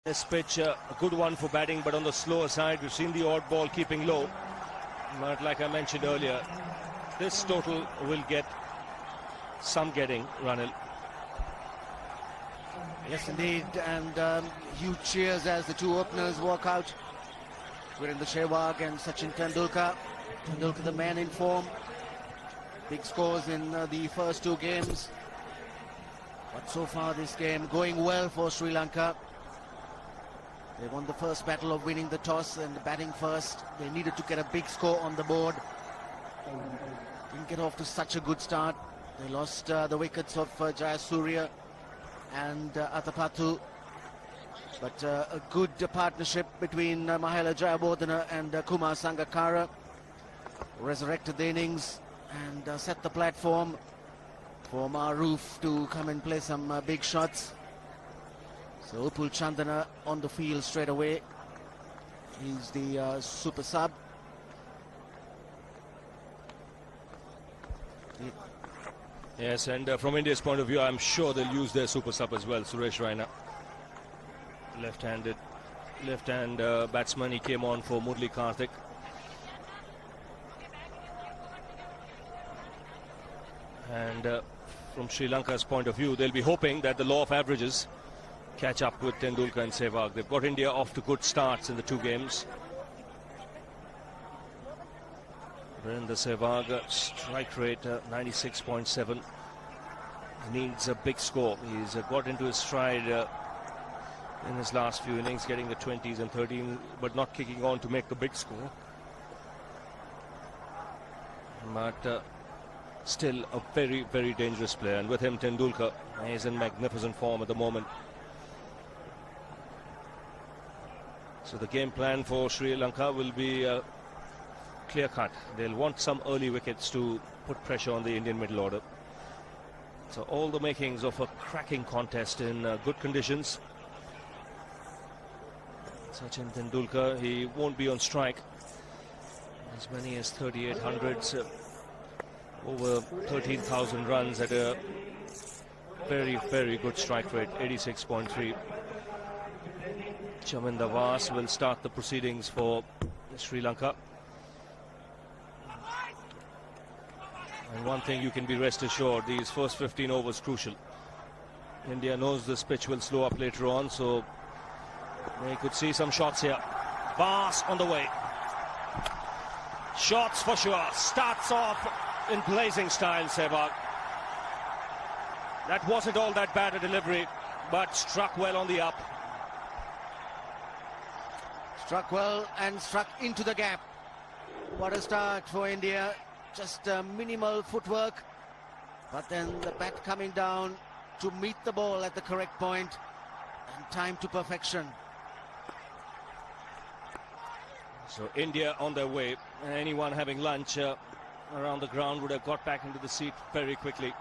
This pitch, a good one for batting, but on the slower side. We've seen the odd ball keeping low. But like I mentioned earlier, this total will get some getting, Ranil. Yes, indeed. And huge cheers as the two openers walk out. Virendra Sehwag and Sachin Tendulkar. Tendulkar, the man in form. Big scores in the first two games. But so far this game going well for Sri Lanka. They won the first battle of winning the toss and batting first. They needed to get a big score on the board. Didn't get off to such a good start. They lost the wickets of Jayasuriya and Athapathu. But a good partnership between Mahela Jayabodhana and Kumar Sangakkara resurrected the innings and set the platform for Maroof to come and play some big shots. So Upul Chandana on the field straight away. He's the super sub. Yes, and from India's point of view, I'm sure they'll use their super sub as well. Suresh Raina, left-handed, left-hand batsman. He came on for Murli Karthik. And from Sri Lanka's point of view, they'll be hoping that the law of averages catch up with Tendulkar and Sehwag. They've got India off to good starts in the two games. Virendra Sehwag, strike rate 96.7. Needs a big score. He's got into his stride in his last few innings, getting the 20s and 13s, but not kicking on to make the big score. But still a very, very dangerous player. And with him, Tendulkar, he's in magnificent form at the moment. So the game plan for Sri Lanka will be clear-cut. They'll want some early wickets to put pressure on the Indian middle order. So all the makings of a cracking contest in good conditions. Sachin Tendulkar, he won't be on strike. As many as 3,800s, over 13,000 runs at a very, very good strike rate, 86.3. Chaminda Vaas will start the proceedings for Sri Lanka. And one thing you can be rest assured, these first 15 overs crucial. India knows this pitch will slow up later on, so they could see some shots here. Vaas on the way. Shots for sure. Starts off in blazing style, Sehwag. That wasn't all that bad a delivery, but struck well on the up. Struck well and struck into the gap. What a start for India. Just minimal footwork, but then the bat coming down to meet the ball at the correct point and time to perfection. So India on their way. Anyone having lunch around the ground would have got back into the seat very quickly.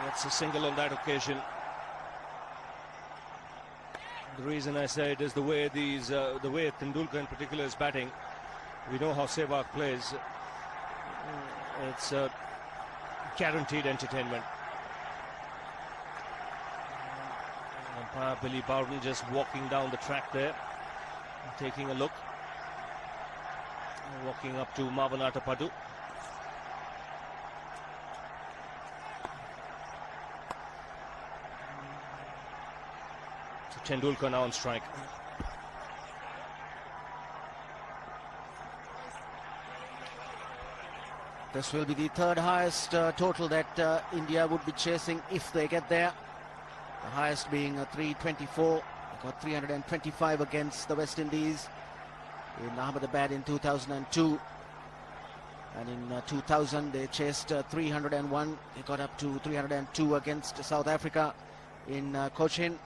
That's a single on that occasion. The reason I say it is the way Tendulkar in particular is batting. We know how Sehwag plays. It's guaranteed entertainment. Umpire Billy Bowden just walking down the track there, taking a look. Walking up to Mavanata Padu. So Tendulkar now on strike. This will be the third highest total that India would be chasing if they get there. The highest being 324. They got 325 against the West Indies in Ahmedabad in 2002. And in 2000 they chased 301. They got up to 302 against South Africa in Cochin.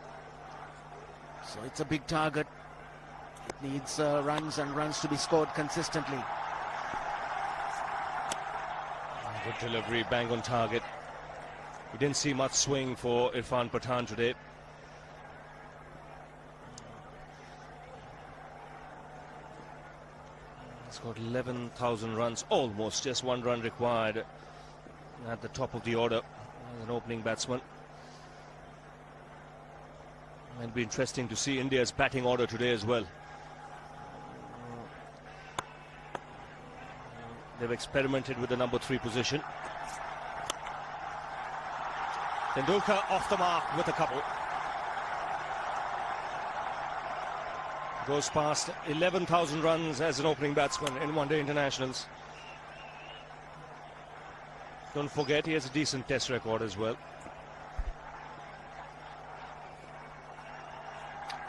So it's a big target. It needs runs and runs to be scored consistently. Good delivery, bang on target. We didn't see much swing for Irfan Pathan today. He's got 11,000 runs, almost, just one run required at the top of the order as an opening batsman. It'll be interesting to see India's batting order today as well. They've experimented with the number 3 position. Tendulkar off the mark with a couple. Goes past 11,000 runs as an opening batsman in one-day internationals. Don't forget, he has a decent test record as well.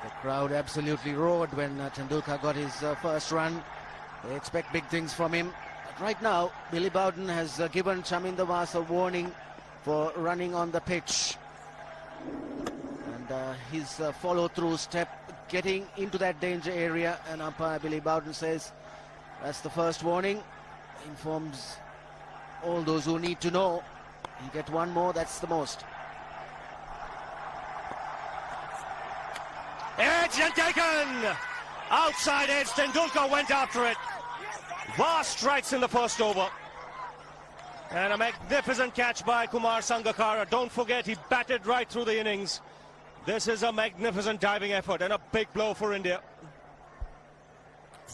The crowd absolutely roared when Tendulkar got his first run. They expect big things from him. But right now, Billy Bowden has given Chaminda Vaas a warning for running on the pitch. And his follow-through step getting into that danger area, and umpire Billy Bowden says that's the first warning. Informs all those who need to know. You get one more, that's the most. Edge and taken! Outside edge, Tendulkar went after it. Vaas strikes in the first over. And a magnificent catch by Kumar Sangakkara. Don't forget, he batted right through the innings. This is a magnificent diving effort and a big blow for India.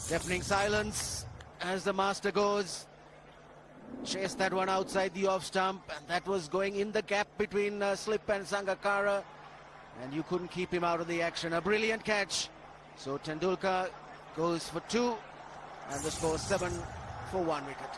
Deafening silence as the master goes. Chased that one outside the off stump, and that was going in the gap between Slip and Sangakkara, and you couldn't keep him out of the action. A brilliant catch. So Tendulkar goes for 2, and the score 7 for 1 wicket.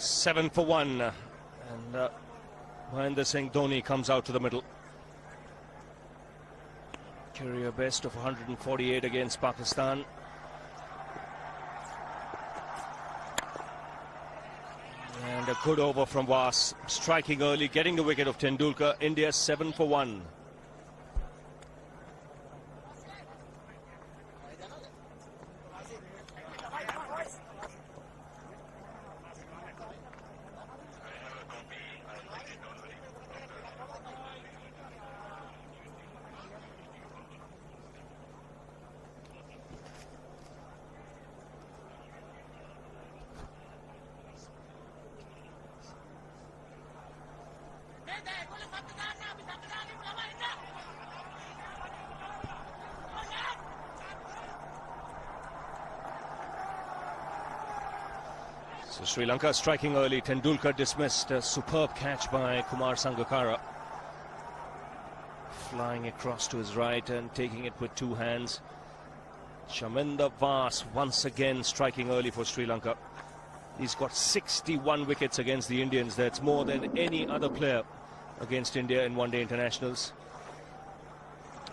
Seven for 1, and Mahendra Dhoni comes out to the middle. Career best of 148 against Pakistan. And a good over from Vaas, striking early, getting the wicket of Tendulkar. India 7 for 1. So Sri Lanka striking early. Tendulkar dismissed. A superb catch by Kumar Sangakkara. Flying across to his right and taking it with 2 hands. Chaminda Vaas once again striking early for Sri Lanka. He's got 61 wickets against the Indians. That's more than any other player against India in one-day internationals.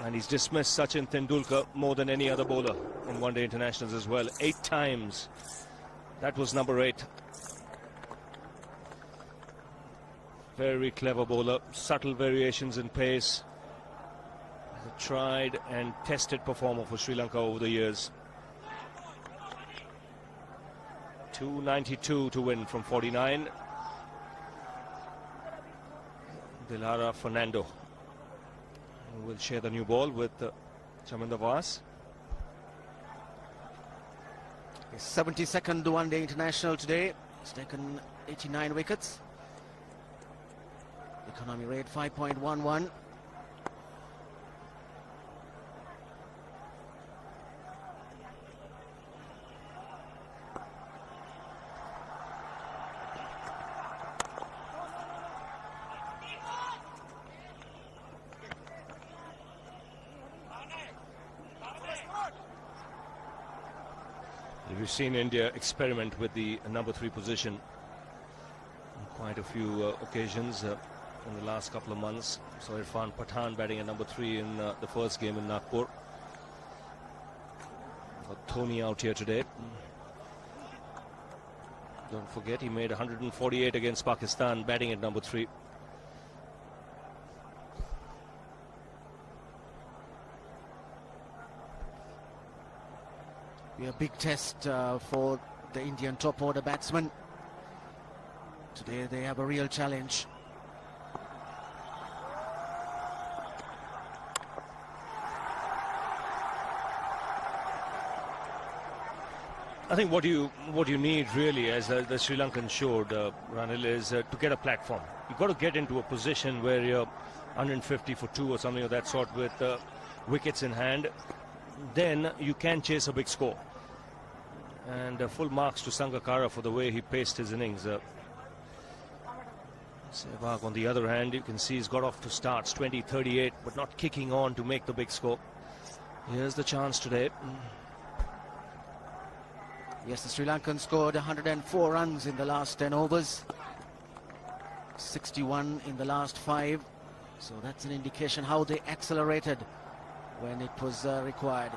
And he's dismissed Sachin Tendulkar more than any other bowler in one-day internationals as well. 8 times. That was number 8. Very clever bowler. Subtle variations in pace. A tried and tested performer for Sri Lanka over the years. 292 to win from 49. Dilara Fernando will share the new ball with Chaminda Vaas. His 72nd one-day international today. He's taken 89 wickets. Economy rate 5.11. We've seen India experiment with the number 3 position on quite a few occasions in the last couple of months. So Irfan Pathan batting at number 3 in the first game in Nagpur. Got Dhoni out here today. Don't forget, he made 148 against Pakistan, batting at number 3. Be a big test for the Indian top order batsmen. Today they have a real challenge. I think what you need really, as the Sri Lankan showed, Ranil, is to get a platform. You've got to get into a position where you're 150 for 2 or something of that sort with wickets in hand. Then you can chase a big score. And full marks to Sangakkara for the way he paced his innings. Sehwag, on the other hand, you can see he's got off to starts 20-38, but not kicking on to make the big score. Here's the chance today. Yes, the Sri Lankans scored 104 runs in the last 10 overs. 61 in the last 5. So that's an indication how they accelerated when it was required.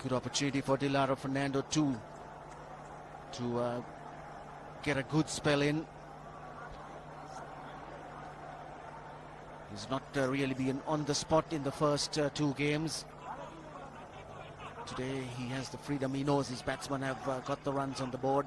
Good opportunity for Dilaro Fernando too to get a good spell in. He's not really been on the spot in the first 2 games. Today he has the freedom. He knows his batsmen have got the runs on the board.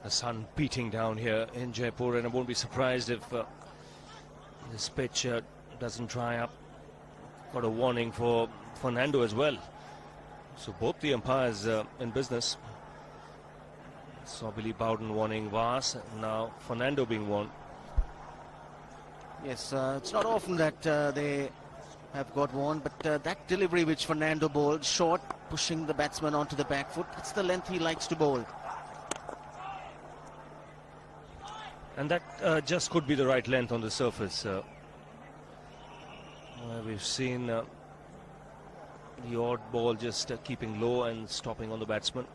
The sun beating down here in Jaipur, and I won't be surprised if this pitch doesn't dry up. Got a warning for Fernando as well. So both the umpires in business. Saw Billy Bowden warning Vas, now Fernando being warned. Yes, it's not often that they have got warned, but that delivery which Fernando bowled, short, pushing the batsman onto the back foot, that's the length he likes to bowl. And that just could be the right length on the surface. We've seen the odd ball just keeping low and stopping on the batsman.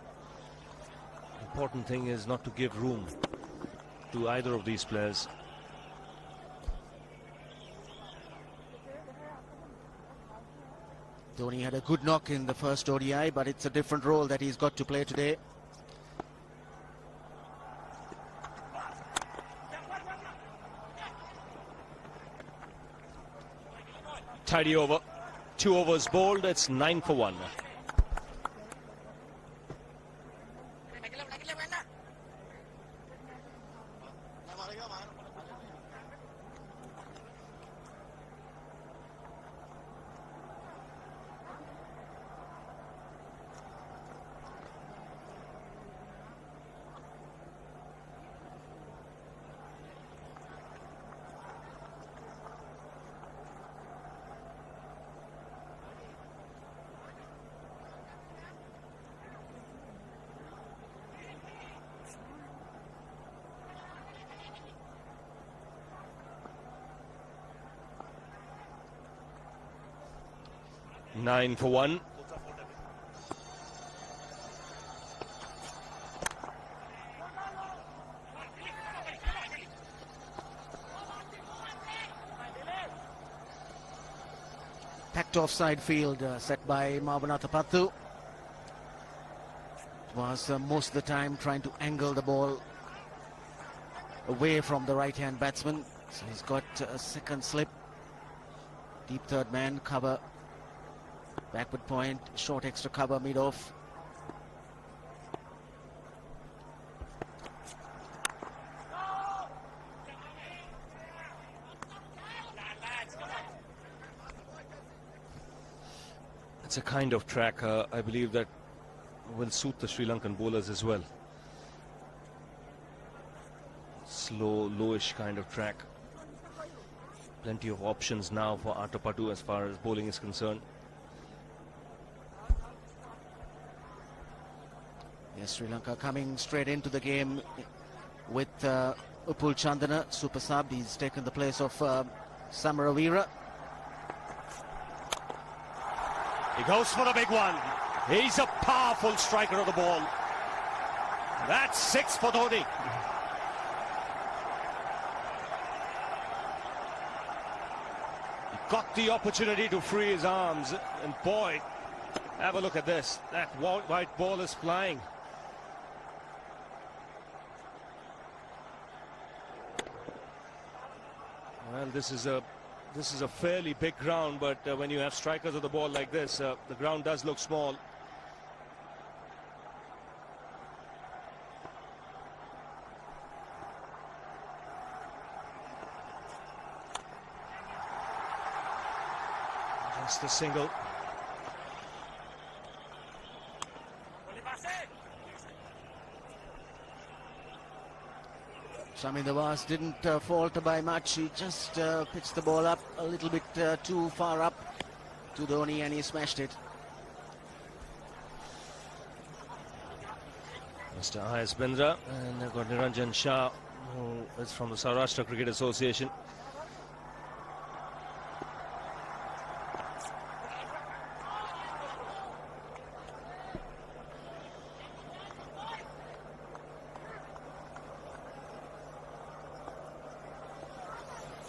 Important thing is not to give room to either of these players. Dhoni had a good knock in the first ODI, but it's a different role that he's got to play today. Tidy over. 2 overs bowled. It's 9 for 1. Nine for 1. Packed offside field set by Mavanatapattu. It was most of the time trying to angle the ball away from the right-hand batsman. So he's got a second slip. Deep third man cover. Backward point, short extra cover, mid-off. It's a kind of track, I believe, that will suit the Sri Lankan bowlers as well. slow, lowish kind of track. Plenty of options now for Atapattu as far as bowling is concerned. Yes, Sri Lanka coming straight into the game with Upul Chandana, super sub. He's taken the place of Samaravira. He goes for a big one. He's a powerful striker of the ball. That's 6 for Dhoni. He got the opportunity to free his arms, and boy, have a look at this. That white ball is flying. Well, this is a fairly big ground, but when you have strikers of the ball like this, the ground does look small. Just a single. Shami Nawaz didn't falter by much. He just pitched the ball up a little bit too far up to Dhoni, and he smashed it. Mr. I.S. Bindra, and they've got Niranjan Shah, who is from the Saurashtra Cricket Association.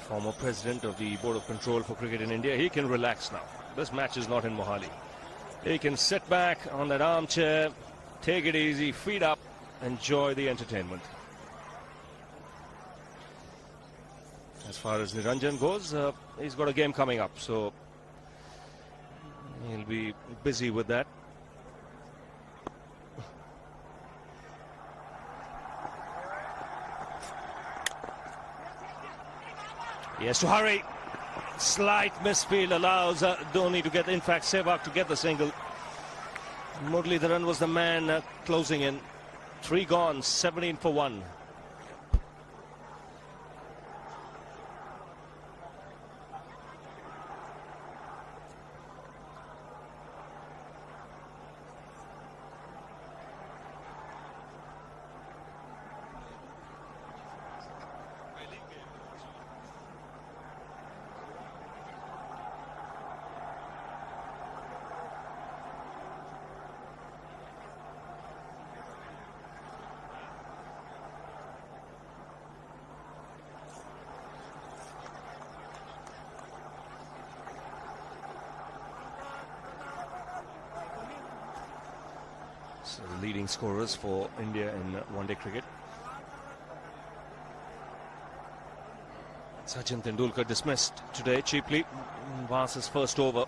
Former president of the Board of Control for Cricket in India. He can relax now. This match is not in Mohali. He can sit back on that armchair, take it easy, feet up, enjoy the entertainment. As far as Niranjan goes, he's got a game coming up, so he'll be busy with that. He has to hurry. Slight misfield allows Dhoni to get, in fact, Sehwag to get the single. Muralidharan was the man closing in. 3 gone, 17 for 1. So the leading scorers for India in one-day cricket. Sachin Tendulkar dismissed today cheaply. Vasa's first over.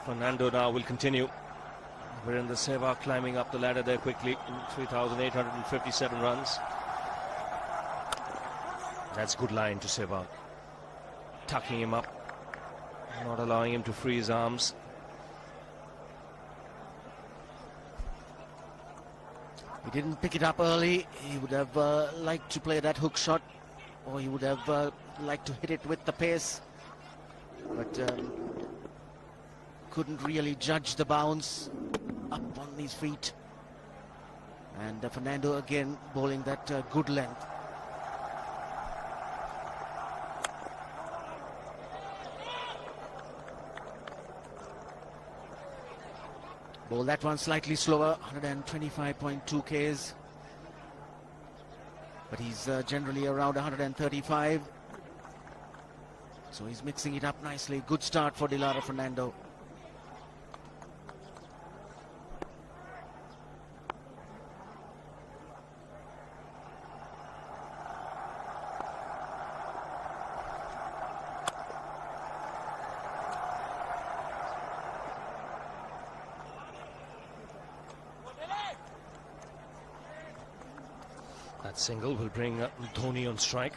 Fernando now will continue. Virendra Sehwag climbing up the ladder there quickly. 3,857 runs. That's good line to Sehwag. Tucking him up. Not allowing him to free his arms. He didn't pick it up early. He would have liked to play that hook shot, or he would have liked to hit it with the pace, but couldn't really judge the bounce up on his feet. And Fernando again bowling that good length. Ball that one slightly slower, 125.2 Ks. But he's generally around 135. So he's mixing it up nicely. Good start for Dilara Fernando. That single will bring Dhoni on strike.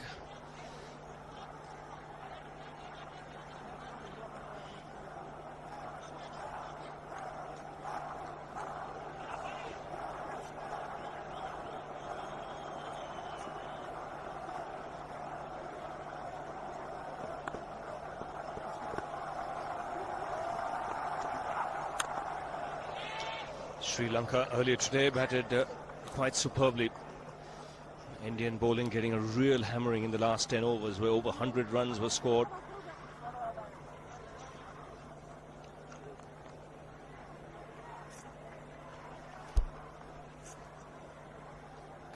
Sri Lanka earlier today batted quite superbly. Indian bowling getting a real hammering in the last 10 overs where over 100 runs were scored.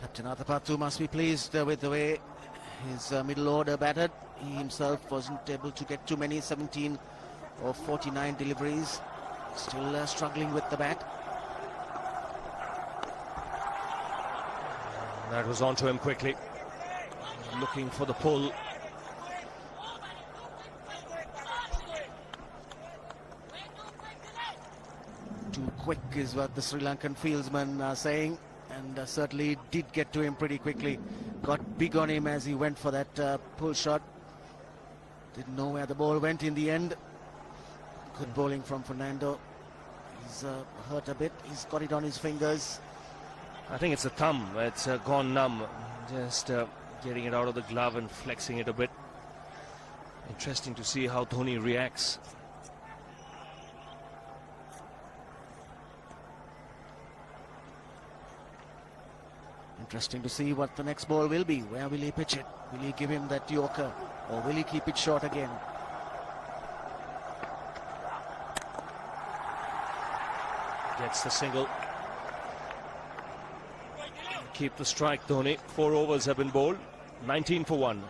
Captain Athapaththu must be pleased with the way his middle order batted. He himself wasn't able to get too many, 17 of 49 deliveries. Still struggling with the bat. That was onto him quickly. Looking for the pull. Too quick is what the Sri Lankan fieldsmen are saying. And certainly did get to him pretty quickly. Got big on him as he went for that pull shot. Didn't know where the ball went in the end. Good bowling from Fernando. He's hurt a bit. He's got it on his fingers. I think it's a thumb. It's gone numb. Just getting it out of the glove and flexing it a bit. Interesting to see how Dhoni reacts. Interesting to see what the next ball will be. Where will he pitch it? Will he give him that Yorker, or will he keep it short again? Gets the single. Keep the strike, Dhoni. 4 overs have been bowled. 19 for 1.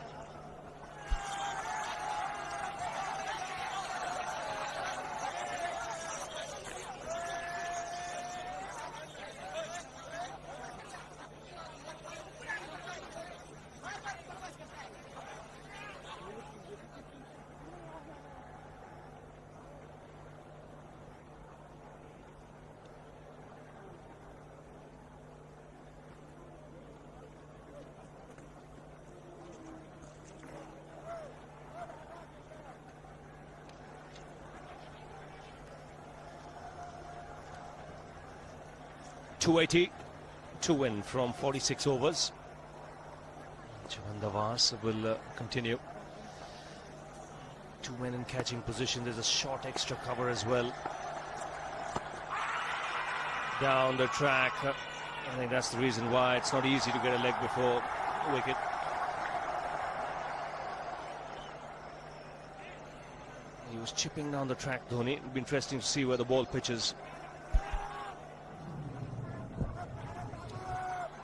.280 to win from 46 overs. Chavandavas will continue to win in catching position. There's a short extra cover as well. Down the track. I think that's the reason why it's not easy to get a leg before wicket. He was chipping down the track, Dhoni. It'll be interesting to see where the ball pitches.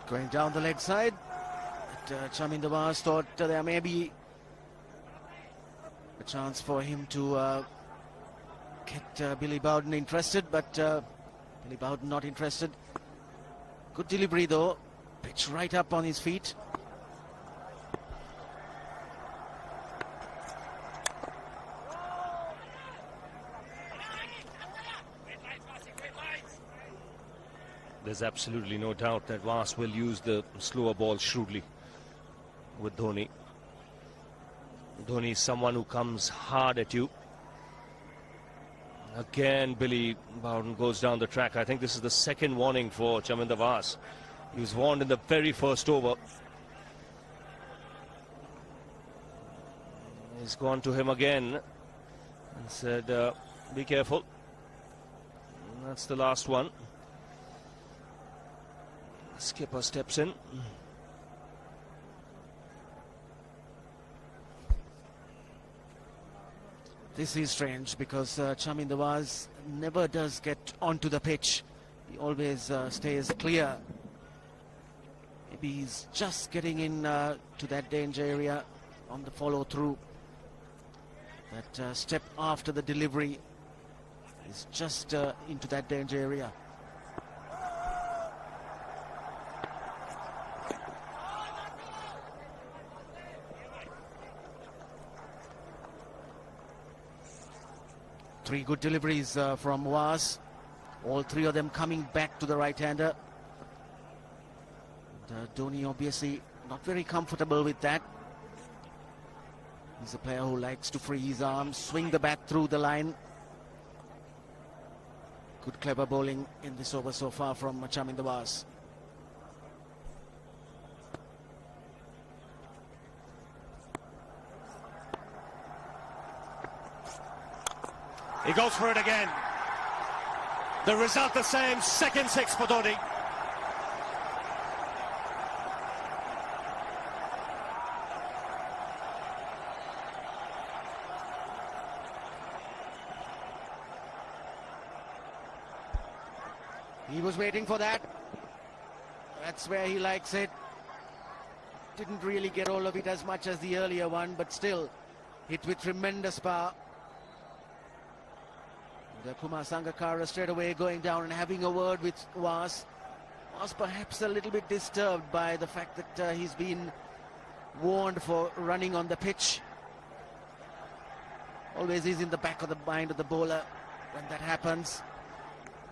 Going down the leg side. But Chamindavas thought there may be a chance for him to get Billy Bowden interested, but Billy Bowden not interested. Good delivery though. Pitch right up on his feet. There's absolutely no doubt that Vas will use the slower ball shrewdly with Dhoni. Dhoni is someone who comes hard at you. Again, Billy Bowden goes down the track. I think this is the second warning for Chaminda Vas. He was warned in the very first over. He's gone to him again and said, be careful. And that's the last one. Skipper steps in. This is strange because Chamindavas never does get onto the pitch. He always stays clear. Maybe he's just getting in to that danger area on the follow through. That step after the delivery is just into that danger area. Three good deliveries from Vas. All three of them coming back to the right-hander. Dhoni obviously not very comfortable with that. He's a player who likes to free his arms, swing the bat through the line. Good clever bowling in this over so far from Chamindavas. He goes for it again. The result the same, second six for Dhoni. He was waiting for that. That's where he likes it. Didn't really get all of it as much as the earlier one, but still hit with tremendous power. The Kumar Sangakkara straight away going down and having a word with Was perhaps a little bit disturbed by the fact that he's been warned for running on the pitch. Always is in the back of the mind of the bowler when that happens.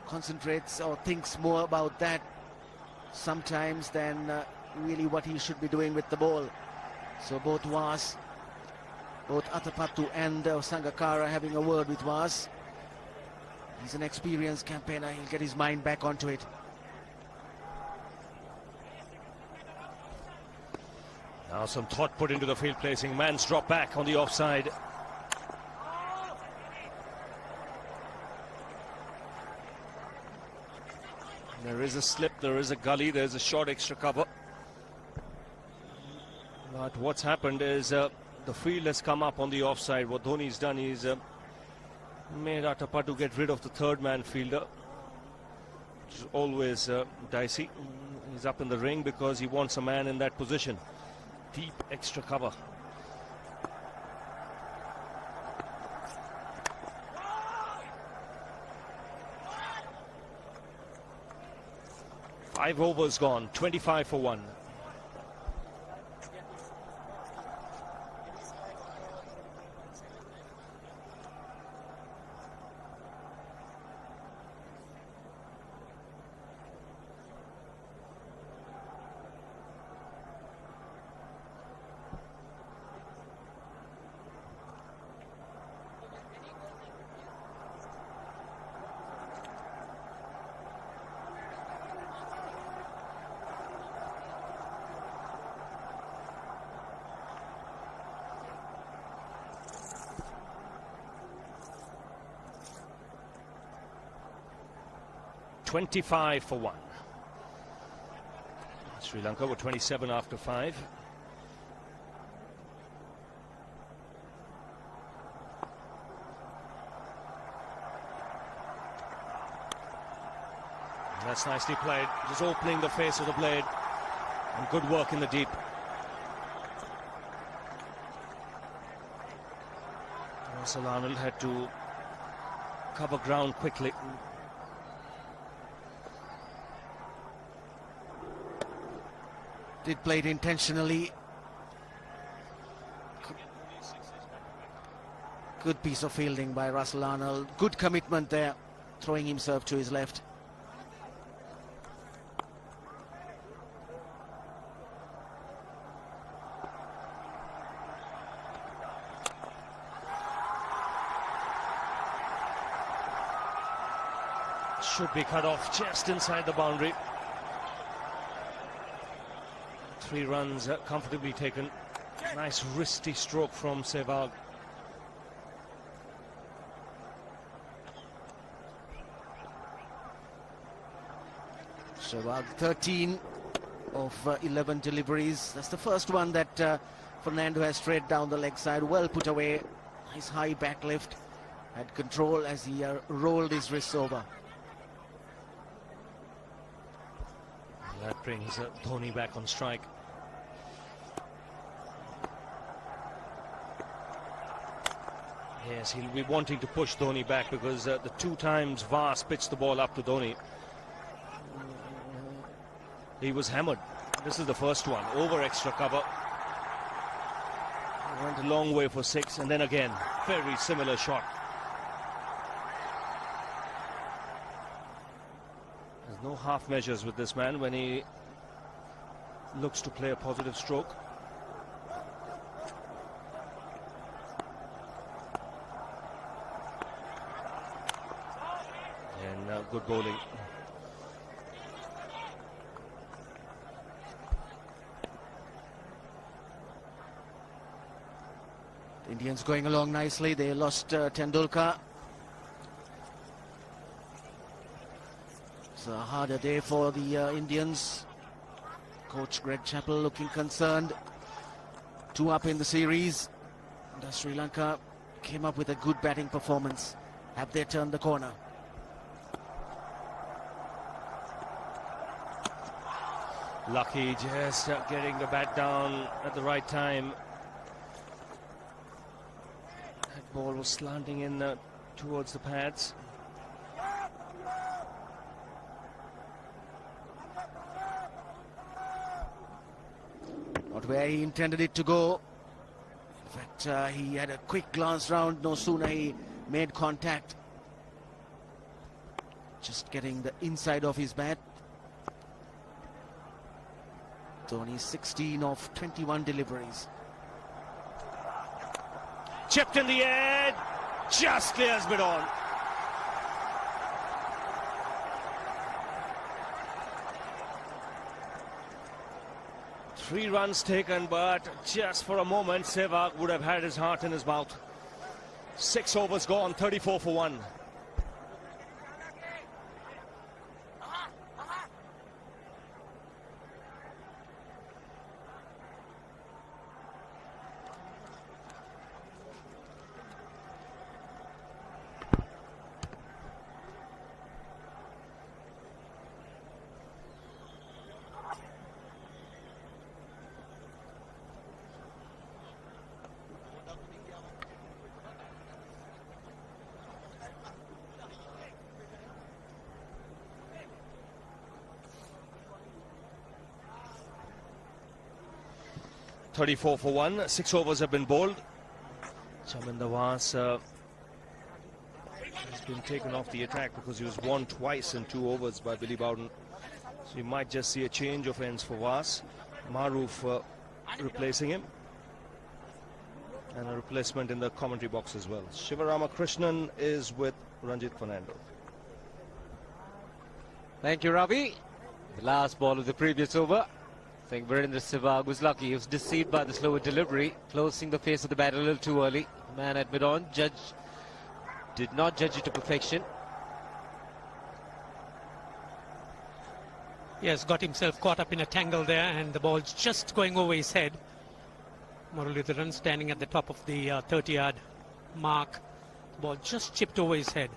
Concentrates or thinks more about that sometimes than really what he should be doing with the ball. So both Athapattu and Sangakkara having a word with Was. He's an experienced campaigner. He'll get his mind back onto it. Now some thought put into the field placing. Man's drop back on the offside. There is a slip, there is a gully, there's a short extra cover. But what's happened is the field has come up on the offside. What Dhoni's done is made Athapattu get rid of the third man fielder, which is always dicey. He's up in the ring because he wants a man in that position. Deep extra cover. Five overs gone, 25 for 1. $25 for 1. Sri Lanka were 27 after 5. And that's nicely played, just opening the face of the blade, and good work in the deep. Russell Arnold had to cover ground quickly. Did play it intentionally. Good piece of fielding by Russell Arnold. Good commitment there, throwing himself to his left. Should be cut off just inside the boundary. 3 runs comfortably taken. Nice wristy stroke from Sehwag. Sehwag 13 of 11 deliveries. That's the first one that Fernando has straight down the leg side. Well put away. Nice high back lift. Had control as he rolled his wrists over. That brings Dhoni back on strike. Yes, he'll be wanting to push Dhoni back because the 2 times Vas pitched the ball up to Dhoni, he was hammered. This is the first one, over extra cover. Went a long way for 6, and then again, very similar shot. There's no half measures with this man when he looks to play a positive stroke. And good bowling. The Indians going along nicely. They lost Tendulkar. It's a harder day for the Indians. Coach Greg Chappell looking concerned. 2 up in the series. And Sri Lanka came up with a good batting performance. Have they turned the corner? Lucky just getting the bat down at the right time. That ball was slanting in towards the pads. Not where he intended it to go. In fact, he had a quick glance round. No sooner he made contact. Just getting the inside of his bat. Dhoni 16 of 21 deliveries. Chipped in the air, just clears mid on. Three runs taken, but just for a moment, Sehwag would have had his heart in his mouth. 6 overs gone, 34 for 1. .34 for 1. 6 overs have been bowled. Mahendra has been taken off the attack because he was warned twice in 2 overs by Billy Bowden. So you might just see a change of ends for Vas. Maroof replacing him. And a replacement in the commentary box as well. Sivaramakrishnan is with Ranjit Fernando. Thank you, Ravi. The last ball of the previous over. I think Virendra Sehwag was lucky. He was deceived by the slower delivery, closing the face of the bat a little too early. The man at mid-on did not judge it to perfection. Yes, got himself caught up in a tangle there, and the ball's just going over his head. Muralitharan standing at the top of the 30-yard mark. The ball just chipped over his head.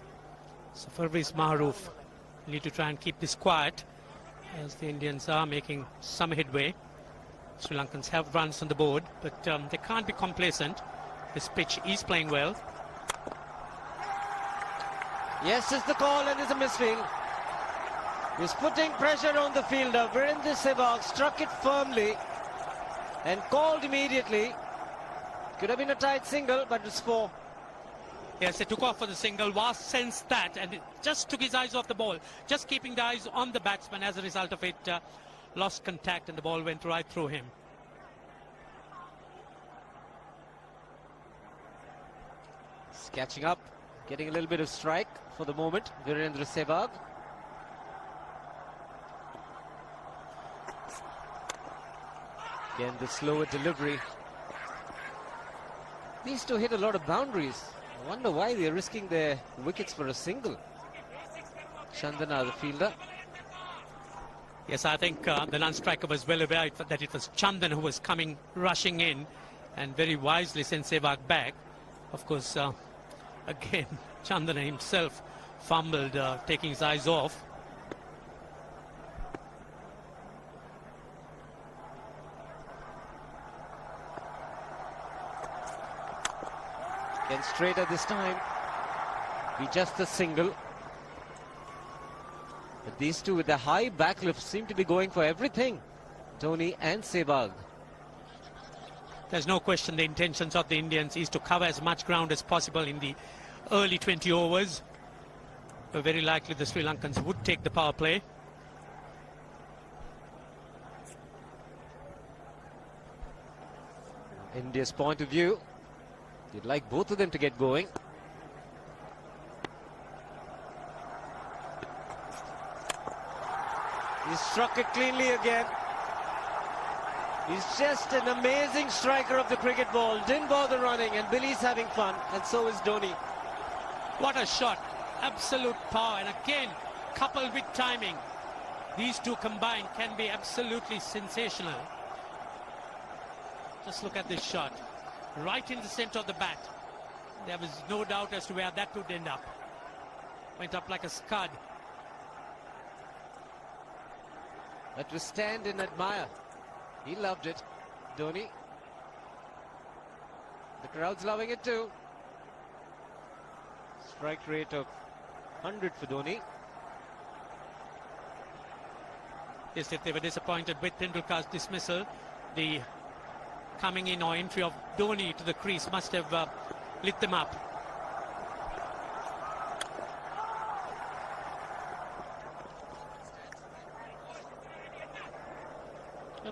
So Furvis Maroof need to try and keep this quiet, as the Indians are making some headway. Sri Lankans have runs on the board, but they can't be complacent. This pitch is playing well. Yes, is the call, and is a misfield. He's putting pressure on the fielder. Virendra Sehwag struck it firmly and called immediately. Could have been a tight single, but it's 4. Yes, they took off for the single. Was sensed that, and it just took his eyes off the ball. Just keeping the eyes on the batsman. As a result of it, lost contact, and the ball went right through him. He's catching up, getting a little bit of strike for the moment. Virendra Sehwag. Again, the slower delivery. These two hit a lot of boundaries. I wonder why they're risking their wickets for a single. Chandana, the fielder. Yes, I think the non-striker was well aware that it was Chandan who was coming rushing in, and very wisely sent Sehwag back. Of course, again, Chandana himself fumbled, taking his eyes off. Again, straighter this time. Be just a single. But these two with the high backlift seem to be going for everything. Dhoni and Sehwag. There's no question the intentions of the Indians is to cover as much ground as possible in the early 20 overs. But very likely the Sri Lankans would take the power play. India's point of view, you'd like both of them to get going. He struck it cleanly again. He's just an amazing striker of the cricket ball. Didn't bother running, and Billy's having fun, and so is Dhoni. What a shot. Absolute power. And again, coupled with timing, these two combined can be absolutely sensational. Just look at this shot. Right in the center of the bat. There was no doubt as to where that would end up. Went up like a scud. That was stand and admire. He loved it, Dhoni. The crowd's loving it too. Strike rate of 100 for Dhoni. Yes, if they were disappointed with Tendulkar's dismissal, the coming in or entry of Dhoni to the crease must have lit them up.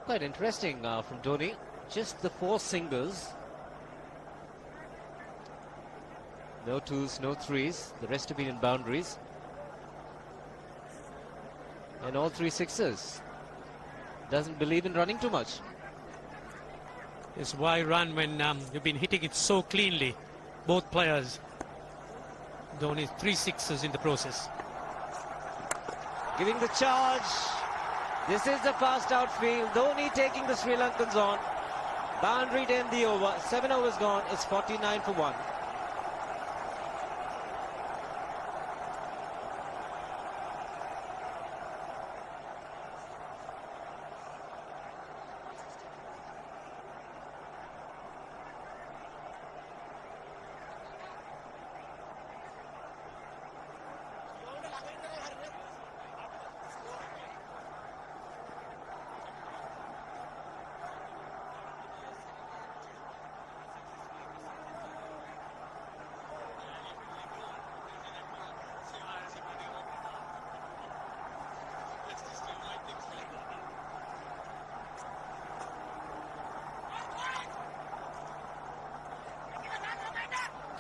Quite interesting from Dhoni. Just the 4 singles. No 2s, no 3s. The rest have been in boundaries. And all 3 6s. Doesn't believe in running too much. Yes, why run when you've been hitting it so cleanly? Both players. Dhoni 3 6s in the process. Giving the charge. This is the fast outfield. Dhoni taking the Sri Lankans on. Boundary to end the over. 7 overs gone. It's 49 for 1.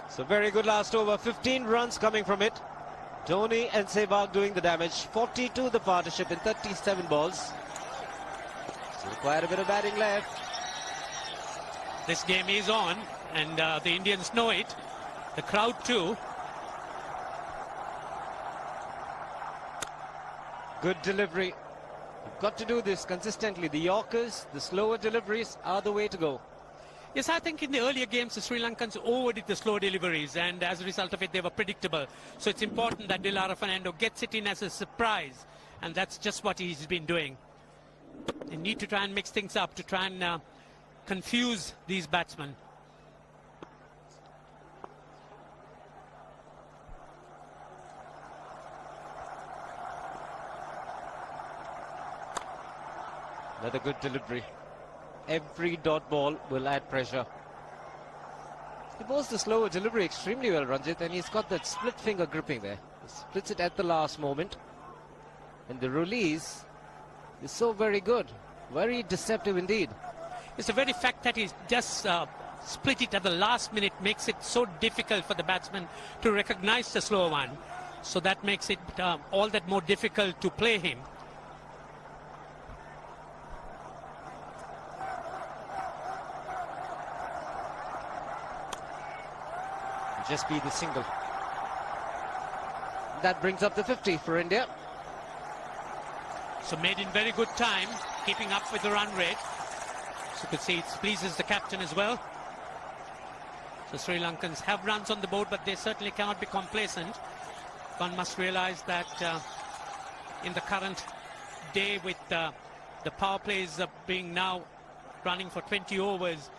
So very good last over. 15 runs coming from it. Dhoni and Sehwag doing the damage. 42 the partnership in 37 balls. So quite a bit of batting left. This game is on, and the Indians know it. The crowd too. Good delivery. You've got to do this consistently. The Yorkers, the slower deliveries are the way to go. Yes, I think in the earlier games, the Sri Lankans overdid the slow deliveries, and as a result of it, they were predictable. So it's important that Dilara Fernando gets it in as a surprise, and that's just what he's been doing. They need to try and mix things up to try and confuse these batsmen. Another good delivery. Every dot ball will add pressure. He bowls the slower delivery extremely well, Ranjit, and he's got that split finger gripping there. He splits it at the last moment. And the release is so very good. Very deceptive indeed. It's the very fact that he just split it at the last minute makes it so difficult for the batsman to recognize the slower one. So that makes it all that more difficult to play him. Just be the single. That brings up the 50 for India. So made in very good time, keeping up with the run rate. So you could see it pleases the captain as well. So Sri Lankans have runs on the board, but they certainly cannot be complacent. One must realize that in the current day with the power plays being now running for 20 overs,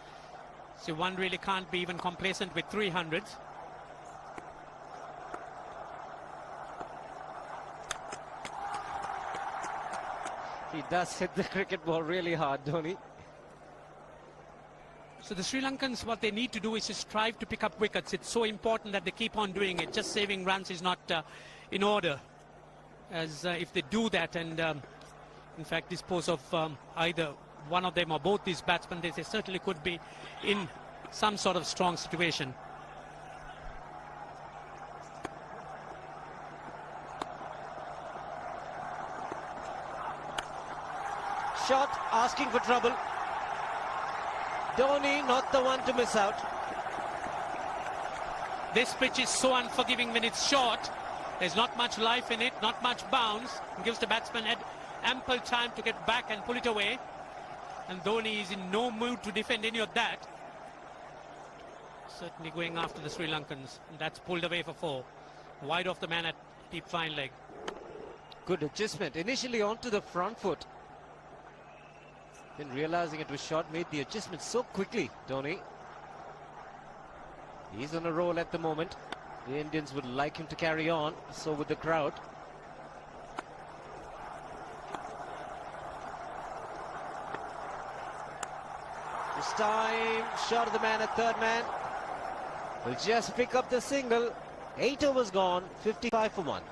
so one really can't be even complacent with 300s. He does hit the cricket ball really hard, Dhoni. So the Sri Lankans, what they need to do is to strive to pick up wickets. It's so important that they keep on doing it. Just saving runs is not in order. As if they do that and in fact dispose of either one of them or both these batsmen, they certainly could be in some sort of strong situation. Shot asking for trouble. Dhoni not the one to miss out. This pitch is so unforgiving when it's short. There's not much life in it, not much bounce. It gives the batsman ample time to get back and pull it away. And Dhoni is in no mood to defend any of that. Certainly going after the Sri Lankans. And that's pulled away for 4. Wide off the man at deep fine leg. Good adjustment. Initially onto the front foot. Then realizing it was short, made the adjustment so quickly, Dhoni. He's on a roll at the moment. The Indians would like him to carry on, so would the crowd. This time, shot of the man at third man. Will just pick up the single. 8 overs gone, 55 for 1.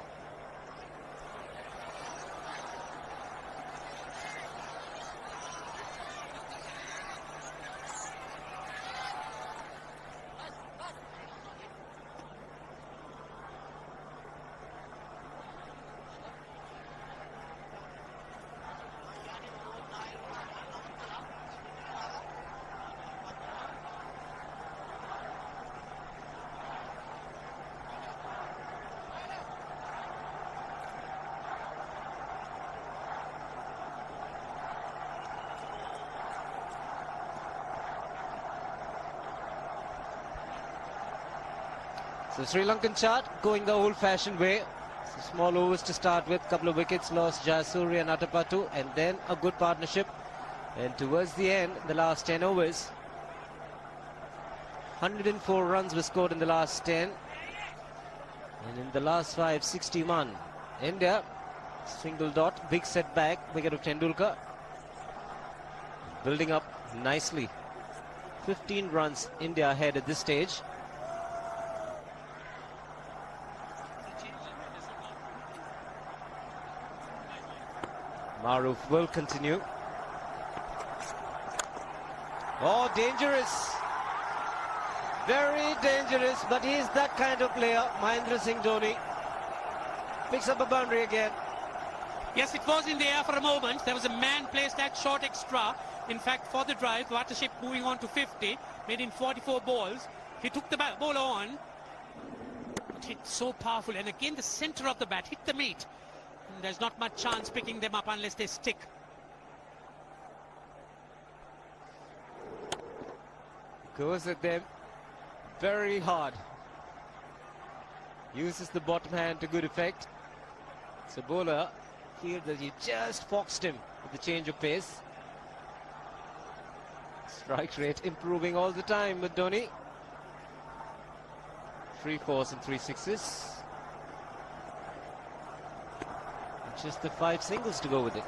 So Sri Lankan chart going the old-fashioned way. So small overs to start with, couple of wickets lost, Jayasuriya and Atapattu, and then a good partnership. And towards the end, the last 10 overs, 104 runs were scored in the last 10. And in the last 5, 61. India, single dot, big setback, wicket of Tendulkar. Building up nicely. 15 runs, India ahead at this stage. Maruf will continue. Oh, dangerous. Very dangerous, but he is that kind of player. Mahendra Singh Dhoni picks up a boundary again. Yes, it was in the air for a moment. There was a man placed at short extra. In fact, for the drive, Watership moving on to 50, made in 44 balls. He took the ball on. It hit so powerful, and again the centre of the bat hit the meat. And there's not much chance picking them up unless they stick. Goes at them very hard. Uses the bottom hand to good effect. So bowler feared that he just foxed him with the change of pace. Strike rate improving all the time with Dhoni. 3 4s and 3 6s. Just the 5 singles to go with it.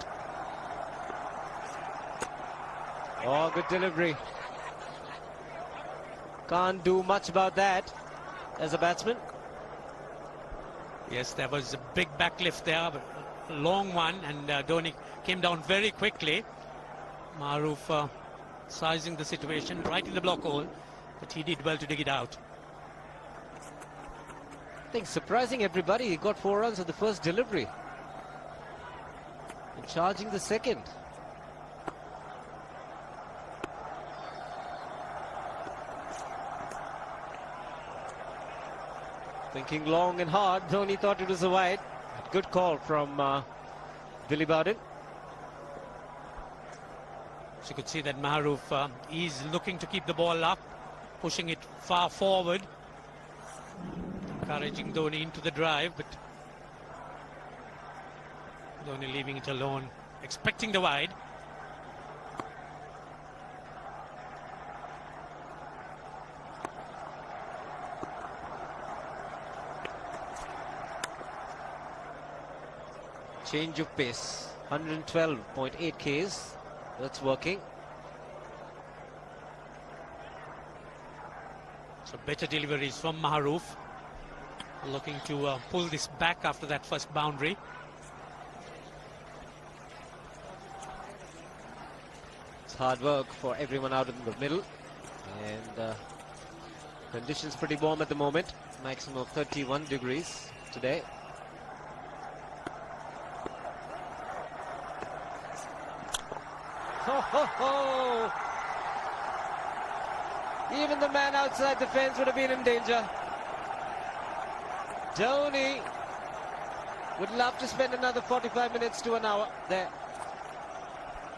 Oh, good delivery. Can't do much about that as a batsman. Yes, there was a big backlift there, a long one, and Dhoni came down very quickly. Maruf sizing the situation right in the block hole, but he did well to dig it out. I think surprising everybody, he got 4 runs on the first delivery. And charging the second. Thinking long and hard, Dhoni thought it was a wide. Good call from Billy Bowden. So you could see that Maruf is looking to keep the ball up, pushing it far forward, encouraging Dhoni into the drive, but Dhoni leaving it alone, expecting the wide. Change of pace, 112.8 Ks. That's working. So better deliveries from Maruf, looking to pull this back after that first boundary. It's hard work for everyone out in the middle, and conditions pretty warm at the moment. Maximum of 31 degrees today. Ho, ho, ho. Even the man outside the fence would have been in danger. Dhoni Would love to spend another 45 minutes to an hour there.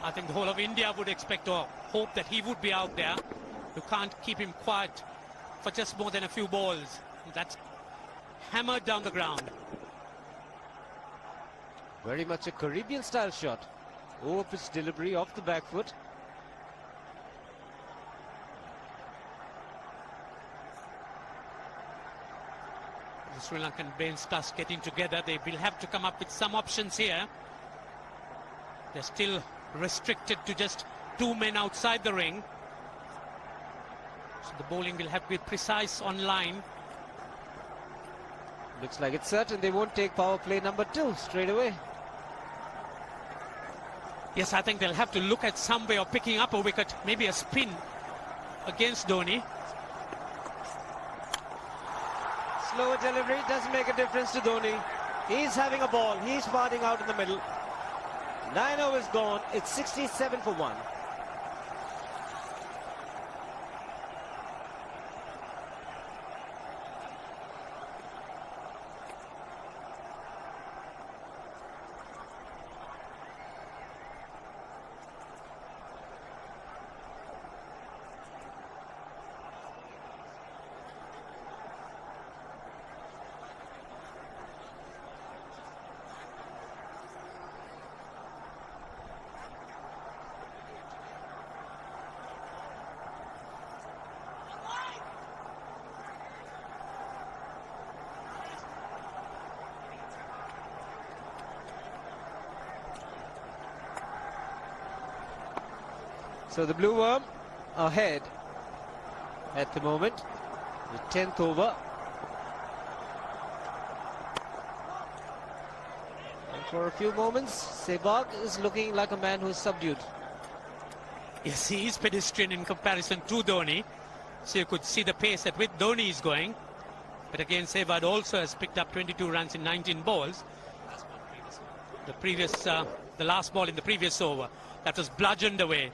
I think the whole of India would expect or hope that he would be out there. You can't keep him quiet for just more than a few balls. That's hammered down the ground. Very much a Caribbean style shot. Over pitch delivery off the back foot. The Sri Lankan bench starts getting together. They will have to come up with some options here. They're still restricted to just 2 men outside the ring. So the bowling will have to be precise on line. Looks like it's certain they won't take power play number 2 straight away. Yes, I think they'll have to look at some way of picking up a wicket, maybe a spin against Dhoni. Slower delivery doesn't make a difference to Dhoni. He's having a ball. He's farting out in the middle. 9 overs gone. It's 67 for 1. So the Blue Worm ahead at the moment, the 10th over. And for a few moments, Sehwag is looking like a man who is subdued. Yes, he is pedestrian in comparison to Dhoni. So you could see the pace at which Dhoni is going. But again, Sehwag also has picked up 22 runs in 19 balls. The last ball in the previous over, that was bludgeoned away.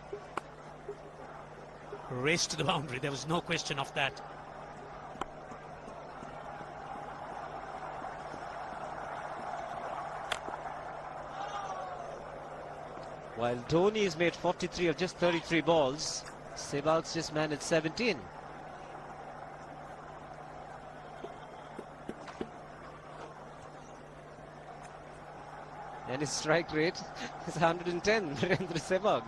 Race to the boundary, there was no question of that. While Dhoni has made 43 of just 33 balls, Sehwag's just managed 17. And his strike rate is 110, Virendra Sehwag.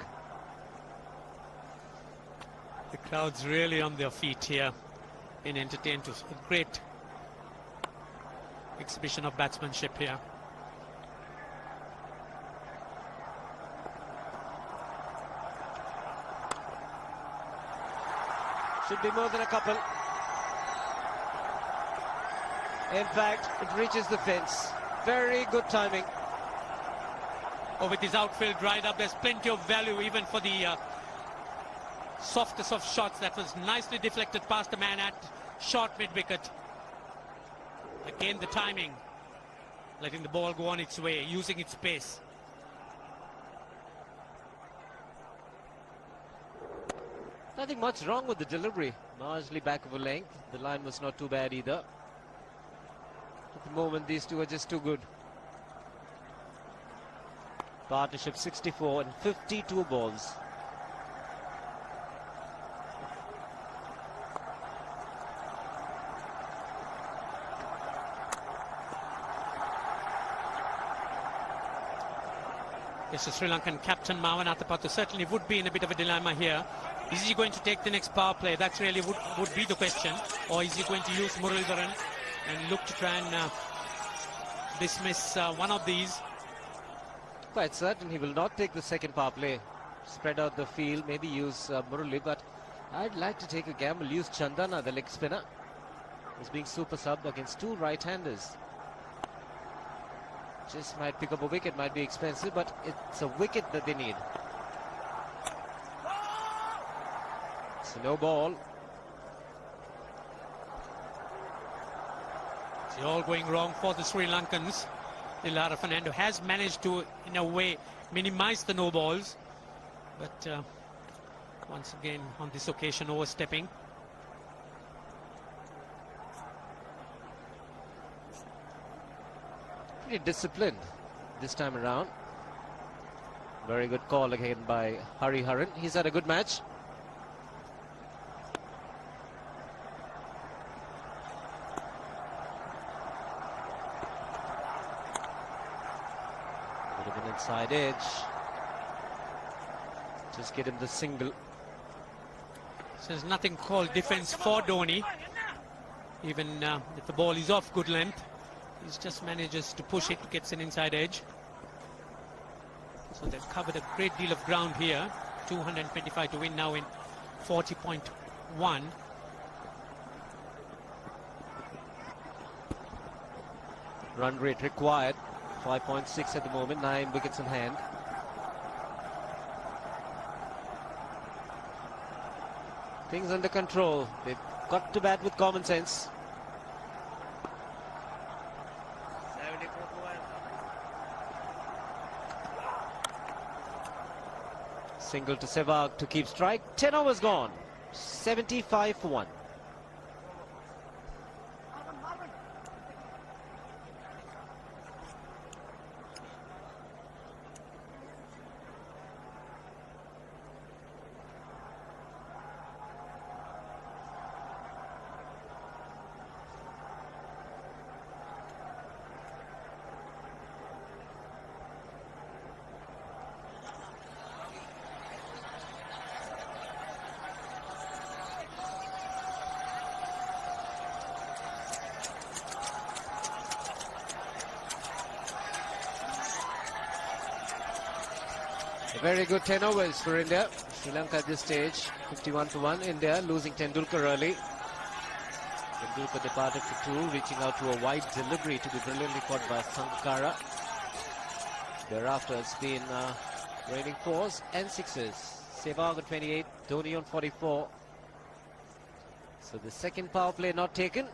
The crowd's really on their feet here in entertained to a great exhibition of batsmanship here. Should be more than a couple. In fact, it reaches the fence. Very good timing. Oh, with his outfield dried up, there's plenty of value even for the softest of shots. That was nicely deflected past the man at short mid-wicket. Again, the timing, letting the ball go on its way, using its pace. Nothing much wrong with the delivery. Largely back of a length. The line was not too bad either. At the moment, these two are just too good. Partnership 64 and 52 balls. Yes, the Sri Lankan captain Marwan Athapaththu certainly would be in a bit of a dilemma here. Is he going to take the next power play? That really would be the question. Or is he going to use Muralidharan and look to try and dismiss one of these? Quite certain he will not take the second power play. Spread out the field, maybe use Murali, but I'd like to take a gamble. Use Chandana, the leg spinner, as being super subbed against two right-handers. Just might pick up a wicket, might be expensive, but it's a wicket that they need. So no ball. It's all going wrong for the Sri Lankans. Lara Fernando has managed to, in a way, minimize the no balls. But once again, on this occasion, overstepping. Pretty disciplined this time around. Very good call again by Hariharan. He's had a good match. Bit of an inside edge. Just get him the single. So there's nothing called defense for Dhoni. Even if the ball is off good length, he just manages to push it, gets an inside edge. So they've covered a great deal of ground here. 225 to win now in 40.1. Run rate required 5.6 at the moment, 9 wickets in hand. Things under control. They've got to bat with common sense. Single to Sehwag to keep strike. 10 overs gone. 75 for 1. Very good 10 overs for India. Sri Lanka at this stage, 51 for 1. India losing Tendulkar early. Tendulkar departed for 2, reaching out to a wide delivery to be brilliantly caught by Sankara. Thereafter, it's been raining 4s and 6s. Sehwag on 28, Dhoni on 44. So the second power play not taken.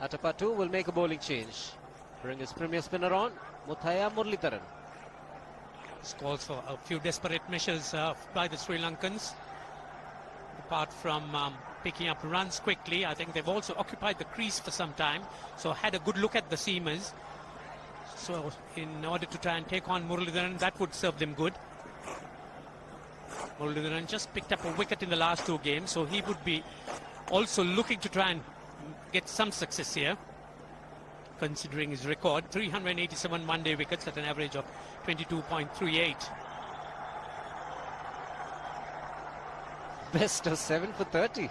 Atapattu will make a bowling change. Bring his premier spinner on, Muthaiya Muralitharan. This calls for a few desperate measures by the Sri Lankans. Apart from picking up runs quickly, I think they've also occupied the crease for some time. So had a good look at the seamers. So in order to try and take on Muralitharan, that would serve them good. Muralitharan just picked up a wicket in the last 2 games, so he would be also looking to try and get some success here, considering his record. 387 one-day wickets at an average of 22.38. Best of 7 for 30.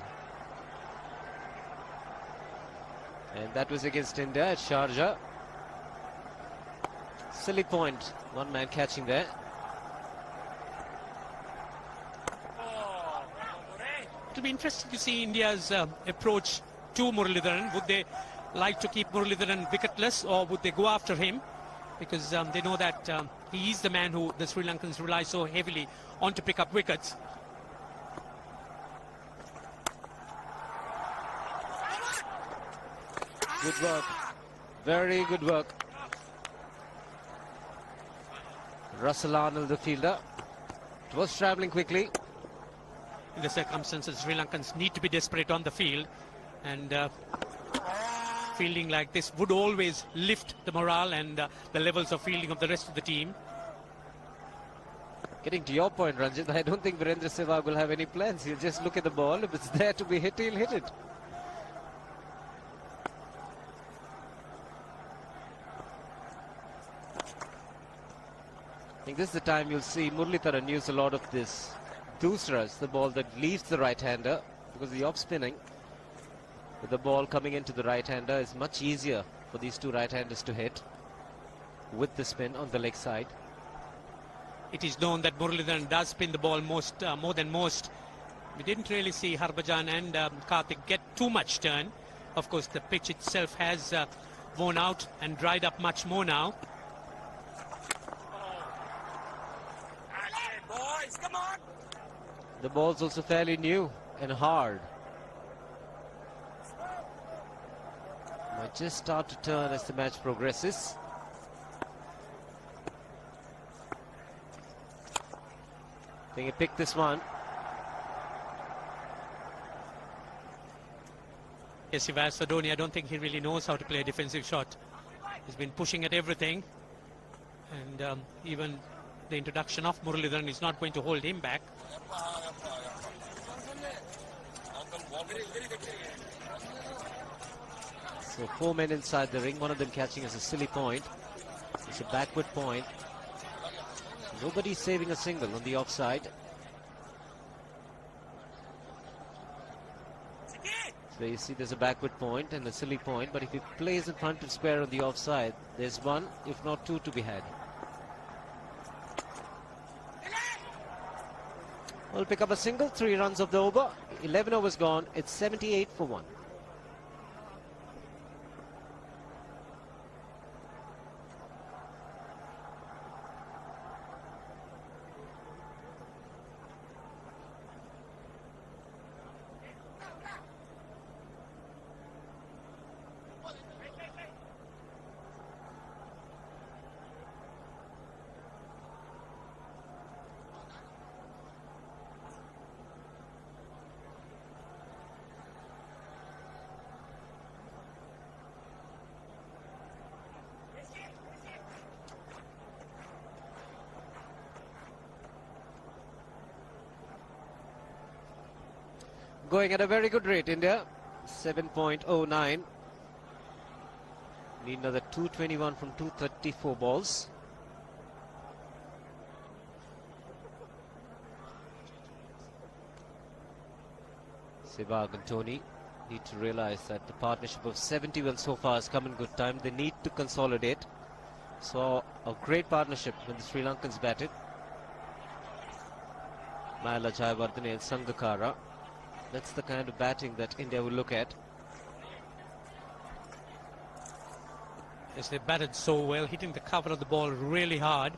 And that was against India at Sharjah. Silly point. One man catching there. It'll be interesting to see India's approach to Muralitharan. Would they like to keep Muralitharan wicketless, or would they go after him? Because they know that he is the man who the Sri Lankans rely so heavily on to pick up wickets. Good work. Very good work. Russell Arnold, the fielder. It was travelling quickly. In the circumstances, Sri Lankans need to be desperate on the field, and fielding like this would always lift the morale and the levels of fielding of the rest of the team. Getting to your point, Ranjit, I don't think Virendra Sehwag will have any plans. He'll just look at the ball. If it's there to be hit, he'll hit it. I think this is the time you'll see Muralitharan use a lot of this doosras, the ball that leaves the right-hander, because the off-spinning with the ball coming into the right-hander is much easier for these two right-handers to hit with the spin on the leg side. It is known that Muralitharan does spin the ball more than most. We didn't really see Harbhajan and Karthik get too much turn. Of course, the pitch itself has worn out and dried up much more now. Boys, come on! The ball's also fairly new and hard. Might just start to turn as the match progresses. I think he picked this one. Yes, if as for Dhoni, I don't think he really knows how to play a defensive shot. He's been pushing at everything, and even the introduction of Muralidharan is not going to hold him back. So 4 men inside the ring, one of them catching as a silly point. It's a backward point. Nobody's saving a single on the offside. So you see there's a backward point and a silly point, but if he plays in front of square on the offside, there's one, if not two, to be had. We'll pick up a single, 3 runs of the over. 11 overs gone, it's 78 for 1. Going at a very good rate, India. 7.09. Need another 221 from 234 balls. Sehwag and Dhoni need to realize that the partnership of 70 well so far has come in good time. They need to consolidate. Saw a great partnership when the Sri Lankans batted. Mahela Jayawardene and Sangakkara. That's the kind of batting that India will look at. Yes, they batted so well, hitting the cover of the ball really hard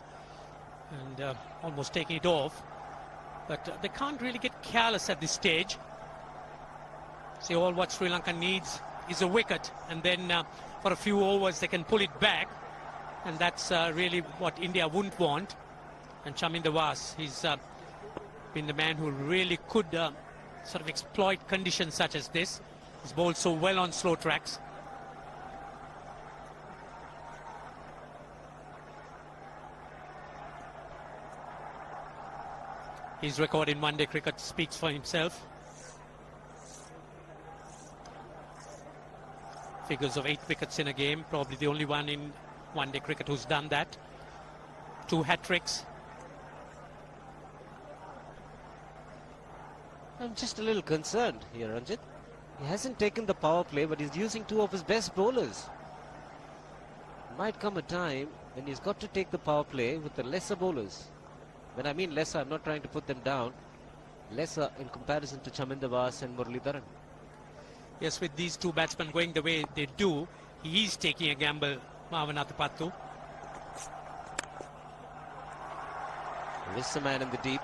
and almost taking it off. But they can't really get careless at this stage. See, all what Sri Lanka needs is a wicket, and then for a few overs they can pull it back, and that's really what India wouldn't want. And Chaminda Was, he's been the man who really could sort of exploit conditions such as this. He's bowled so well on slow tracks. His record in one-day cricket speaks for himself. Figures of 8 wickets in a game, probably the only one in one-day cricket who's done that. 2 hat-tricks. I'm just a little concerned here, Ranjit. He hasn't taken the power play, but he's using 2 of his best bowlers. Might come a time when he's got to take the power play with the lesser bowlers. When I mean lesser, I'm not trying to put them down. Lesser in comparison to Chaminda Was and Muralidharan. Yes, with these 2 batsmen going the way they do, he is taking a gamble, Mavanatapattu. There is a man in the deep.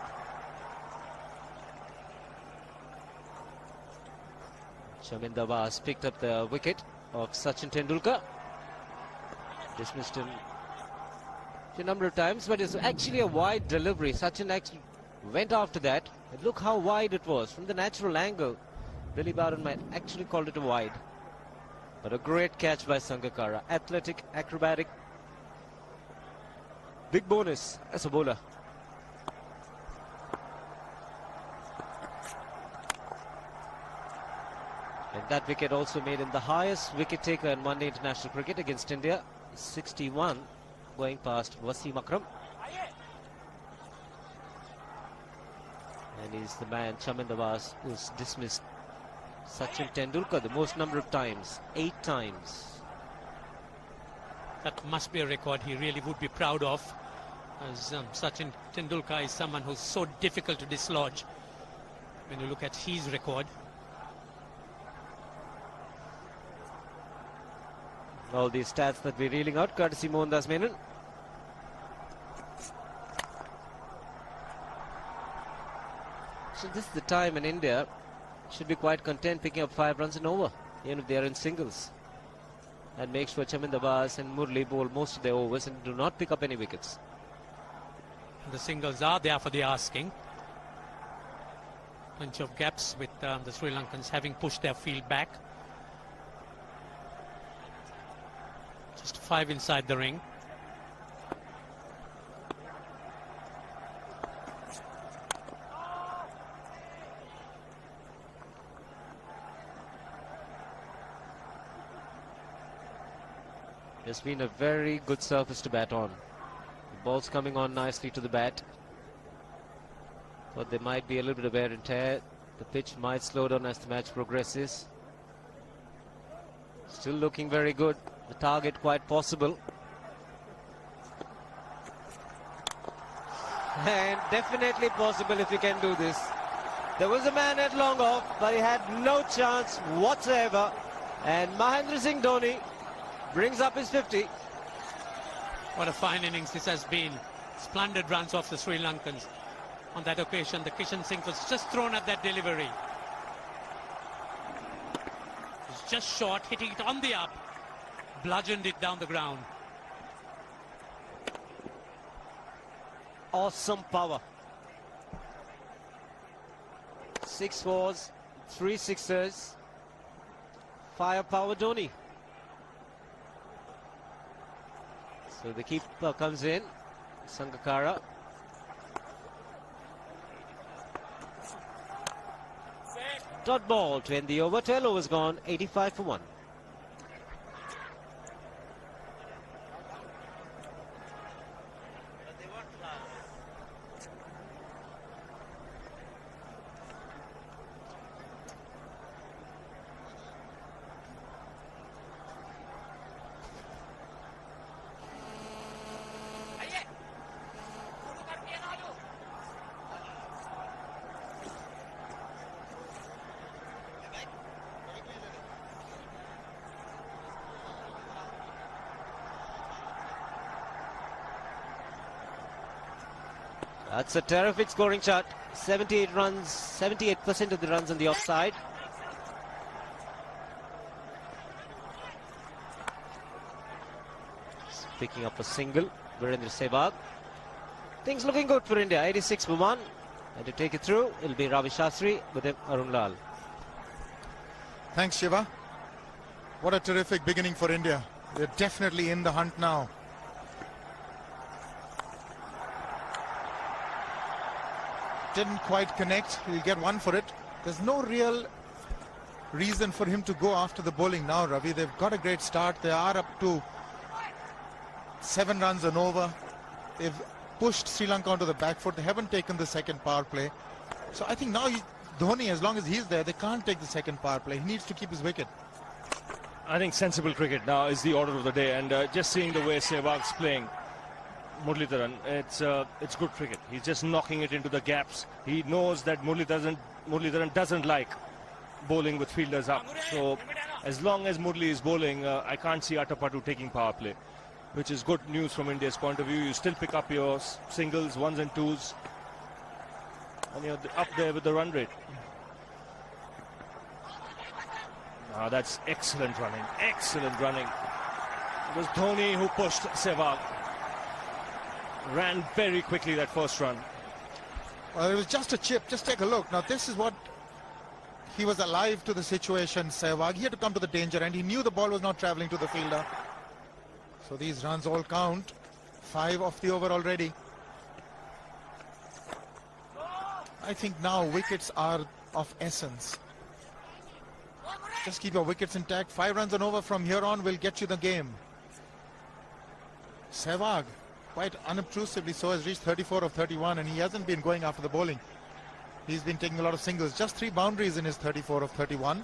Chaminda Was picked up the wicket of Sachin Tendulkar. Dismissed him a number of times, but it's actually a wide delivery. Sachin actually went after that. And look how wide it was from the natural angle. Billy Barron might actually call it a wide. But a great catch by Sangakkara. Athletic, acrobatic. Big bonus as a bowler. And that wicket also made him the highest wicket taker in one-day international cricket against India. 61, going past Wasim Akram. And he's the man, Chaminda Was, who's dismissed Sachin Tendulkar the most number of times, 8 times. That must be a record he really would be proud of, as Sachin Tendulkar is someone who's so difficult to dislodge when you look at his record. All these stats that we're reeling out, courtesy Mohandas Menon. So this is the time in India should be quite content picking up 5 runs and over, even if they are in singles. And make sure Chaminda Was and Murli bowl most of their overs and do not pick up any wickets. The singles are there for the asking. Plenty of gaps with the Sri Lankans having pushed their field back. Just 5 inside the ring. It's been a very good surface to bat on. The ball's coming on nicely to the bat. But there might be a little bit of wear and tear. The pitch might slow down as the match progresses. Still looking very good. The target quite possible. And definitely possible if he can do this. There was a man at long off, but he had no chance whatsoever. And Mahendra Singh Dhoni brings up his 50. What a fine innings this has been. Splendid runs off the Sri Lankans. On that occasion, the Kishan Singh was just thrown at that delivery. It's just short, hitting it on the up. Bludgeoned it down the ground. Awesome power. 6 fours, 3 sixers. Firepower Dhoni. So the keeper comes in, Sangakkara. Dot ball to end the over. 12 overs gone, 85 for 1. That's a terrific scoring chart. 78 runs, 78% of the runs on the offside. Picking up a single, Virendra Sehwag. Things looking good for India. 86 for 1. And to take it through, it'll be Ravi Shastri with him, Arun Lal. Thanks, Shiva. What a terrific beginning for India. They're definitely in the hunt now. Didn't quite connect. He'll get one for it. There's no real reason for him to go after the bowling now, Ravi. They've got a great start. They are up to 7 runs and over. They've pushed Sri Lanka onto the back foot. They haven't taken the second power play. So I think now Dhoni, as long as he's there, they can't take the second power play. He needs to keep his wicket. I think sensible cricket now is the order of the day, and just seeing the way Sehwag's playing Muralitharan, it's good cricket. He's just knocking it into the gaps. He knows that Muralitharan doesn't like bowling with fielders up. So as long as Murli is bowling, I can't see Atapattu taking power play, which is good news from India's point of view. You still pick up your singles, 1s and 2s, and you're up there with the run rate. Now that's excellent running, excellent running. It was Dhoni who pushed Sehwag. Ran very quickly that first run. Well, it was just a chip. Just take a look. Now this is what he was alive to the situation, Sehwag. He had to come to the danger and he knew the ball was not travelling to the fielder. So these runs all count. 5 off the over already. I think now wickets are of essence. Just keep your wickets intact. 5 runs and over from here on will get you the game. Sehwag, quite unobtrusively so, has reached 34 of 31 and he hasn't been going after the bowling. He's been taking a lot of singles. Just 3 boundaries in his 34 of 31.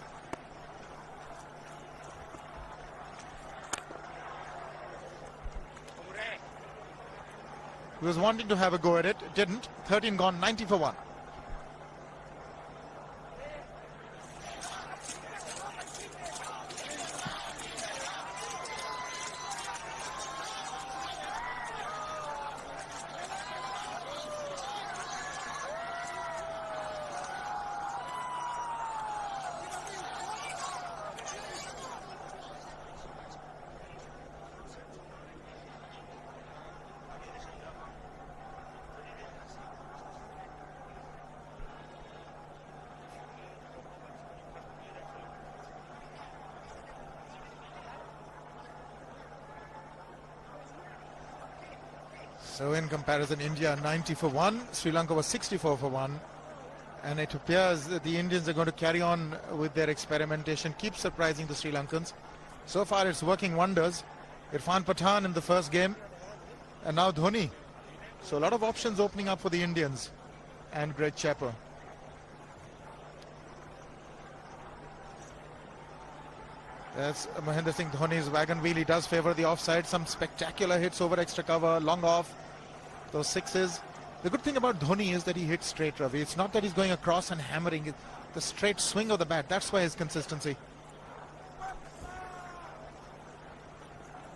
He was wanting to have a go at it. Didn't. 13 gone, 90 for 1. So in comparison, India 90 for 1, Sri Lanka was 64 for 1. And it appears that the Indians are going to carry on with their experimentation, keep surprising the Sri Lankans. So far it's working wonders. Irfan Pathan in the first game, and now Dhoni. So a lot of options opening up for the Indians and Greg Chappell. That's Mahendra Singh Dhoni's wagon wheel. He does favour the offside. Some spectacular hits over extra cover, long off, those sixes. The good thing about Dhoni is that he hits straight, Ravi. It's not that he's going across and hammering it. The straight swing of the bat, that's why his consistency.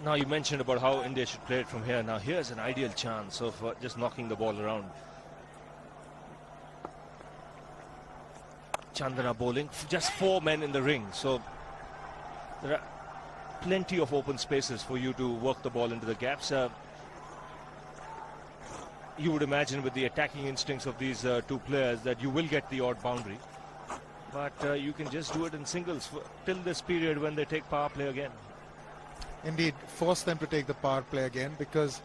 Now you mentioned about how India should play it from here. Now here's an ideal chance of just knocking the ball around. Chandana bowling, just 4 men in the ring. So there are plenty of open spaces for you to work the ball into the gaps. You would imagine with the attacking instincts of these two players that you will get the odd boundary. But you can just do it in singles till this period when they take power play again. Indeed, force them to take the power play again, because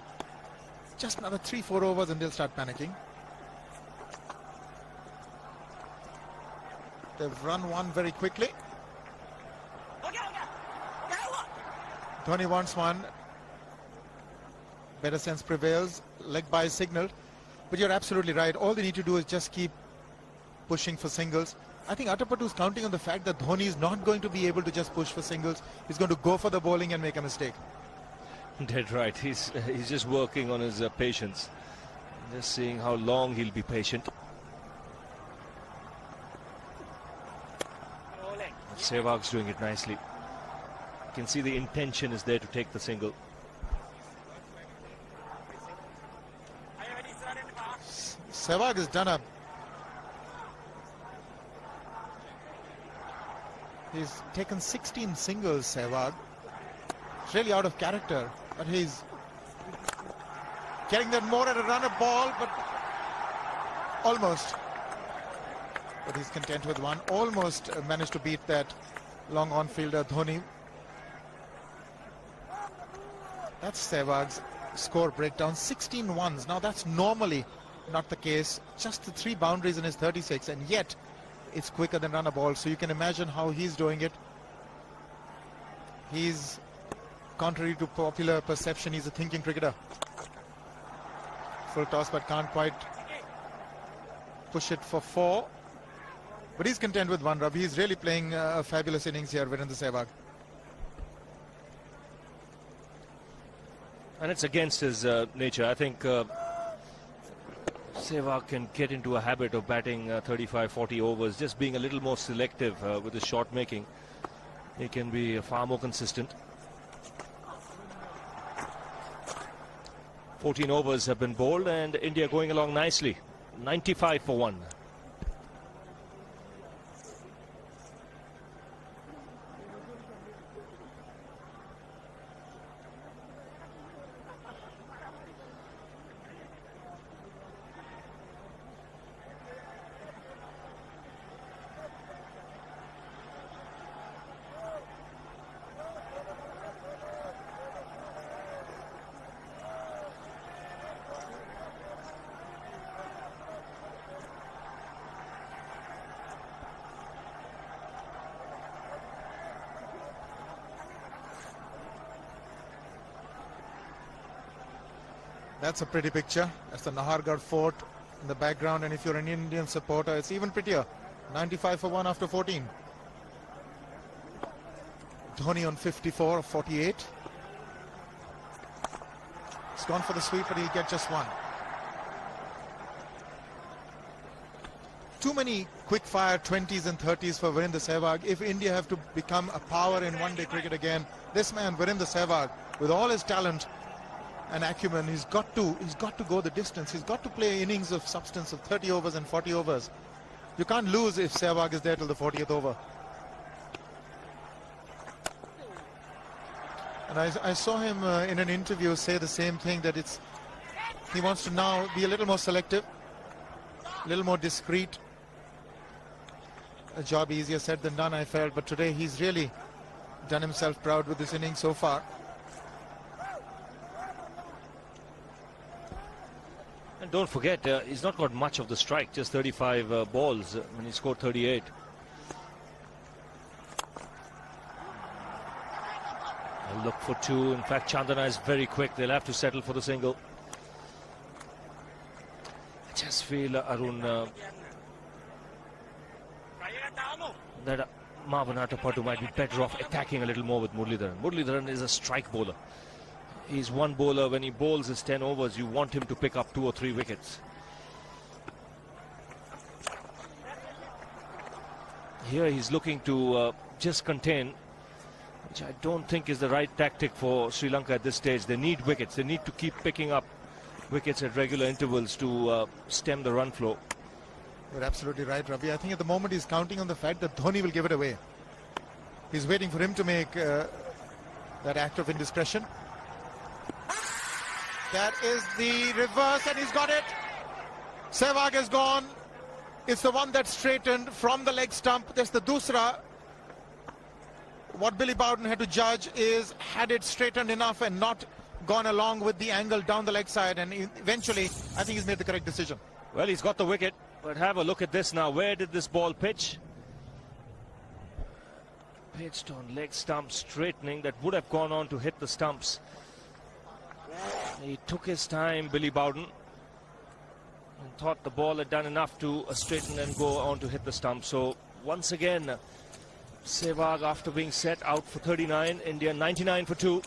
just another 3-4 overs and they'll start panicking. They've run one very quickly. Dhoni wants one. Better sense prevails. Leg by signal. But you're absolutely right. All they need to do is just keep pushing for singles. I think Atapattu is counting on the fact that Dhoni is not going to be able to just push for singles. He's going to go for the bowling and make a mistake. Dead right. He's just working on his patience. Just seeing how long he'll be patient. Sehwag's doing it nicely. You can see the intention is there to take the single. Sehwag has done he's taken 16 singles, Sehwag. It's really out of character, but he's getting that more at a runner ball, but almost. But he's content with one. Almost managed to beat that long on-fielder Dhoni. That's Sehwag's score breakdown. 16 ones. Now that's normally not the case. Just the 3 boundaries in his 36, and yet it's quicker than run a ball. So you can imagine how he's doing it. He's, contrary to popular perception, he's a thinking cricketer. Full toss, but can't quite push it for 4. But he's content with 1, Ravi. He's really playing a fabulous innings here, Virendra Sehwag. And it's against his nature. I think Sehwag can get into a habit of batting 35-40 overs, just being a little more selective with his shot making. He can be far more consistent. 14 overs have been bowled and India going along nicely. 95 for 1. That's a pretty picture. That's the Nahargarh Fort in the background, and if you're an Indian supporter, it's even prettier. 95 for 1 after 14. Dhoni on 54 of 48. He's gone for the sweep, but he'll get just 1. Too many quick-fire 20s and 30s for Virendra Sehwag. If India have to become a power in one-day cricket again, this man, Virendra Sehwag, with all his talent and acumen, he's got to go the distance. He's got to play innings of substance of 30 overs and 40 overs. You can't lose if Sehwag is there till the 40th over. And I saw him in an interview say the same thing, that he wants to now be a little more selective, a little more discreet. A job easier said than done, I felt, but today he's really done himself proud with this innings so far. don't forget, he's not got much of the strike, just 35 balls when he scored 38. They'll look for two. In fact, Chandana is very quick. They'll have to settle for the single. I just feel, Arun, that Marvin Atapattu might be better off attacking a little more with Muralidharan. Muralidharan is a strike bowler. He's one bowler. When he bowls his 10 overs, you want him to pick up 2 or 3 wickets. Here he's looking to just contain, which I don't think is the right tactic for Sri Lanka at this stage. They need wickets. They need to keep picking up wickets at regular intervals to stem the run flow. You're absolutely right, Ravi. I think at the moment he's counting on the fact that Dhoni will give it away. He's waiting for him to make that act of indiscretion. That is the reverse, and he's got it. Sehwag has gone. It's the one that straightened from the leg stump. That's the dusra. What Billy Bowden had to judge is, had it straightened enough and not gone along with the angle down the leg side, and eventually I think he's made the correct decision. Well, he's got the wicket, but have a look at this now. Where did this ball pitch? Pitched on leg stump, straightening. That would have gone on to hit the stumps. He took his time, Billy Bowden, and thought the ball had done enough to straighten and go on to hit the stump. So once again, Sehwag, after being set, out for 39. India 99 for 2.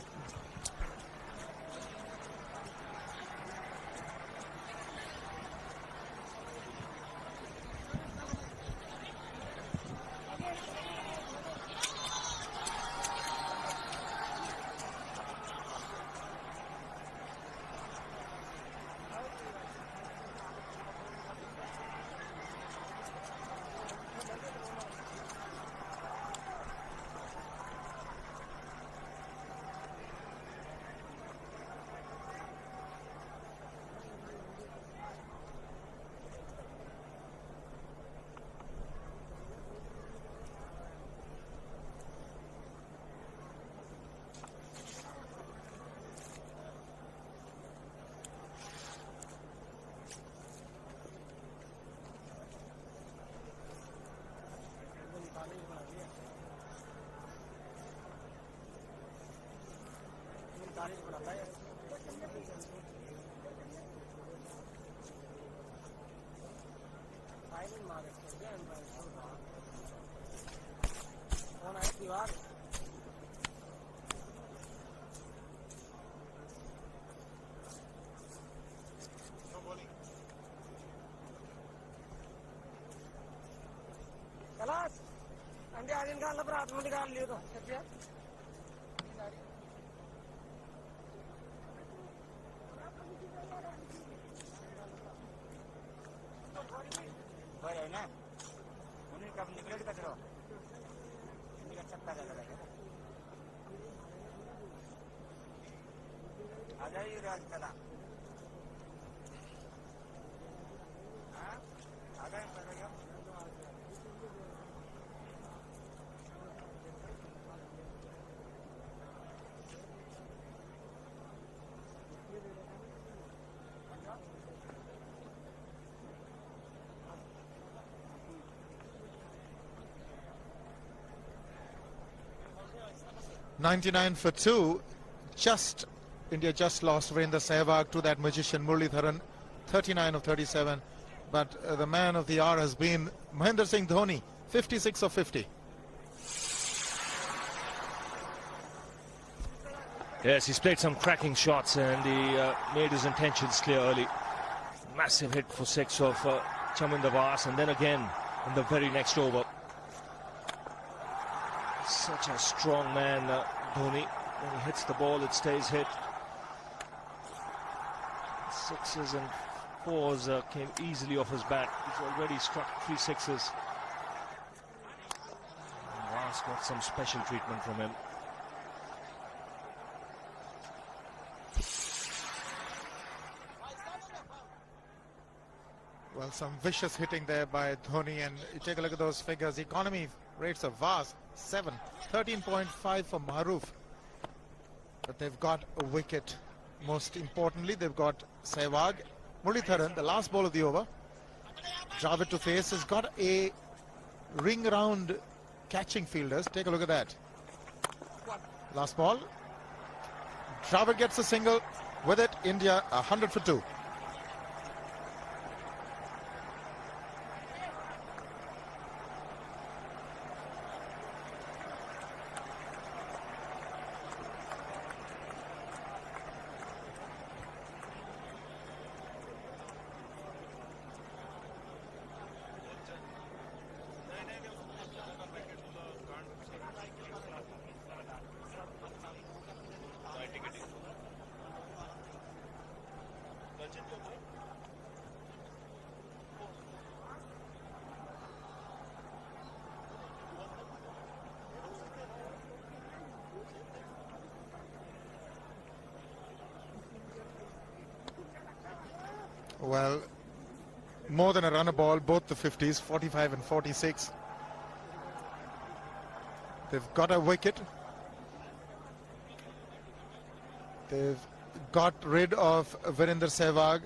.99 for 2. India just lost Virendra Sehwag to that magician Muralidharan. 39 of 37. But the man of the hour has been Mahendra Singh Dhoni. 56 of 50. Yes, he's played some cracking shots, and he made his intentions clear early. Massive hit for 6 of Chaminda Vas, and then again in the very next over. Such a strong man, Dhoni. When he hits the ball, it stays hit. 6s and 4s came easily off his bat. He's already struck 3 6s. Vas got some special treatment from him. Well, some vicious hitting there by Dhoni, and you take a look at those figures. Economy rates of Vas 7, 13.5 for Maruf. But they've got a wicket. Most importantly, they've got Sehwag, Muralitharan, the last ball of the over. Dravid to face, has got a ring around catching fielders. Take a look at that. Last ball. Dravid gets a single. With it, India 100 for 2. Well, more than a runner ball, both the 50s, 45 and 46. They've got a wicket. They've got rid of Virender Sehwag.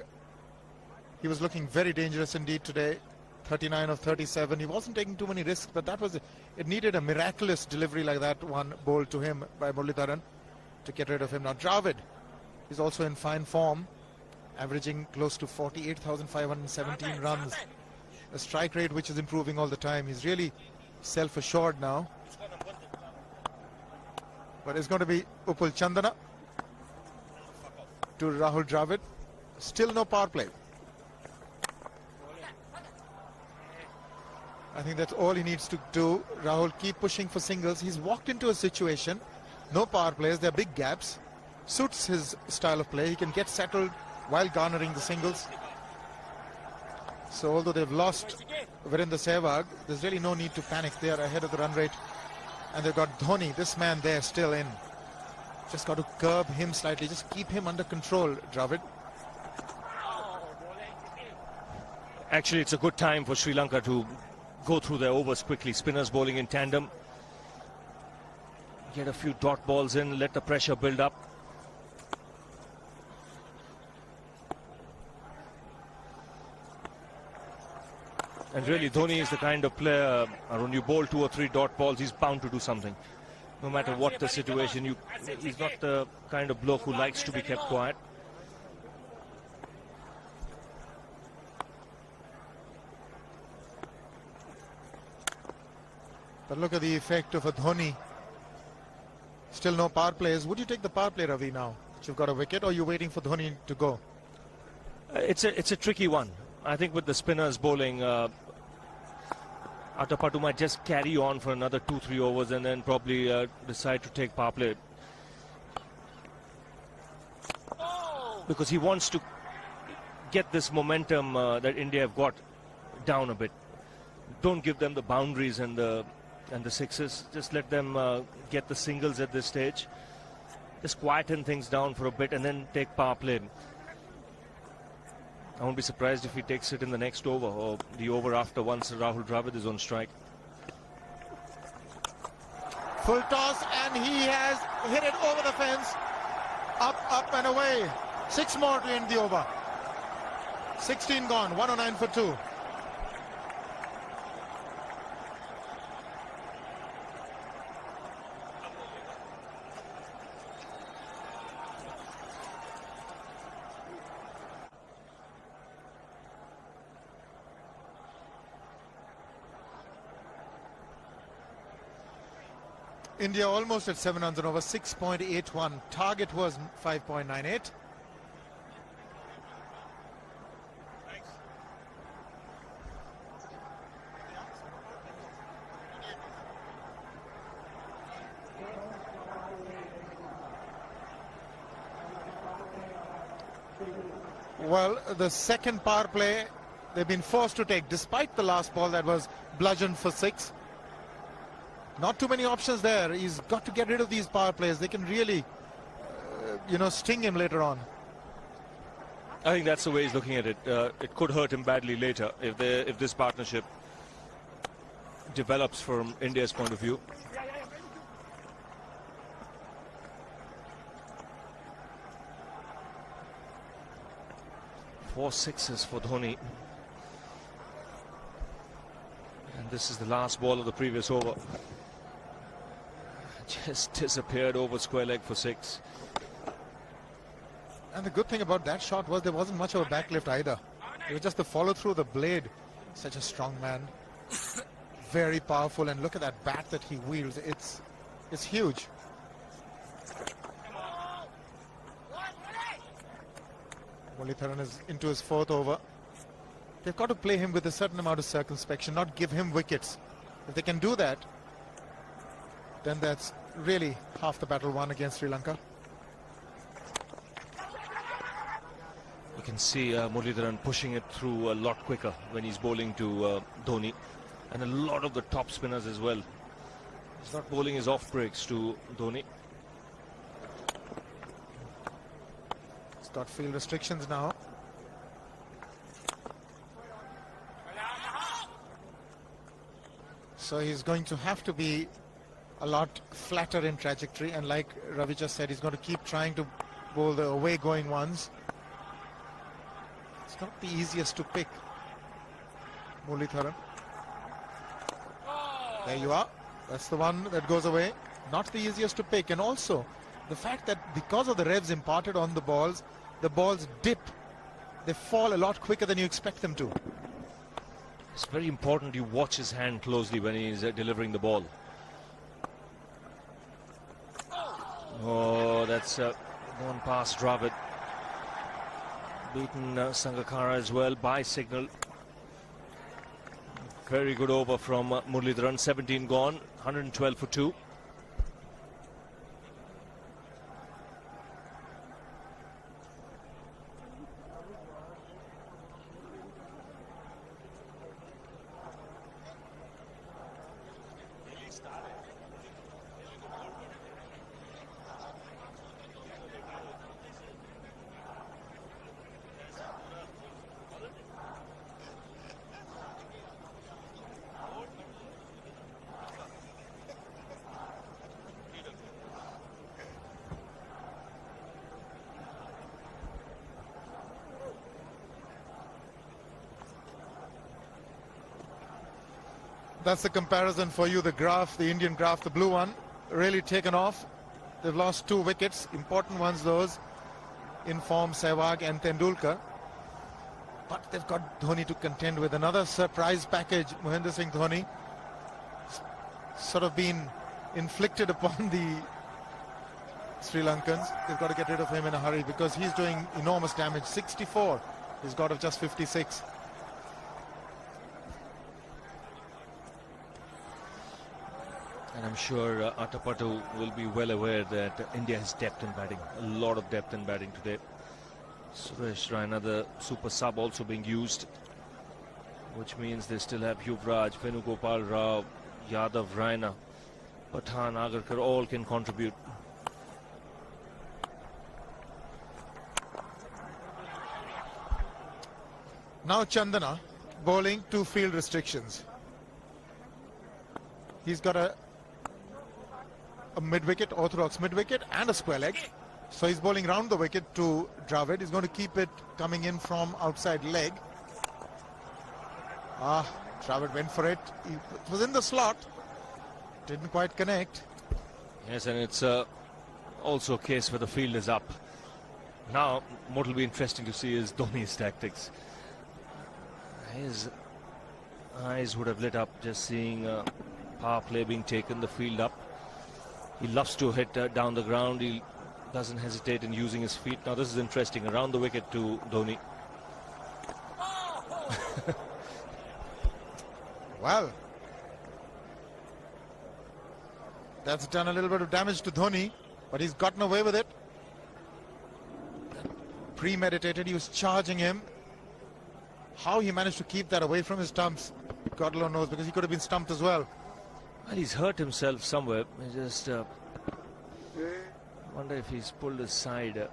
He was looking very dangerous indeed today. 39 of 37. He wasn't taking too many risks, but that was it needed a miraculous delivery like that one bowled to him by Muralitharan to get rid of him. Now Dravid is also in fine form, averaging close to 48,517 runs. A strike rate which is improving all the time. He's really self-assured now. But it's going to be Upul Chandana to Rahul Dravid. Still no power play. I think that's all he needs to do. Rahul, keep pushing for singles. He's walked into a situation, no power plays, there are big gaps. Suits his style of play. He can get settled while garnering the singles. So although they've lost Virender Sehwag, there's really no need to panic. They are ahead of the run rate. And they've got Dhoni, this man there, still in. Just got to curb him slightly. Just keep him under control, Dravid. Actually, it's a good time for Sri Lanka to go through their overs quickly. Spinners bowling in tandem. Get a few dot balls in, let the pressure build up. And really, Dhoni is the kind of player, when you bowl 2 or 3 dot balls, he's bound to do something. No matter what the situation, he's not the kind of bloke who likes to be kept quiet. But look at the effect of a Dhoni. Still no power plays. Would you take the power play, Ravi, now that you've got a wicket, or are you waiting for Dhoni to go? It's a tricky one. I think with the spinners bowling, Atapattu might just carry on for another 2-3 overs and then probably decide to take power play. Because he wants to get this momentum that India have got down a bit. Don't give them the boundaries and the sixes. Just let them get the singles at this stage. Just quieten things down for a bit and then take power play. I won't be surprised if he takes it in the next over or the over after, once Rahul Dravid is on strike. Full toss, and he has hit it over the fence. Up and away. 6 more to end the over. 16 gone, 109 for 2. India almost at 7 runs and over, 6.81. Target was 5.98. Well, the second power play they've been forced to take, despite the last ball that was bludgeoned for 6. Not too many options there. He's got to get rid of these power plays. They can really, sting him later on. I think that's the way he's looking at it. It could hurt him badly later if this partnership develops from India's point of view. 4 sixes for Dhoni. And this is the last ball of the previous over. Just disappeared over square leg for 6. And the good thing about that shot was there wasn't much of a backlift either. It was just the follow through the blade. Such a strong man. Very powerful, and look at that bat that he wields. It's huge. Muratharan is into his 4th over. They've got to play him with a certain amount of circumspection, not give him wickets. If they can do that, then that's really half the battle won against Sri Lanka. You can see Muratharan pushing it through a lot quicker when he's bowling to Dhoni, and a lot of the top spinners as well. He's not bowling his off breaks to Dhoni. He's got field restrictions now. So he's going to have to be a lot flatter in trajectory, and like Ravi just said, he's going to keep trying to bowl the away going ones. It's not the easiest to pick. Muratharan. There you are. That's the one that goes away. Not the easiest to pick. And also the fact that because of the revs imparted on the balls dip. They fall a lot quicker than you expect them to. It's very important you watch his hand closely when he's delivering the ball. Oh, that's gone past Dravid. Beaten Sangakkara as well by signal. Very good over from Muratharan. 17 gone, 112 for 2. That's the comparison for you, the graph, the Indian graph, the blue one, really taken off. They've lost 2 wickets, important ones those, in form Sehwag and Tendulkar. But they've got Dhoni to contend with. Another surprise package, Mahendra Singh Dhoni, sort of been inflicted upon the Sri Lankans. They've got to get rid of him in a hurry because he's doing enormous damage. 64, he's got of just 56. And I'm sure Atapattu will be well aware that India has depth in batting. A lot of depth in batting today. Suresh Raina, the super sub, also being used, which means they still have Yuvraj, Venugopal Rao, Yadav, Raina, Pathan, Agarkar, all can contribute. Now Chandana bowling 2 field restrictions. He's got a mid-wicket, orthodox mid-wicket and a square leg. So he's bowling round the wicket to Dravid. He's going to keep it coming in from outside leg. Dravid went for it. It was in the slot. Didn't quite connect. Yes, and it's also a case where the field is up. Now, what will be interesting to see is Dhoni's tactics. His eyes would have lit up just seeing power play being taken, the field up. He loves to hit down the ground. He doesn't hesitate in using his feet. Now this is interesting. Around the wicket to Dhoni. Well, that's done a little bit of damage to Dhoni, but he's gotten away with it. Premeditated. He was charging him. How he managed to keep that away from his stumps, God alone knows, because he could have been stumped as well. Well, he's hurt himself somewhere. I just wonder if he's pulled aside the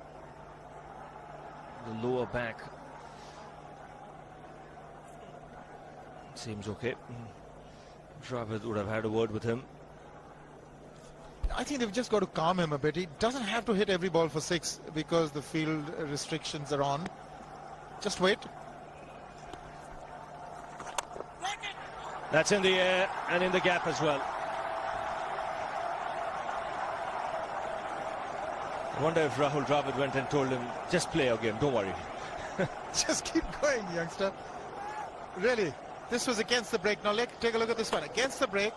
lower back. Seems okay. Dravid would have had a word with him. I think they've just got to calm him a bit. He doesn't have to hit every ball for 6 because the field restrictions are on. Just wait. That's in the air and in the gap as well. I wonder if Rahul Dravid went and told him, just play your game, don't worry. Just keep going, youngster. Really, this was against the break. Now take a look at this one. Against the break,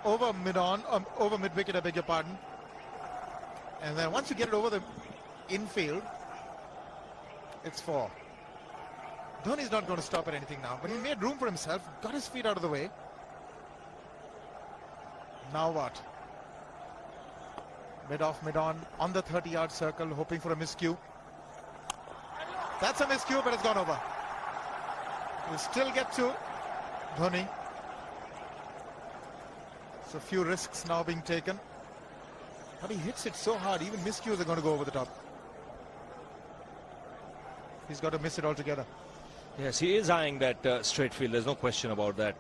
over mid-on, over mid-wicket, I beg your pardon. And then once you get it over the infield, it's 4. Dhoni's not going to stop at anything now, but he made room for himself, got his feet out of the way. Now what? Mid-off, mid-on, on the 30-yard circle, hoping for a miscue. That's a miscue, but it's gone over. We'll still get to Dhoni. So a few risks now being taken. But he hits it so hard, even miscues are going to go over the top. He's got to miss it altogether. Yes, he is eyeing that straight field. There's no question about that.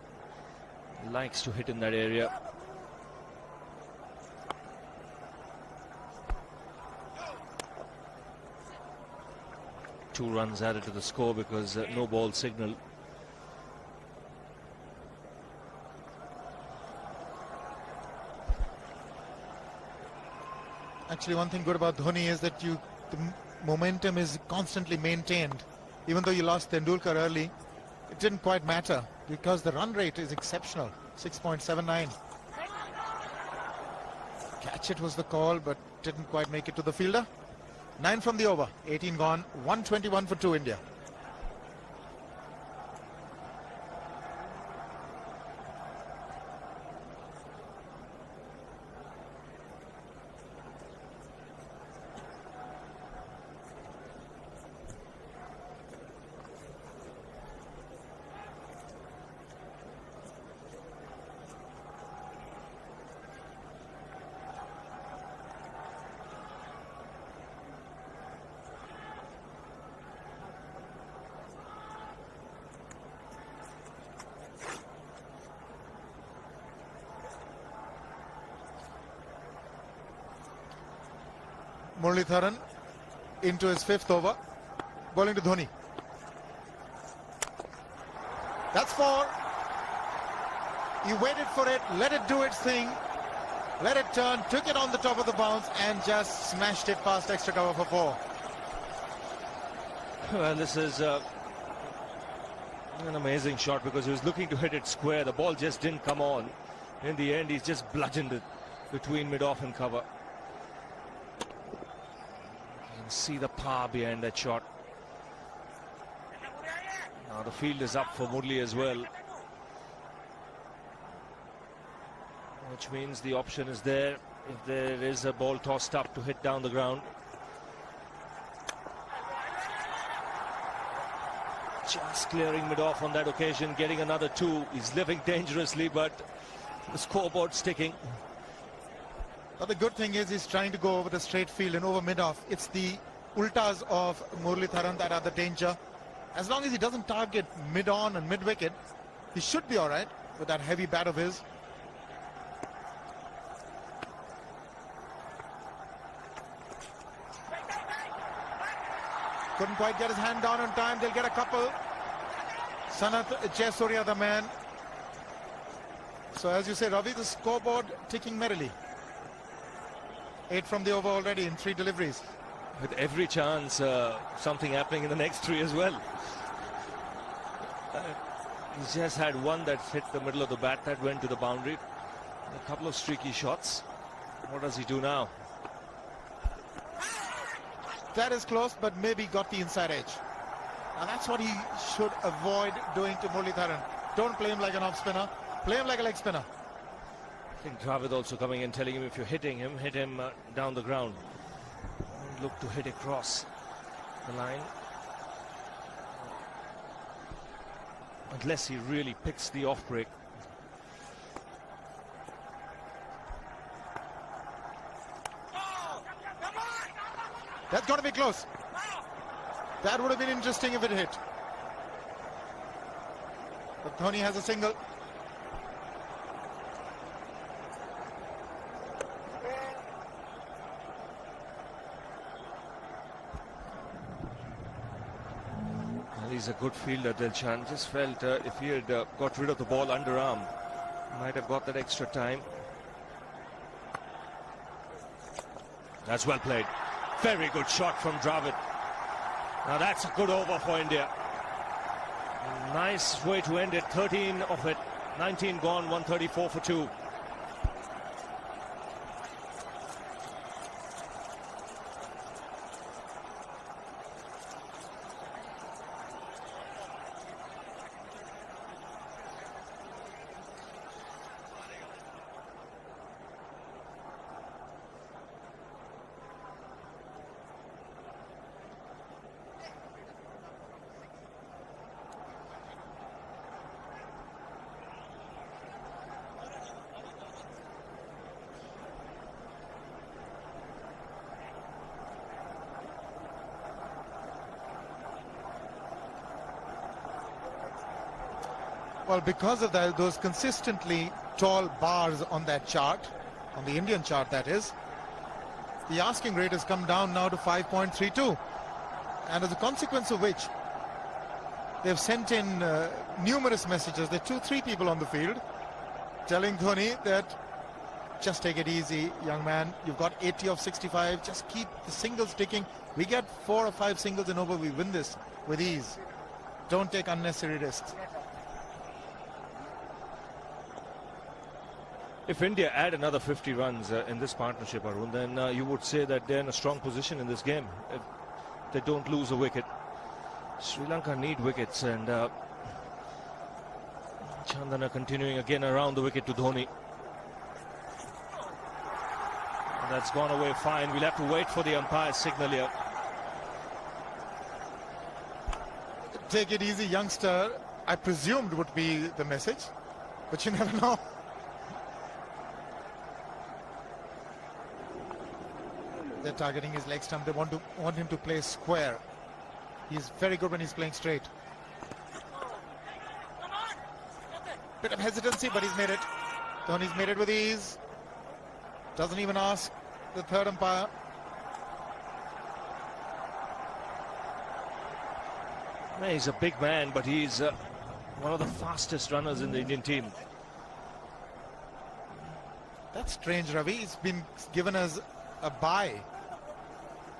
He likes to hit in that area. Two runs added to the score because no ball signal. Actually, one thing good about Dhoni is that the momentum is constantly maintained. Even though you lost Tendulkar early, it didn't quite matter because the run rate is exceptional, 6.79. Catch it was the call, but didn't quite make it to the fielder. 9 from the over, 18 gone, 121 for 2 India. Muralitharan into his 5th over, bowling to Dhoni. That's 4. He waited for it, let it do its thing, let it turn, took it on the top of the bounce and just smashed it past extra cover for 4. Well, this is an amazing shot because he was looking to hit it square. The ball just didn't come on. In the end, he's just bludgeoned it between mid-off and cover. See the power behind that shot. Now the field is up for Murli as well, which means the option is there if there is a ball tossed up to hit down the ground. Just clearing mid-off on that occasion, getting another 2. He's living dangerously, but the scoreboard sticking. But the good thing is he's trying to go over the straight field and over mid-off. It's the ultas of Muralitharan that are the danger. As long as he doesn't target mid-on and mid-wicket, he should be all right with that heavy bat of his. Couldn't quite get his hand down on time. They'll get a couple. Sanath Jayasuriya, the man. So as you say, Ravi, the scoreboard ticking merrily. 8 from the over already in 3 deliveries. With every chance, something happening in the next 3 as well. He's just had one that hit the middle of the bat that went to the boundary. A couple of streaky shots. What does he do now? That is close, but maybe got the inside edge. And that's what he should avoid doing to Muralitharan. Don't play him like an off spinner. Play him like a leg spinner. I think Dravid also coming in, telling him if you're hitting him, hit him down the ground. Don't look to hit across the line. Unless he really picks the off break. That's got to be close. That would have been interesting if it hit. But Dhoni has a single. is a good fielder, Dilshan. Just felt if he had got rid of the ball underarm, might have got that extra time. That's well played. Very good shot from Dravid. Now that's a good over for India. Nice way to end it. 13 of it. 19 gone, 134 for 2. Well, because of that, those consistently tall bars on that chart, on the Indian chart that is, the asking rate has come down now to 5.32. And as a consequence of which, they've sent in numerous messages. There are 2-3 people on the field telling Dhoni that just take it easy, young man. You've got 80 of 65. Just keep the singles ticking. We get 4 or 5 singles and over, we win this with ease. Don't take unnecessary risks. If India add another 50 runs in this partnership, Arun, then you would say that they're in a strong position in this game. If they don't lose a wicket. Sri Lanka need wickets, and Chandana continuing again around the wicket to Dhoni. And that's gone away fine. We'll have to wait for the umpire's signal here. Take it easy, youngster, I presumed would be the message, but you never know. They're targeting his leg stump. They want him to play square. He's very good when he's playing straight. Bit of hesitancy, but he's made it. Dhoni's made it with ease. Doesn't even ask the third umpire. He's a big man, but he's one of the fastest runners in the Indian team. That's strange, Ravi. He's been given as a bye.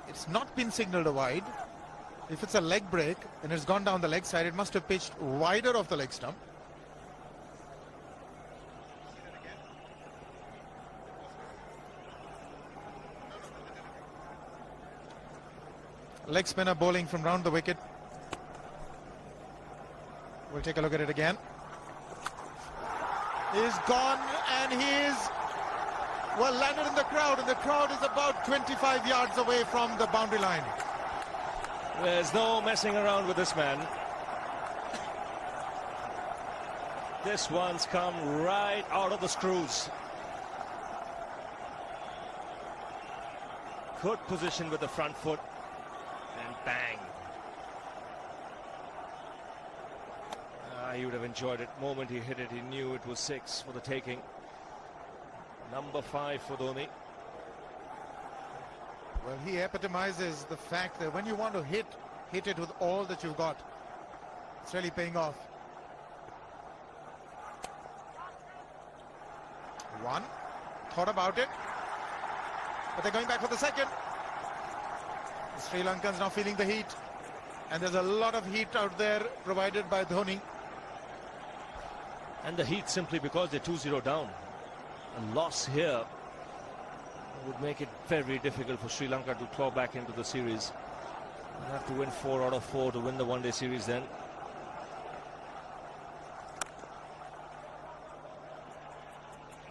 It's not been signalled a wide. If it's a leg break and it's gone down the leg side, it must have pitched wider of the leg stump. Leg spinner bowling from round the wicket. We'll take a look at it again. He's gone, and he's well landed in the crowd, and the crowd is about 25 yards away from the boundary line. There's no messing around with this man. This one's come right out of the screws. Good position with the front foot, and bang. He would have enjoyed it. The moment he hit it, he knew it was 6 for the taking. Number 5 for Dhoni. Well, he epitomizes the fact that when you want to hit it with all that you've got. It's really paying off. One, thought about it, but they're going back for the second. The Sri Lankans now feeling the heat, and there's a lot of heat out there provided by Dhoni. And the heat simply because they're 2-0 down. A loss here would make it very difficult for Sri Lanka to claw back into the series. They'll have to win 4 out of 4 to win the one-day series then.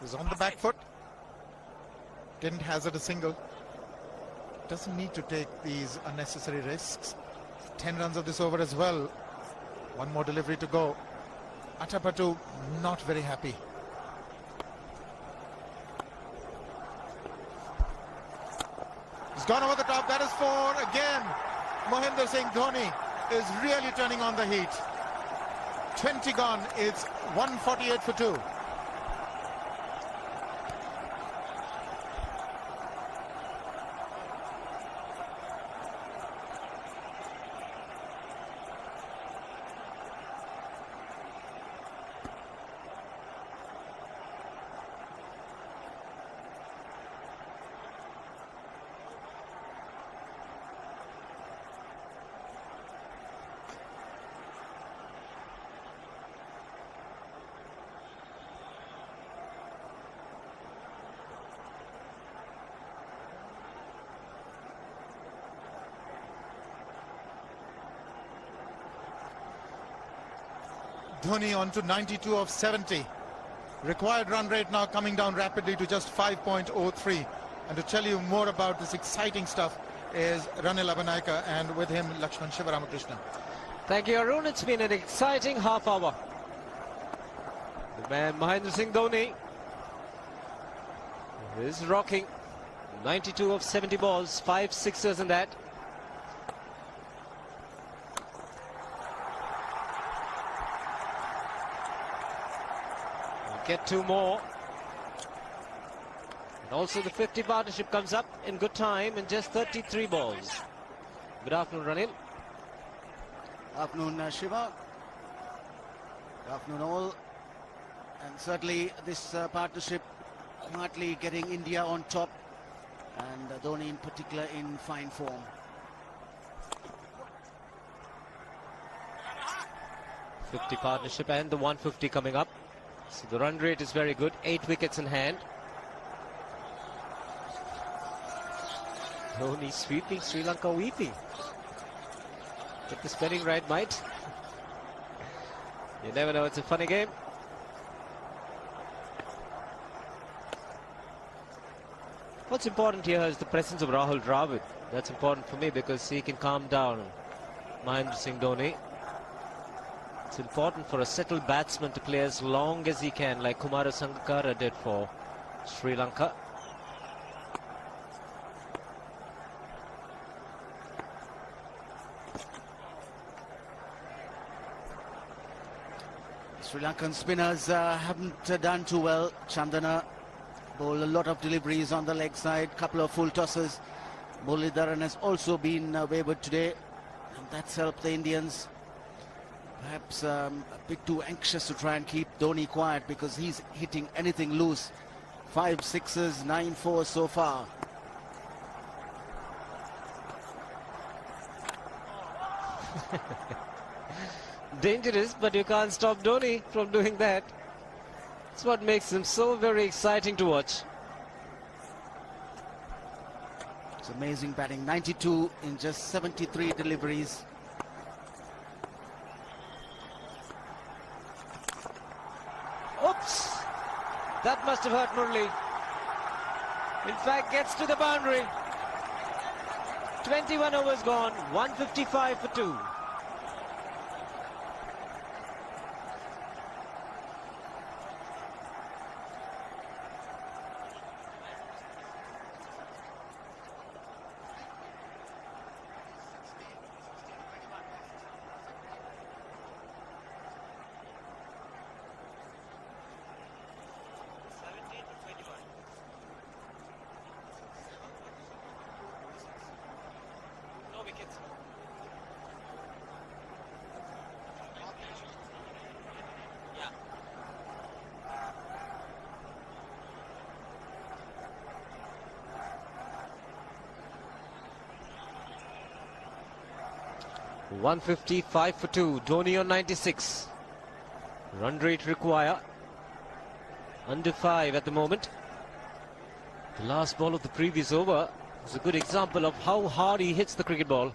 He's on the back foot. Didn't hazard a single. Doesn't need to take these unnecessary risks. 10 runs of this over as well. One more delivery to go. Atapattu not very happy. He's gone over the top. That is 4 again. Mahendra Singh Dhoni is really turning on the heat. 20 gone. It's 148 for 2. Dhoni on to 92 of 70. Required run rate now coming down rapidly to just 5.03. And to tell you more about this exciting stuff is Ranil Abanaika, and with him Lakshman Sivaramakrishnan. Thank you, Arun. It's been an exciting half hour. The man Mahendra Singh Dhoni is rocking. 92 of 70 balls, 5 sixers in that. We'll get 2 more. And also the 50 partnership comes up in good time in just 33 balls. Good afternoon, Ranil. Afternoon, Shiva. Good afternoon, all. And certainly this partnership quietly getting India on top, and Dhoni in particular in fine form. .50 partnership and the 150 coming up. So the run rate is very good. 8 wickets in hand. Dhoni sweeping, Sri Lanka weeping. Get the spelling right, mate. You never know, it's a funny game. What's important here is the presence of Rahul Dravid. That's important for me because he can calm down Mahendra Singh Dhoni. It's important for a settled batsman to play as long as he can, like Kumara Sangakkara did for Sri Lanka. Sri Lankan spinners haven't done too well. Chandana bowled a lot of deliveries on the leg side, couple of full tosses. Muralidharan has also been wayward today, and that's helped the Indians. Perhaps a bit too anxious to try and keep Dhoni quiet because he's hitting anything loose. 5 sixes, 9 fours so far. Dangerous, but you can't stop Dhoni from doing that. It's what makes him so very exciting to watch. It's amazing batting. 92 in just 73 deliveries. Oops! That must have hurt Murali. In fact, gets to the boundary. 21 overs gone, 155 for 2. .155 for 2. Dhoni on 96. Run rate require under 5 at the moment. The last ball of the previous over is a good example of how hard he hits the cricket ball.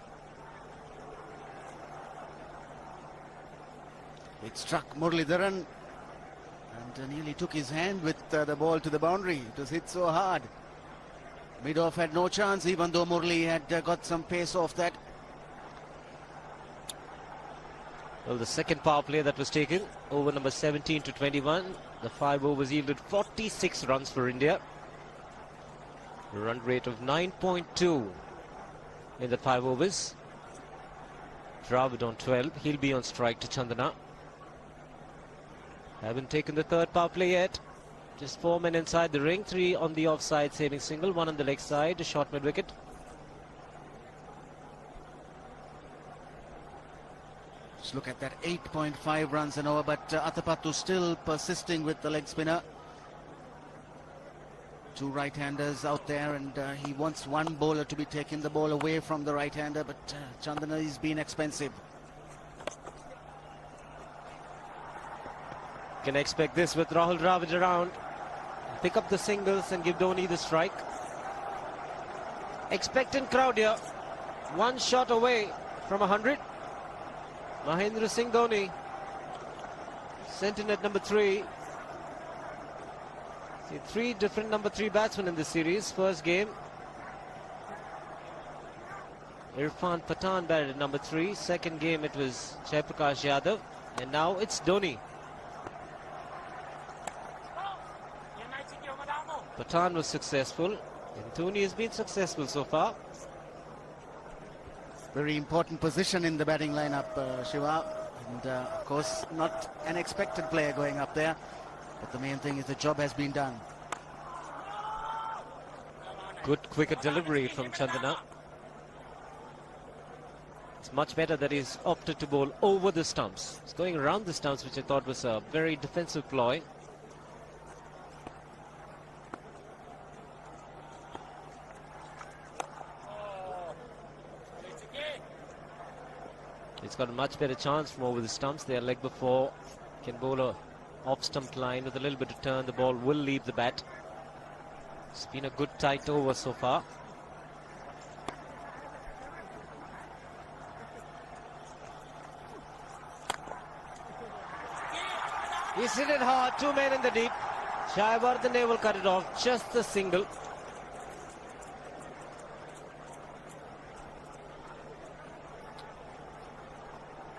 It struck Muralidharan and nearly took his hand with the ball to the boundary. It was hit so hard. Mid-off had no chance, even though Murali had got some pace off that. Well, the second power play that was taken, over number 17 to 21. The 5 overs yielded 46 runs for India. A run rate of 9.2 in the 5 overs. Dravid on 12. He'll be on strike to Chandana. Haven't taken the third power play yet. Just 4 men inside the ring. 3 on the offside saving single. 1 on the leg side. A short mid wicket. Just look at that, 8.5 runs an over, but Athapattu still persisting with the leg spinner. 2 right-handers out there, and he wants one bowler to be taking the ball away from the right-hander, but Chandana is being expensive. Can expect this with Rahul Dravid around. Pick up the singles and give Dhoni the strike. Expectant crowd here. 1 shot away from 100. Mahendra Singh Dhoni Sent in at number 3. See, 3 different number 3 batsmen in this series. First game, Irfan Pathan batted at number 3. Second game, it was Jaiprakash Yadav. And now it's Dhoni. Pathan was successful, and Dhoni has been successful so far. Very important position in the batting lineup, Shiva. And of course, not an expected player going up there. But the main thing is the job has been done. Good quicker delivery from Chandana. It's much better that he's opted to bowl over the stumps. He's going around the stumps, which I thought was a very defensive ploy. He's got a much better chance from over the stumps. There, leg before, can bowl a off-stump line with a little bit of turn. The ball will leave the bat. It's been a good tight over so far. He's hit it hard. 2 men in the deep. Shayavardene will cut it off. Just the single.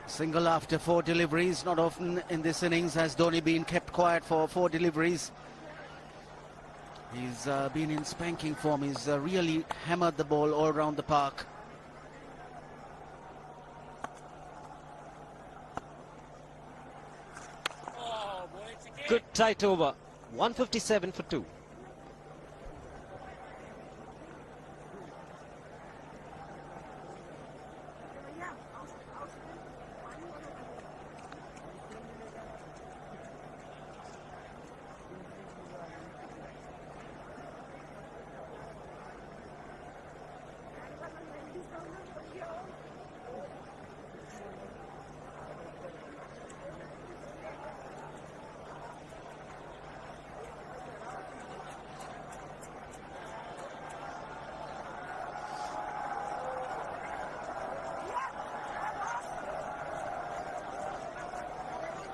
Single after 4 deliveries. Not often in this innings has Dhoni been kept quiet for 4 deliveries. He's been in spanking form. He's really hammered the ball all around the park. Good tight over. 157 for 2.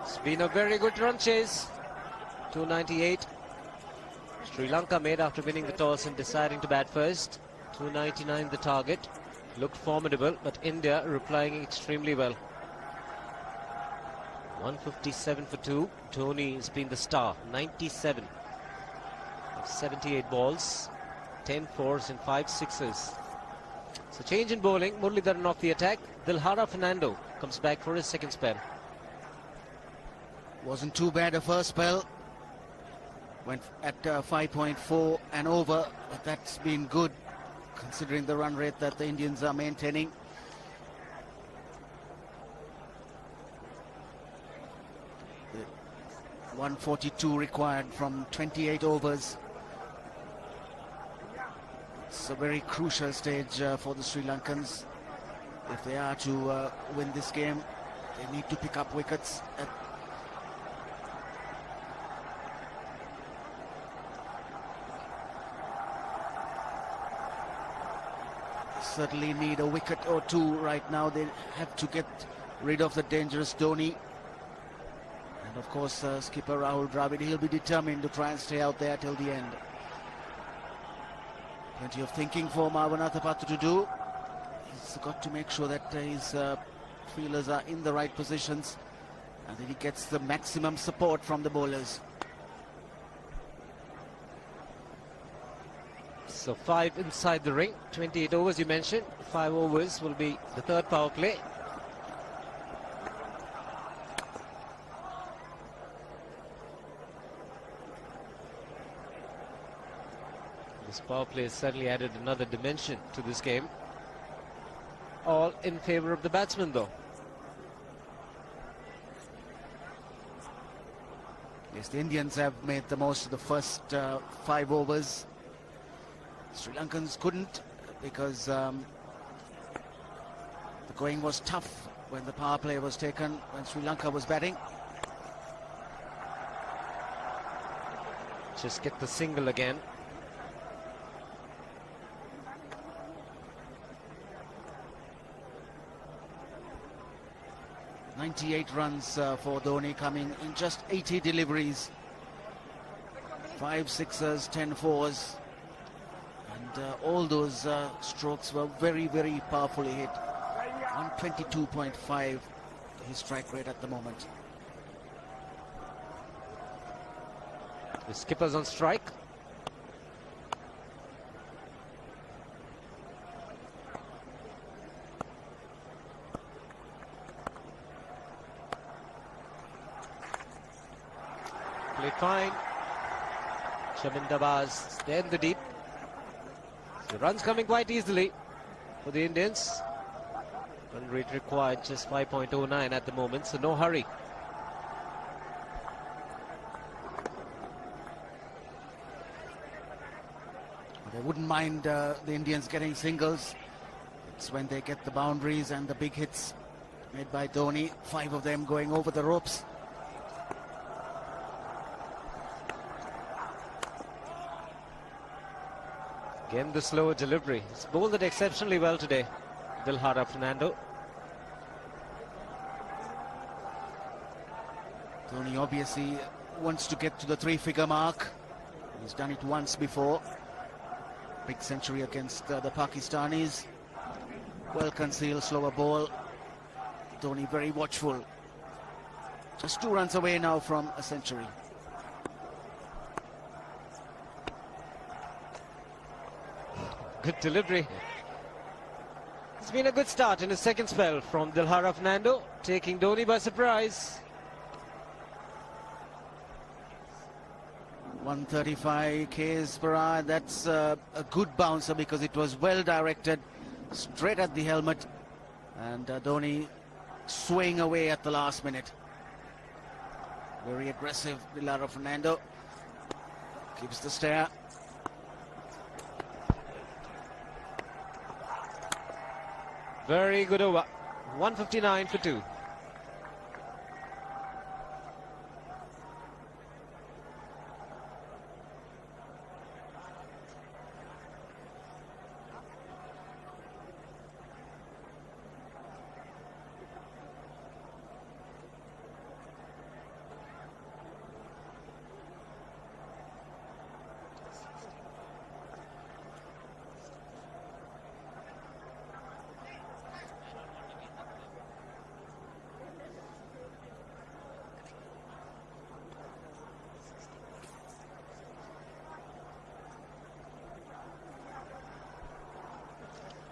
It's been a very good run chase. 298. Sri Lanka made after winning the toss and deciding to bat first. 299 the target. Looked formidable, but India replying extremely well. 157 for 2. Dhoni has been the star. 97 of 78 balls. 10 fours and 5 sixes. So change in bowling. Muralidharan off the attack. Dilhara Fernando comes back for his second spell. Wasn't too bad a first spell. Went at 5.4 and over, but that's been good considering the run rate that the Indians are maintaining. The 142 required from 28 overs. It's a very crucial stage for the Sri Lankans. If they are to win this game, they need to pick up wickets at certainly need a wicket or 2 right now. They have to get rid of the dangerous Dhoni. And of course, skipper Rahul Dravid, he'll be determined to try and stay out there till the end. Plenty of thinking for Marwanatha to do. He's got to make sure that his fielders are in the right positions and that he gets the maximum support from the bowlers. So 5 inside the ring, 28 overs you mentioned. 5 overs will be the third power play. This power play has certainly added another dimension to this game. All in favour of the batsman though. Yes, the Indians have made the most of the first 5 overs. Sri Lankans couldn't because the going was tough when the power play was taken, when Sri Lanka was batting. Just get the single again. 98 runs for Dhoni, coming in just 80 deliveries. 5 sixers, 10 fours. And all those strokes were very, very powerfully hit. 122.5 his strike rate at the moment. The skipper's on strike. Played fine. Shabindabaz there in the deep. The runs coming quite easily for the Indians. Run rate required just 5.09 at the moment, so no hurry. They wouldn't mind the Indians getting singles. It's when they get the boundaries and the big hits made by Dhoni. 5 of them going over the ropes. Again, the slower delivery. He's bowled it exceptionally well today, Dilhara Fernando. Dhoni obviously wants to get to the 3-figure mark. He's done it once before. Big century against the Pakistanis. Well concealed, slower ball. Dhoni very watchful. Just 2 runs away now from a century. Good delivery. It's been a good start in his second spell from Dilhara Fernando, taking Dhoni by surprise. 135 k's per hour. That's a good bouncer because it was well directed, straight at the helmet, and Dhoni swaying away at the last minute. Very aggressive, Dilhara Fernando. Keeps the stare. Very good over. 159 for 2.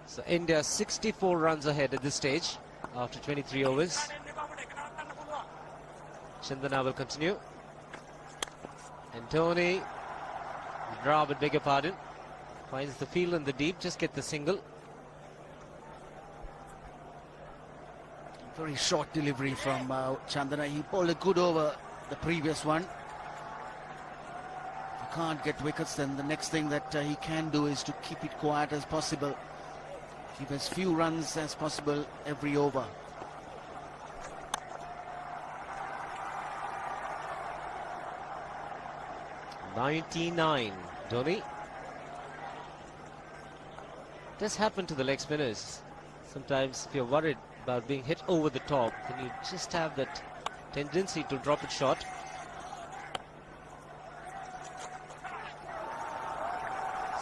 So India 64 runs ahead at this stage after 23 overs. Chandana will continue. And Dhoni, Dravid, beg your pardon, finds the field in the deep, just get the single. Very short delivery from Chandana. He bowled a good over the previous one. If you can't get wickets, then the next thing that he can do is to keep it quiet as possible. Keep as few runs as possible every over. .99, Dhoni. This happened to the leg spinners. Sometimes if you're worried about being hit over the top, then you just have that tendency to drop it short.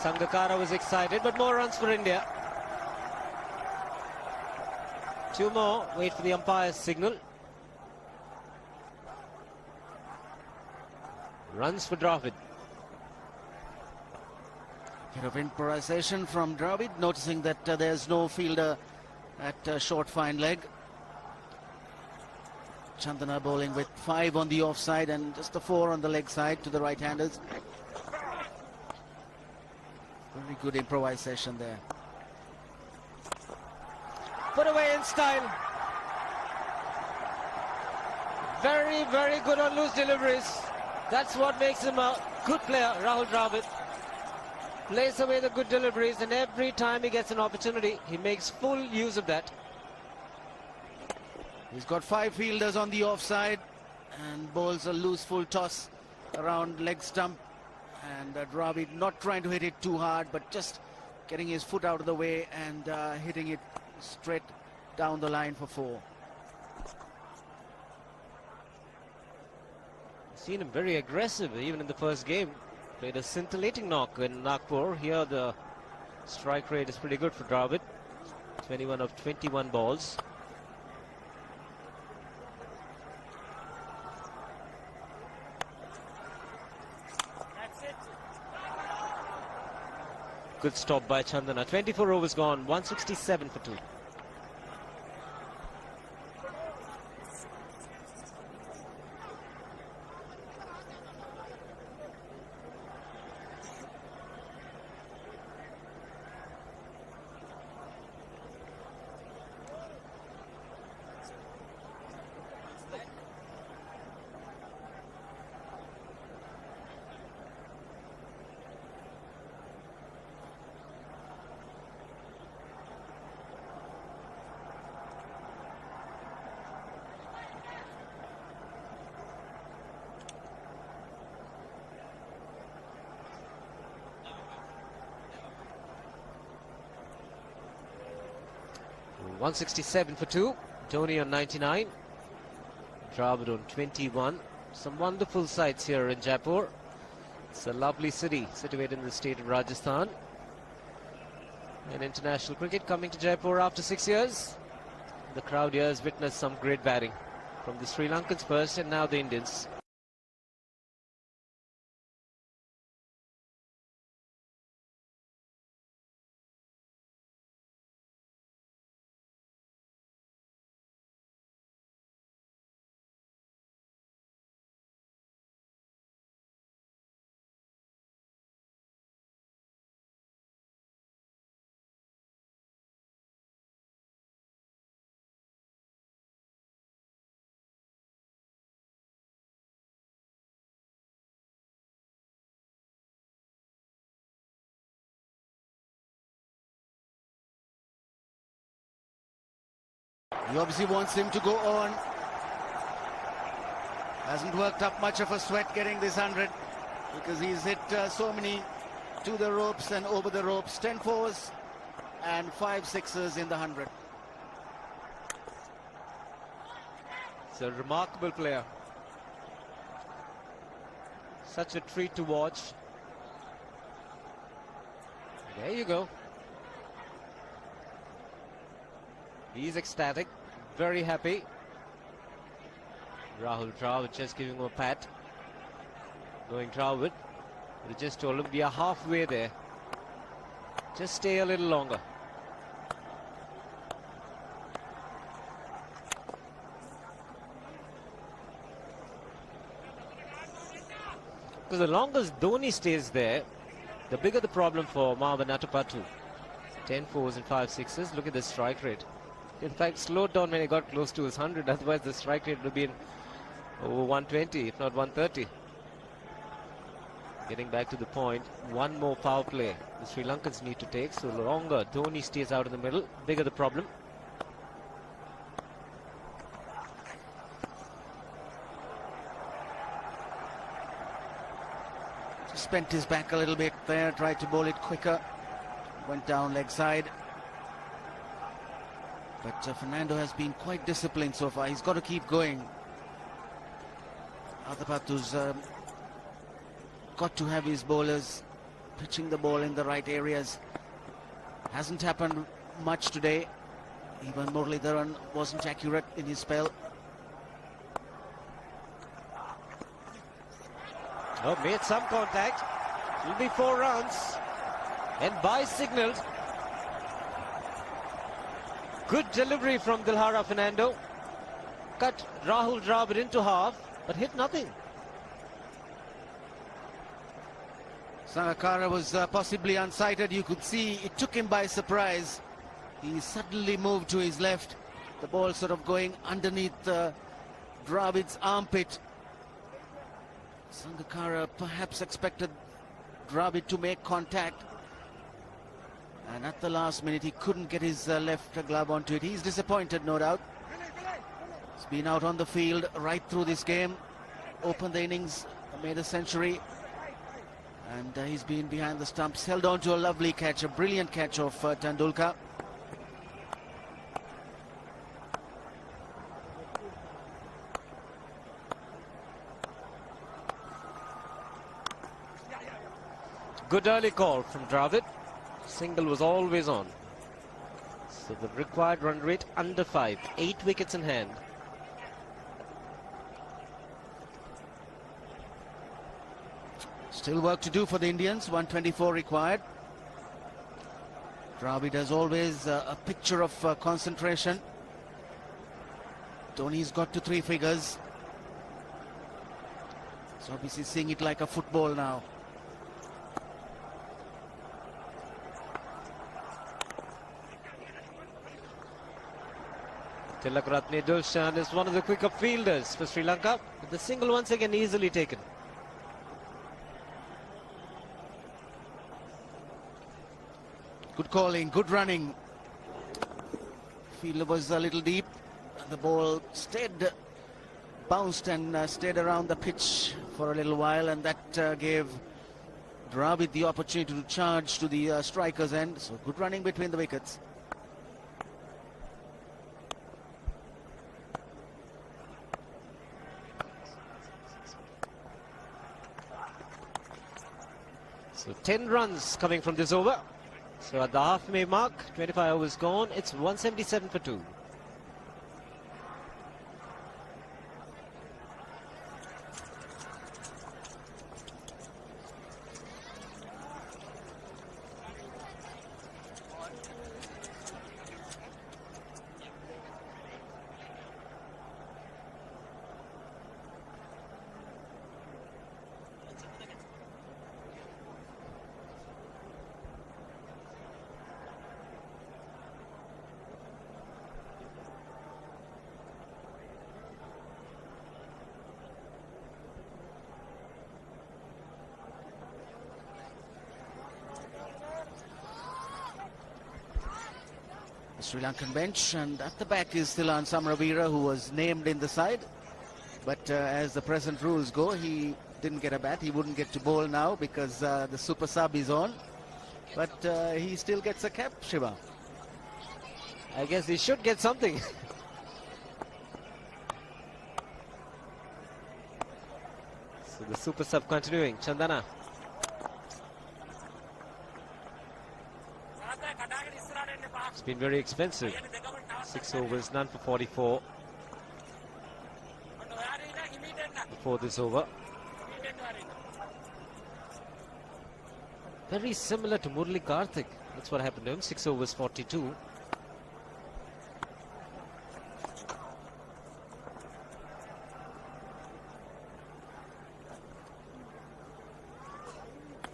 Sangakkara was excited, but more runs for India. 2 more, wait for the umpire's signal. Runs for Dravid. Bit of improvisation from Dravid, noticing that there's no fielder at short fine leg. Chandana bowling with 5 on the offside and just a 4 on the leg side to the right-handers. Very good improvisation there. Put away in style. Very, very good on loose deliveries. That's what makes him a good player, Rahul Dravid. Plays away the good deliveries, and every time he gets an opportunity, he makes full use of that. He's got 5 fielders on the offside and bowls a loose full toss around leg stump. And Dravid not trying to hit it too hard, but just getting his foot out of the way and hitting it straight down the line for 4. Seen him very aggressive even in the first game. Played a scintillating knock in Nagpur. Here the strike rate is pretty good for Dravid. 21 of 21 balls. Good stop by Chandana. 24 overs gone, 167 for 2. .167 for 2. Dhoni on 99. Dravid on 21. Some wonderful sights here in Jaipur. It's a lovely city situated in the state of Rajasthan. And international cricket coming to Jaipur after 6 years. The crowd here has witnessed some great batting from the Sri Lankans first and now the Indians. He obviously wants him to go on. Hasn't worked up much of a sweat getting this 100 because he's hit so many to the ropes and over the ropes. 10 fours and 5 sixes in the 100. It's a remarkable player. Such a treat to watch. There you go. He's ecstatic, very happy. Rahul Dravid just giving him a pat. Going Dravid. But just told him we are halfway there. Just stay a little longer. Because the longer Dhoni stays there, the bigger the problem for Marvin Atupatu. 10 fours and 5 sixes. Look at the strike rate. In fact, slowed down when he got close to his 100. Otherwise, the strike rate would have been over 120, if not 130. Getting back to the point, one more power play the Sri Lankans need to take. So the longer Dhoni stays out in the middle, bigger the problem. Just bent his back a little bit there, tried to bowl it quicker. Went down leg side. But Fernando has been quite disciplined so far. He's got to keep going. Atupatu's got to have his bowlers pitching the ball in the right areas. Hasn't happened much today. Even Muralidharan wasn't accurate in his spell. Oh, made some contact. It'll be 4 runs. And by signaled. Good delivery from Dilhara Fernando. Cut Rahul Dravid into half, but hit nothing. Sangakkara was possibly unsighted. You could see it took him by surprise. He suddenly moved to his left. The ball sort of going underneath Dravid's armpit. Sangakkara perhaps expected Dravid to make contact. And at the last minute, he couldn't get his left glove onto it. He's disappointed, no doubt. He's been out on the field right through this game. Opened the innings, made a century. And he's been behind the stumps. Held on to a lovely catch, a brilliant catch of Tendulkar. Good early call from Dravid. Single was always on. So the required run rate under 5. 8 wickets in hand. Still work to do for the Indians. 124 required. Dravid as always a picture of concentration. Dhoni's got to 3 figures. So obviously seeing it like a football now. Tilakratne Dulshan is one of the quicker fielders for Sri Lanka. But the single once again easily taken. Good calling, good running. Fielder was a little deep. The ball bounced and stayed around the pitch for a little while, and that gave Dravid the opportunity to charge to the striker's end. So good running between the wickets. So 10 runs coming from this over. So at the halfway mark, 25 overs gone, it's 177 for 2. Sri Lankan bench, and at the back is Thilan Samravira, who was named in the side, but as the present rules go, he didn't get a bat. He wouldn't get to bowl now because the super sub is on, but he still gets a cap, Shiva. I guess he should get something. So the super sub continuing. Chandana. It's been very expensive. 6 overs, none for 44 before this over. Very similar to Murali Karthik. That's what happened to him. 6 overs, 42.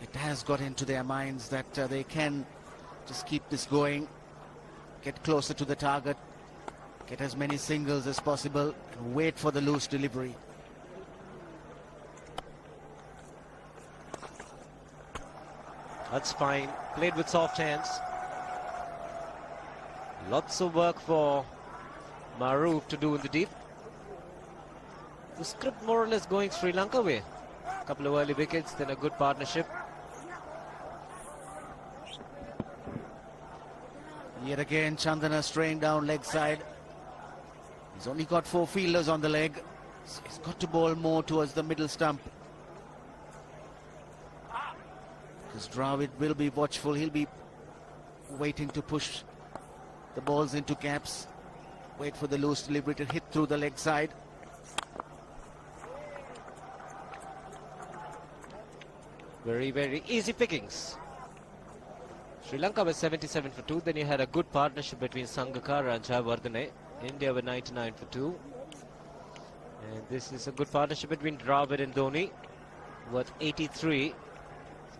It has got into their minds that they can just keep this going, get closer to the target, get as many singles as possible, and wait for the loose delivery. That's fine. Played with soft hands. Lots of work for Maroof to do in the deep. The script more or less going Sri Lanka way. A couple of early wickets, then a good partnership. Yet again, Chandana straying down leg side. He's only got 4 fielders on the leg. So he's got to bowl more towards the middle stump. Because Dravid will be watchful. He'll be waiting to push the balls into gaps. Wait for the loose delivery to hit through the leg side. Very, very easy pickings. Sri Lanka was 77 for 2. Then you had a good partnership between Sangakkara and Jayawardene. India were 99 for 2. And this is a good partnership between Dravid and Dhoni, worth 83.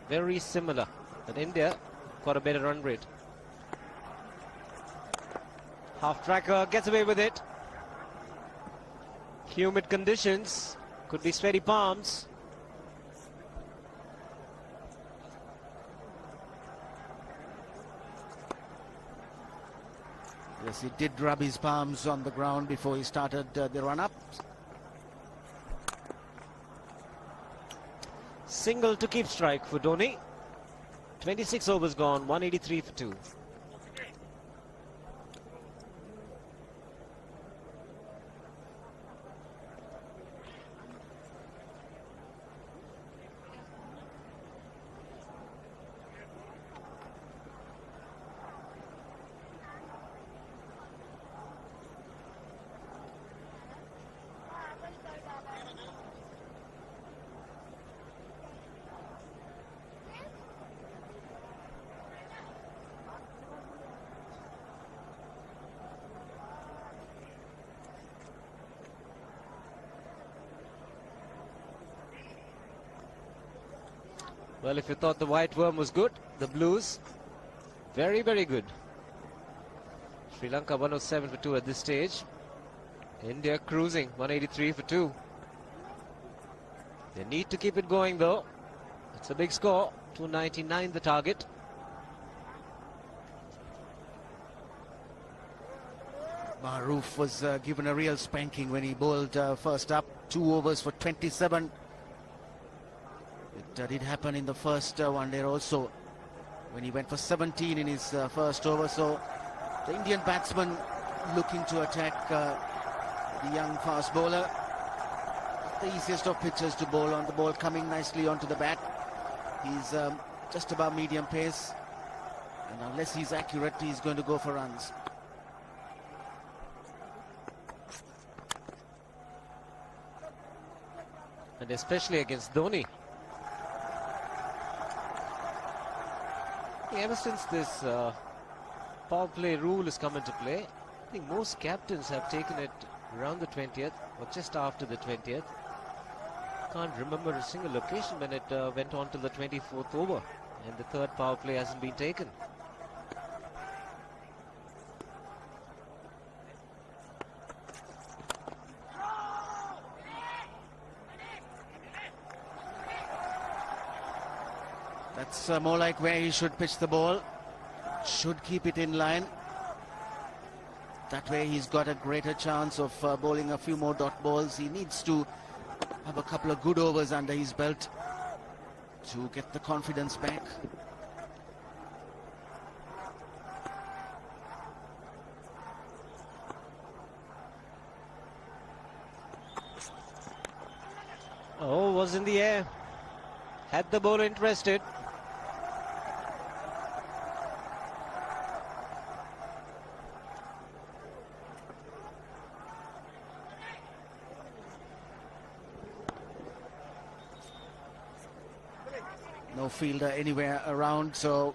Very similar. But India got a better run rate. Half tracker gets away with it. Humid conditions. Could be sweaty palms. Yes, he did rub his palms on the ground before he started the run-up. Single to keep strike for Dhoni. 26 overs gone, 183 for 2. Well, if you thought the white worm was good, the blues, very, very good. Sri Lanka 107 for 2 at this stage. India cruising 183 for 2. They need to keep it going though. It's a big score, 299 the target. Maroof was given a real spanking when he bowled first up. 2 overs for 27. It did happen in the first one there also, when he went for 17 in his first over. So the Indian batsman looking to attack the young fast bowler. The easiest of pitches to bowl on. The ball coming nicely onto the bat. He's just above medium pace, and unless he's accurate, he's going to go for runs. And especially against Dhoni. Ever since this power play rule has come into play, I think most captains have taken it around the 20th or just after the 20th. Can't remember a single occasion when it went on to the 24th over and the third power play hasn't been taken. That's more like where he should pitch the ball. Should keep it in line. That way he's got a greater chance of bowling a few more dot balls. He needs to have a couple of good overs under his belt to get the confidence back. Oh, was in the air. Had the bowler interested. No fielder anywhere around, so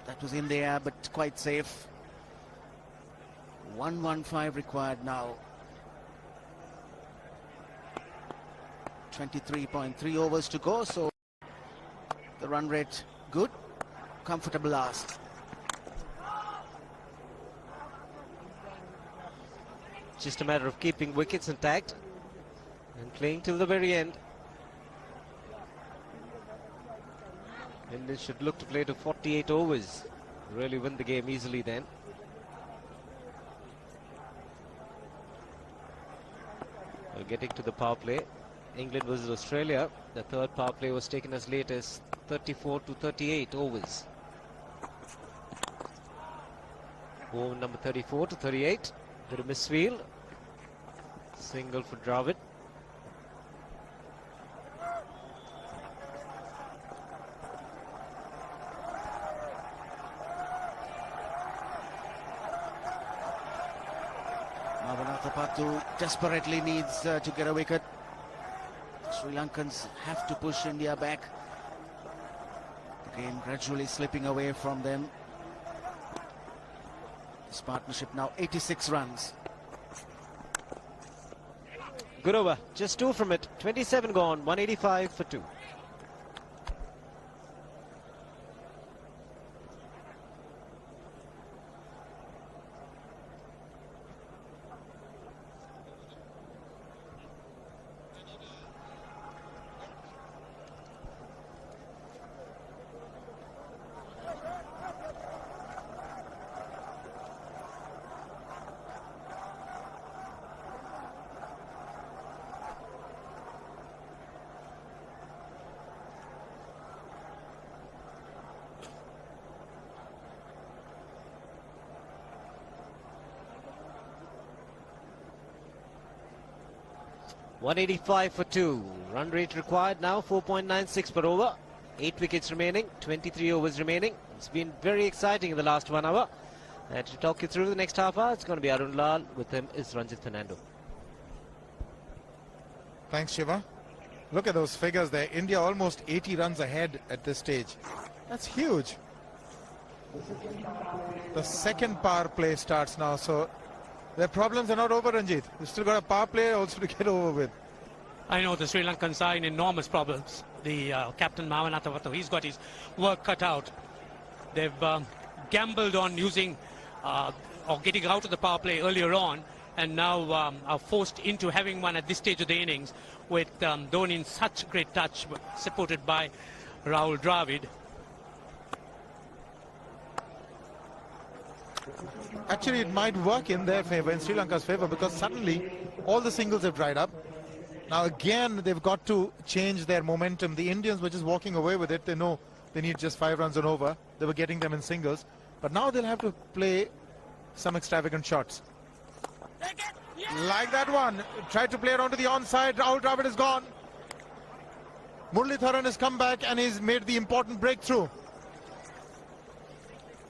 that was in the air, but quite safe. 115 required now. 23.3 overs to go, so the run rate good. Comfortable last. Just a matter of keeping wickets intact and playing till the very end. And they should look to play to 48 overs. Really win the game easily then. We're getting to the power play. England versus Australia. The third power play was taken as late as 34 to 38 overs. Over number 34 to 38. Bit of misfield. Single for Dravid. Patu desperately needs to get a wicket. Sri Lankans have to push India back. The game gradually slipping away from them. This partnership now 86 runs. Good over, just 2 from it. 27 gone, 185 for 2. .185 for 2. Run rate required now 4.96 per over. 8 wickets remaining, 23 overs remaining. It's been very exciting in the last 1 hour. And to talk you through the next half hour, it's going to be Arun Lal. With him is Ranjit Fernando. Thanks, Shiva. Look at those figures there. India almost 80 runs ahead at this stage. That's huge. The second power play starts now, so their problems are not over, Ranjit. We've still got a power play also to get over with. I know the Sri Lankans are in enormous problems. The captain Mahendra, he's got his work cut out. They've gambled on using or getting out of the power play earlier on, and now are forced into having one at this stage of the innings with Dhoni in such great touch, supported by Rahul Dravid. Actually, it might work in their favor, in Sri Lanka's favor, because suddenly all the singles have dried up. Now again, they've got to change their momentum. The Indians were just walking away with it. They know they need just 5 runs and over. They were getting them in singles. But now they'll have to play some extravagant shots. Like that one. Tried to play it onto the onside. Rahul Dravid is gone. Muralitharan has come back and he's made the important breakthrough.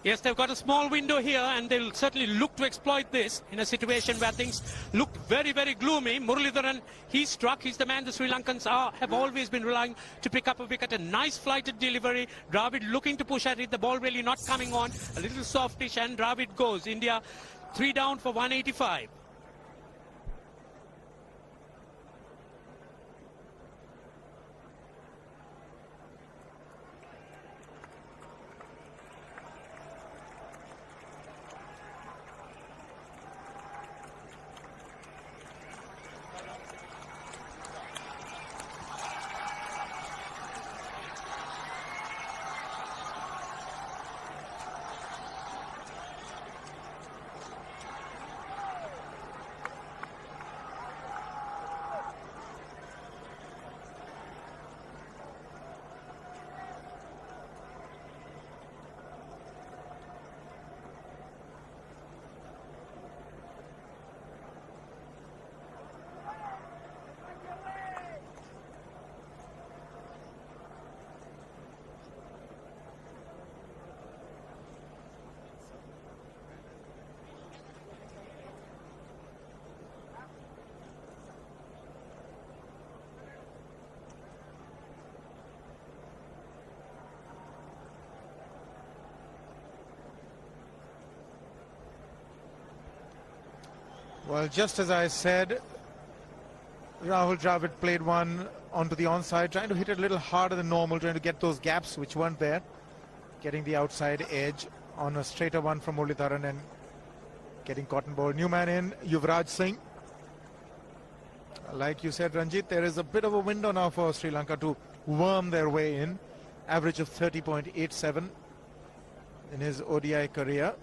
Yes, they've got a small window here, and they'll certainly look to exploit this in a situation where things look very, very gloomy. Muralitharan, he's struck. He's the man the Sri Lankans have always been relying to pick up a wicket. A nice flighted delivery. Dravid looking to push at it. The ball really not coming on. A little softish, and Dravid goes. India 3 down for 185. Well, just as I said, Rahul Dravid played one onto the onside, trying to hit it a little harder than normal, trying to get those gaps which weren't there, getting the outside edge on a straighter one from Muralitharan and getting cotton ball. New man in, Yuvraj Singh. Like you said, Ranjit, there is a bit of a window now for Sri Lanka to worm their way in. Average of 30.87 in his ODI career.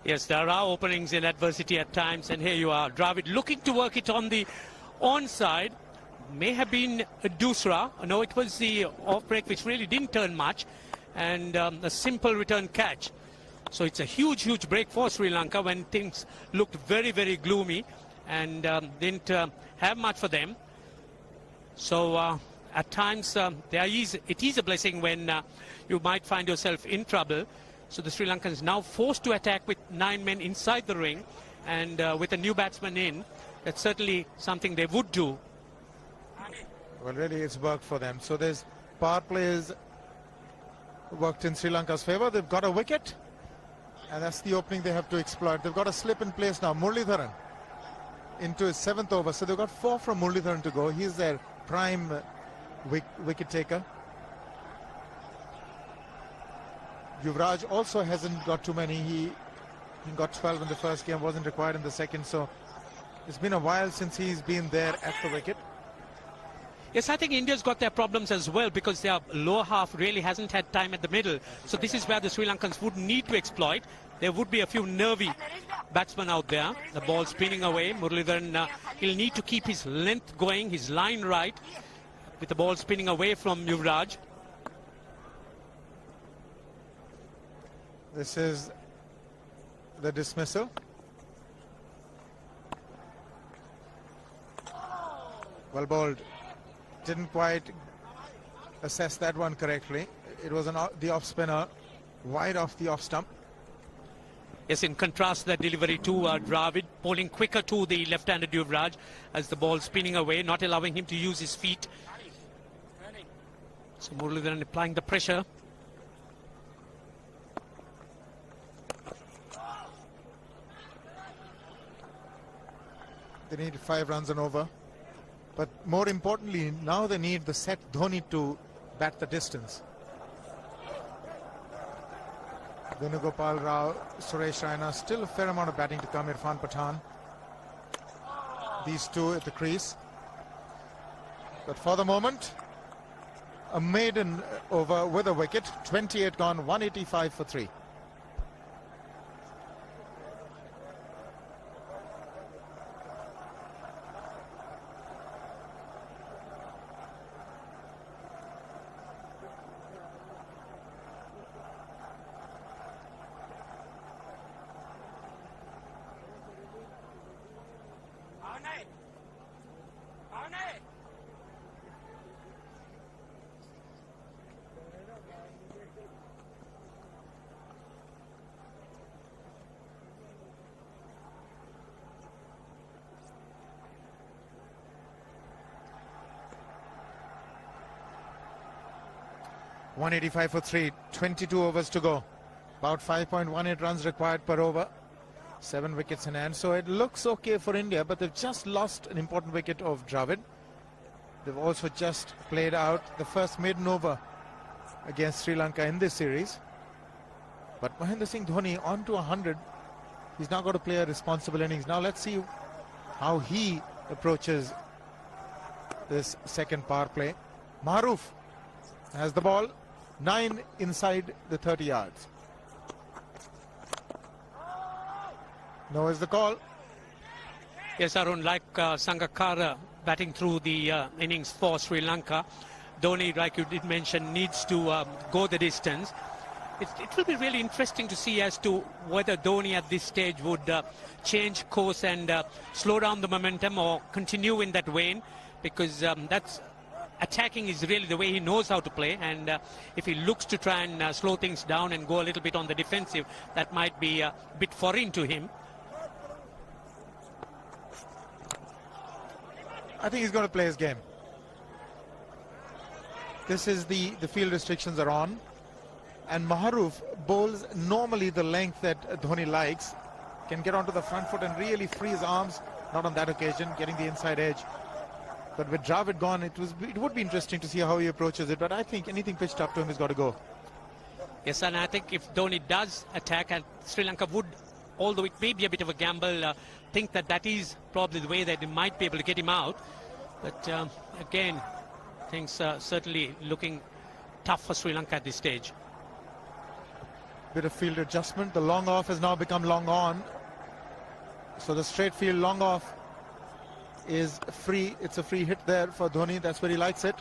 Yes, there are openings in adversity at times, and here you are. Dravid looking to work it on the onside. May have been a Dusra. No, it was the off break, which really didn't turn much, and a simple return catch. So it's a huge, huge break for Sri Lanka when things looked very, very gloomy and didn't have much for them. So at times it is a blessing when you might find yourself in trouble. So the Sri Lankans now forced to attack with 9 men inside the ring, and with a new batsman in, that's certainly something they would do. Well, really, it's worked for them. So there's power plays worked in Sri Lanka's favor. They've got a wicket, and that's the opening they have to exploit. They've got a slip in place now. Muralitharan into his 7th over. So they've got 4 from Muralitharan to go. He's their prime wicket taker. Yuvraj also hasn't got too many. He got 12 in the first game, wasn't required in the second. So it's been a while since he's been there at the wicket. Yes, I think India's got their problems as well, because their lower half really hasn't had time at the middle. So this is where the Sri Lankans would need to exploit. There would be a few nervy batsmen out there. The ball spinning away. Muralitharan, he'll need to keep his length going, his line right, with the ball spinning away from Yuvraj. This is the dismissal. Well bowled. Didn't quite assess that one correctly. It was the off spinner, wide off the off stump. Yes, in contrast to that delivery to Dravid, bowling quicker to the left-handed Yuvraj as the ball spinning away, not allowing him to use his feet. So Muralitharan applying the pressure. They need 5 runs and over. But more importantly, now they need the set Dhoni to bat the distance. Venugopal Rao, Suresh Raina, still a fair amount of batting to come. Irfan Pathan. These two at the crease. But for the moment, a maiden over with a wicket. 28 gone, 185 for 3. .185 for 3, 22 overs to go. About 5.18 runs required per over. 7 wickets in hand. So it looks okay for India, but they've just lost an important wicket of Dravid. They've also just played out the first maiden over against Sri Lanka in this series. But Mahendra Singh Dhoni on to 100. He's now got to play a responsible innings. Now let's see how he approaches this second power play. Mahroof has the ball. 9 inside the 30 yards. No is the call. Yes, Arun, like Sangakkara batting through the innings for Sri Lanka, Dhoni, like you did mention, needs to go the distance. It will be really interesting to see as to whether Dhoni at this stage would change course and slow down the momentum or continue in that vein, because that's attacking is really the way he knows how to play, and if he looks to try and slow things down and go a little bit on the defensive, that might be a bit foreign to him. I think he's going to play his game. This is the field restrictions are on, and Mahroof bowls normally the length that Dhoni likes, can get onto the front foot and really free his arms. Not on that occasion, getting the inside edge. But with Dravid gone, it would be interesting to see how he approaches it. But I think anything pitched up to him has got to go. Yes, and I think if Dhoni does attack, and Sri Lanka would, although it may be a bit of a gamble, think that is probably the way that they might be able to get him out. But again, things are certainly looking tough for Sri Lanka at this stage. Bit of field adjustment. The long off has now become long on. So the straight field long off is free. It's a free hit there for Dhoni. That's where he likes it.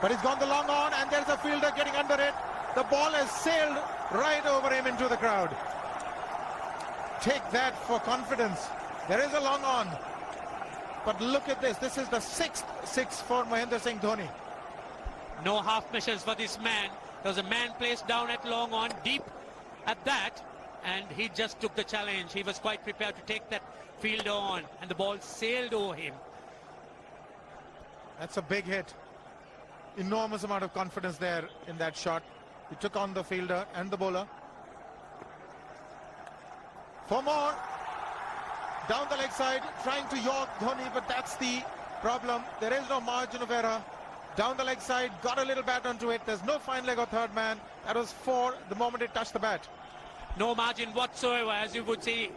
But he's gone the long on, and there's a fielder getting under it. The ball has sailed right over him into the crowd. Take that for confidence. There is a long on. But look at this. This is the 6th 6 for Mahendra Singh Dhoni. No half measures for this man. There was a man placed down at long on, deep at that, and he just took the challenge. He was quite prepared to take that fielder on, and the ball sailed over him. That's a big hit. Enormous amount of confidence there in that shot. He took on the fielder and the bowler. For more. Down the leg side, trying to york Dhoni, but that's the problem. There is no margin of error. Down the leg side, got a little bat onto it. There's no fine leg or third man. That was 4 the moment it touched the bat. No margin whatsoever, as you would see.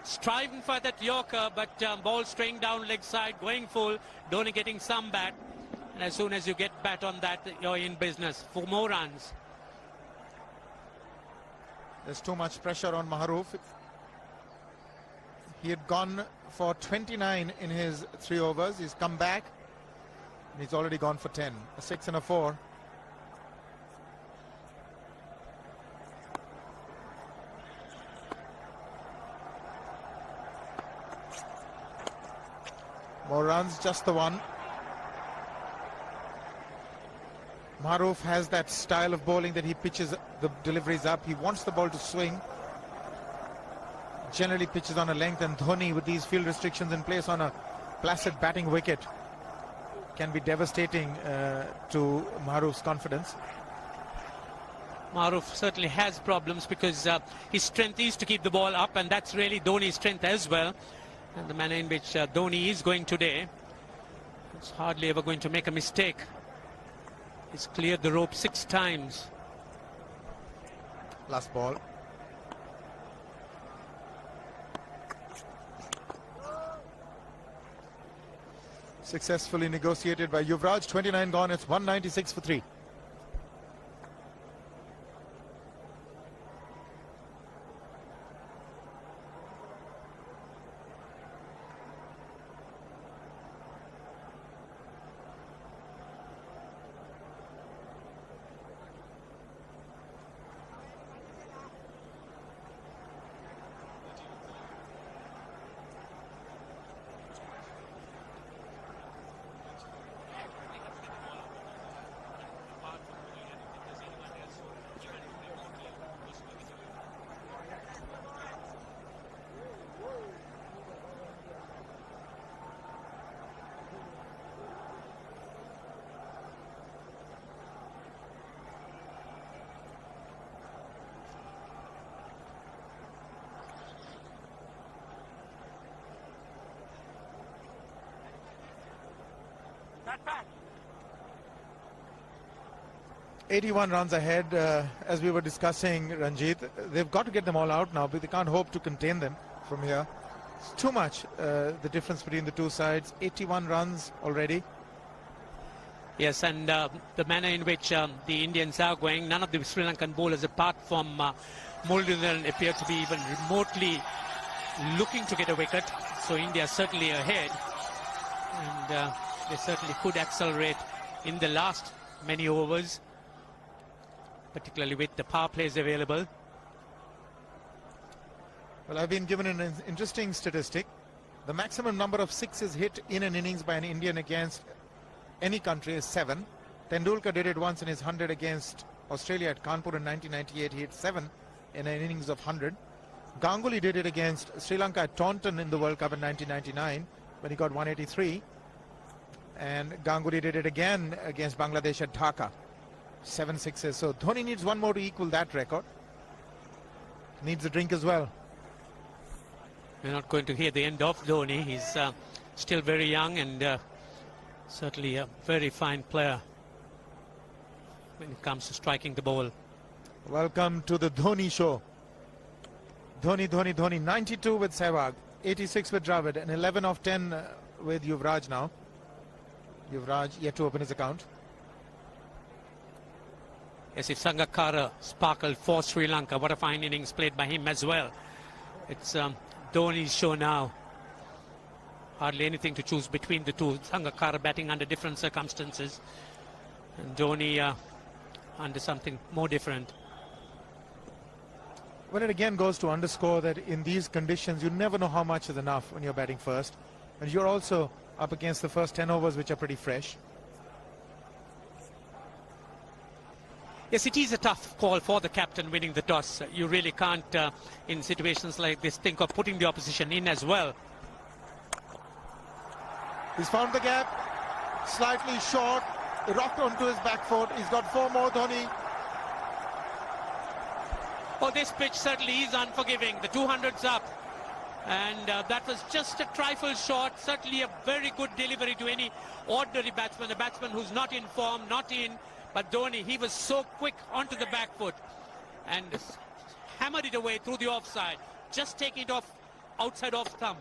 Striving for that yorker, but ball straying down leg side, going full. Dhoni getting some bat. And as soon as you get bat on that, you're in business for more runs. There's too much pressure on Mahroof. He had gone for 29 in his 3 overs. He's come back. And he's already gone for 10. A 6 and a 4. More runs, just the 1. Mahroof has that style of bowling that he pitches the deliveries up. He wants the ball to swing. Generally pitches on a length, and Dhoni, with these field restrictions in place on a placid batting wicket, can be devastating to Mahroof's confidence. Mahroof certainly has problems because his strength is to keep the ball up, and that's really Dhoni's strength as well. And the manner in which Dhoni is going today, it's hardly ever going to make a mistake. He's cleared the rope 6 times. Last ball. Successfully negotiated by Yuvraj. 29 gone. It's 196 for 3. That back. 81 runs ahead, as we were discussing, Ranjit. They've got to get them all out now, but they can't hope to contain them from here. It's too much, the difference between the two sides. 81 runs already. Yes, and the manner in which the Indians are going, none of the Sri Lankan bowlers, apart from Malinga, appear to be even remotely looking to get a wicket. So India certainly ahead, and they certainly could accelerate in the last many overs, particularly with the power plays available. Well, I've been given an interesting statistic. The maximum number of sixes hit in an innings by an Indian against any country is 7. Tendulkar did it once in his 100 against Australia at Kanpur in 1998. He hit 7 in an innings of 100. Ganguly did it against Sri Lanka at Taunton in the World Cup in 1999 when he got 183. And Ganguly did it again against Bangladesh at Dhaka. 7 sixes. So Dhoni needs one more to equal that record. Needs a drink as well. We're not going to hear the end of Dhoni. He's still very young and certainly a very fine player when it comes to striking the ball. Welcome to the Dhoni show. Dhoni, Dhoni, Dhoni. 92 with Sehwag, 86 with Dravid, and 11 of 10 with Yuvraj now. Yuvraj yet to open his account. Yes, if Sangakkara sparkled for Sri Lanka, what a fine innings played by him as well. It's Dhoni's show now. Hardly anything to choose between the two. Sangakkara batting under different circumstances, and Dhoni under something more different. Well, it again goes to underscore that in these conditions, you never know how much is enough when you're batting first. And you're also up against the first 10 overs, which are pretty fresh. Yes, it is a tough call for the captain winning the toss. You really can't, in situations like this, think of putting the opposition in as well. He's found the gap, slightly short, rocked onto his back foot. He's got 4 more, Dhoni. Oh, this pitch certainly is unforgiving. The 200's up. And that was just a trifle short. Certainly a very good delivery to any ordinary batsman. A batsman who's not in form, not in. But Dhoni, he was so quick onto the back foot and hammered it away through the offside. Just taking it off, outside off stump.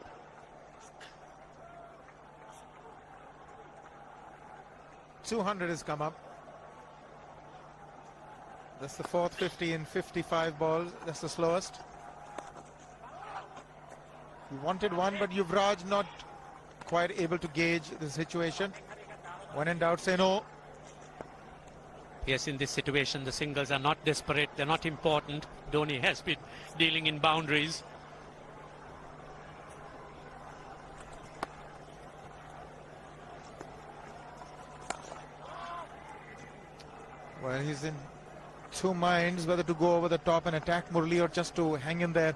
.200 has come up. That's the 4th 50 in 55 balls. That's the slowest. He wanted one, but Yuvraj not quite able to gauge the situation. When in doubt, say no. Yes, in this situation, the singles are not desperate. They're not important. Dhoni has been dealing in boundaries. Well, he's in 2 minds whether to go over the top and attack Murli or just to hang in there.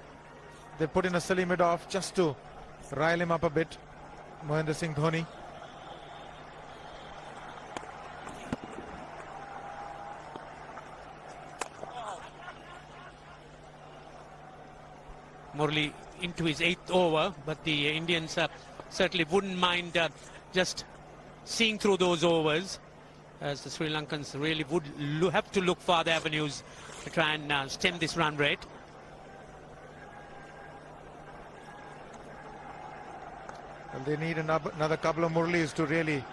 They put in a silly mid-off just to rile him up a bit. Mahendra Singh Dhoni. Murli into his 8th over, but the Indians certainly wouldn't mind just seeing through those overs, as the Sri Lankans really would have to look for other avenues to try and stem this run rate. Well, they need another couple of Murlis to really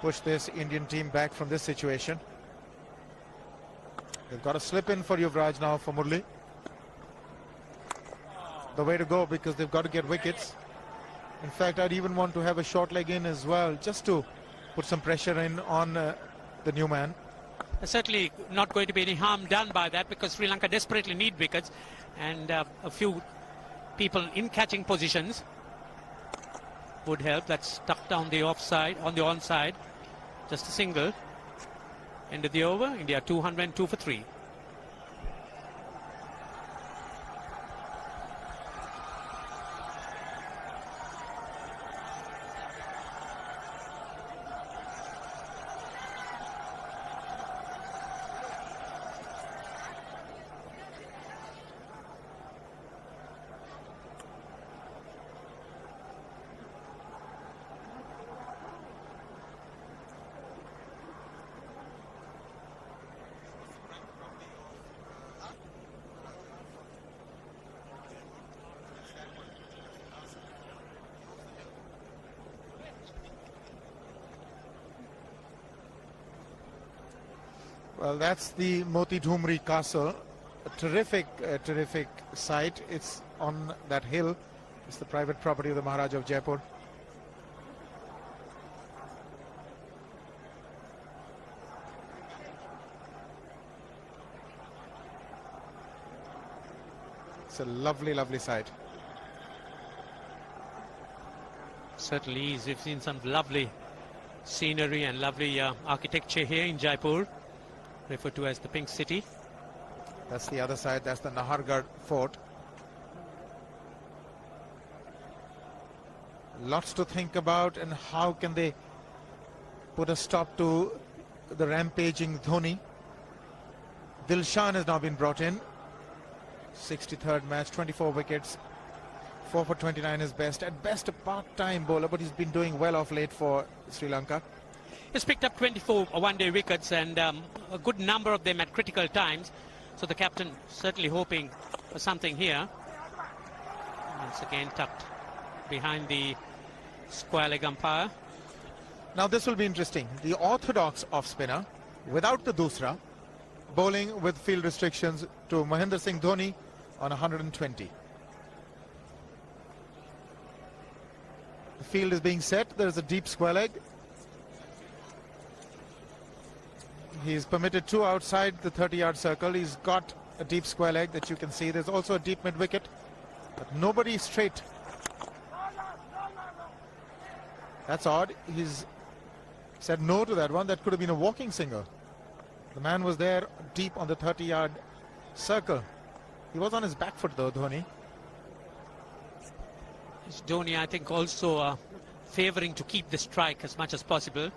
push this Indian team back from this situation. They've got a slip in for Yuvraj now for Murli. The way to go, because they've got to get wickets. In fact, I'd even want to have a short leg in as well, just to put some pressure in on the new man. There's certainly not going to be any harm done by that, because Sri Lanka desperately need wickets, and a few people in catching positions would help. That's tucked down the offside, on the onside. Just a single. End of the over. India 202 for 3. Well, that's the Moti Dhumri Castle. A terrific site. It's on that hill. It's the private property of the Maharaja of Jaipur. It's a lovely, lovely site. Certainly is. We've seen some lovely scenery and lovely architecture here in Jaipur, referred to as the Pink City. That's the other side. That's the Nahargarh Fort. Lots to think about, and how can they put a stop to the rampaging Dhoni. Dilshan has now been brought in. 63rd match, 24 wickets, 4 for 29 is best. At best a part-time bowler, but he's been doing well of late for Sri Lanka. He's picked up 24 one-day wickets, and a good number of them at critical times. So the captain certainly hoping for something here. Once again tucked behind the square leg umpire. Now this will be interesting. The orthodox off-spinner, without the dusra, bowling with field restrictions to Mahendra Singh Dhoni on 120. The field is being set. There is a deep square leg. He's permitted 2 outside the 30-yard circle. He's got a deep square leg that you can see. There's also a deep mid-wicket, but nobody straight. That's odd. He's said no to that one. That could have been a walking single. The man was there deep on the 30-yard circle. He was on his back foot though, Dhoni. Dhoni, I think, also favouring to keep the strike as much as possible.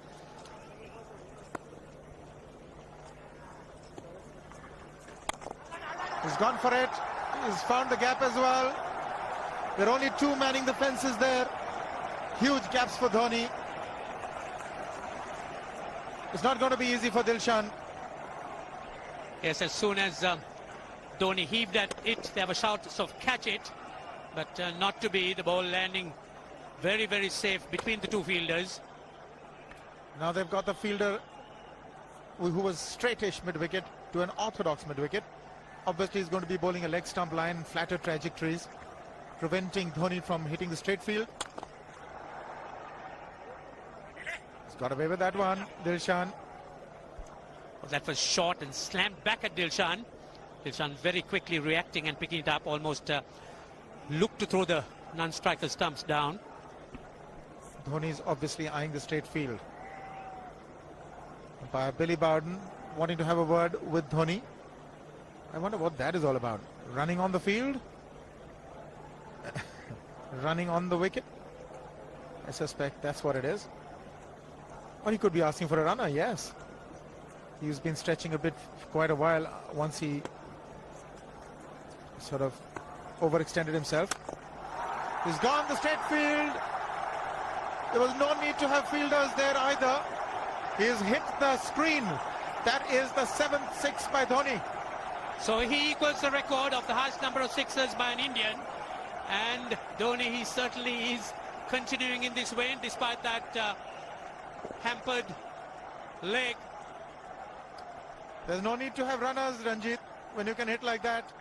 He's gone for it. He's found the gap as well. There are only 2 manning the fences there. Huge gaps for Dhoni. It's not going to be easy for Dilshan. Yes, as soon as Dhoni heaved at it, they have a shout of catch it, but not to be. The ball landing very, very safe between the 2 fielders. Now they've got the fielder who was straightish mid-wicket to an orthodox mid-wicket. Obviously he's going to be bowling a leg stump line, flatter trajectories, preventing Dhoni from hitting the straight field. He's got away with that one, Dilshan. Well, that was short and slammed back at Dilshan. Dilshan very quickly reacting and picking it up, almost looked to throw the non-striker stumps down. Dhoni's obviously eyeing the straight field. Umpire Billy Bowden wanting to have a word with Dhoni. I wonder what that is all about. Running on the field? Running on the wicket? I suspect that's what it is. Or he could be asking for a runner, yes. He's been stretching a bit for quite a while once he sort of overextended himself. He's gone the straight field. There was no need to have fielders there either. He's hit the screen. That is the 7th six by Dhoni. So he equals the record of the highest number of sixes by an Indian. And Dhoni, he certainly is continuing in this vein despite that hampered leg. There's no need to have runners, Ranjit, when you can hit like that.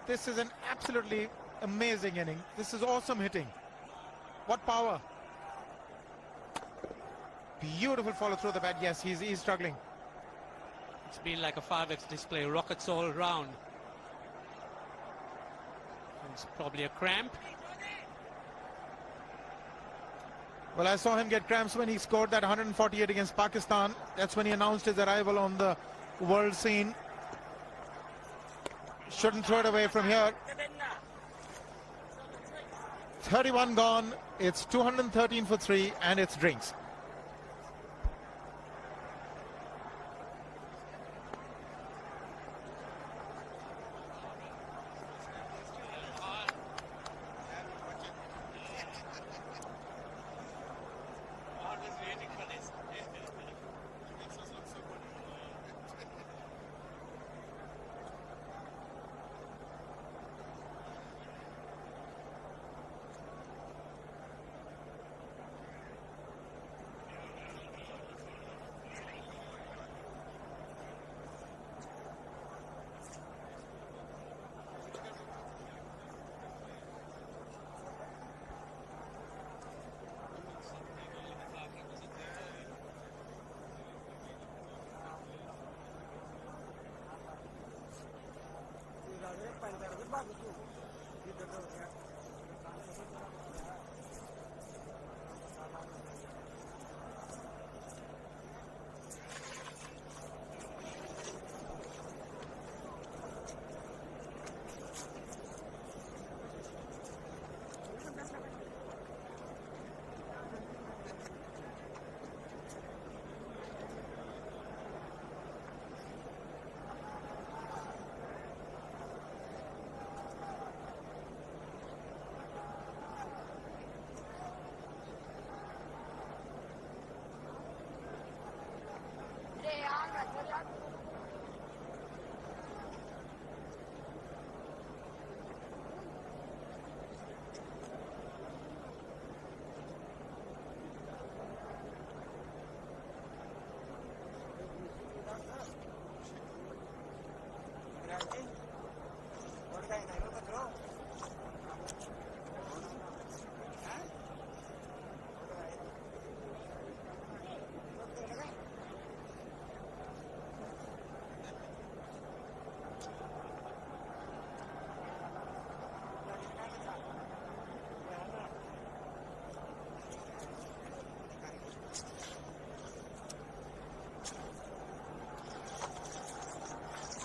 This is an absolutely amazing inning. This is awesome hitting. What power. Beautiful follow through the bat. Yes, he's struggling. It's been like a 5x display, rockets all round. It's probably a cramp. Well, I saw him get cramps when he scored that 148 against Pakistan. That's when he announced his arrival on the world scene. Shouldn't throw it away from here. 31 gone. It's 213 for 3 and it's drinks.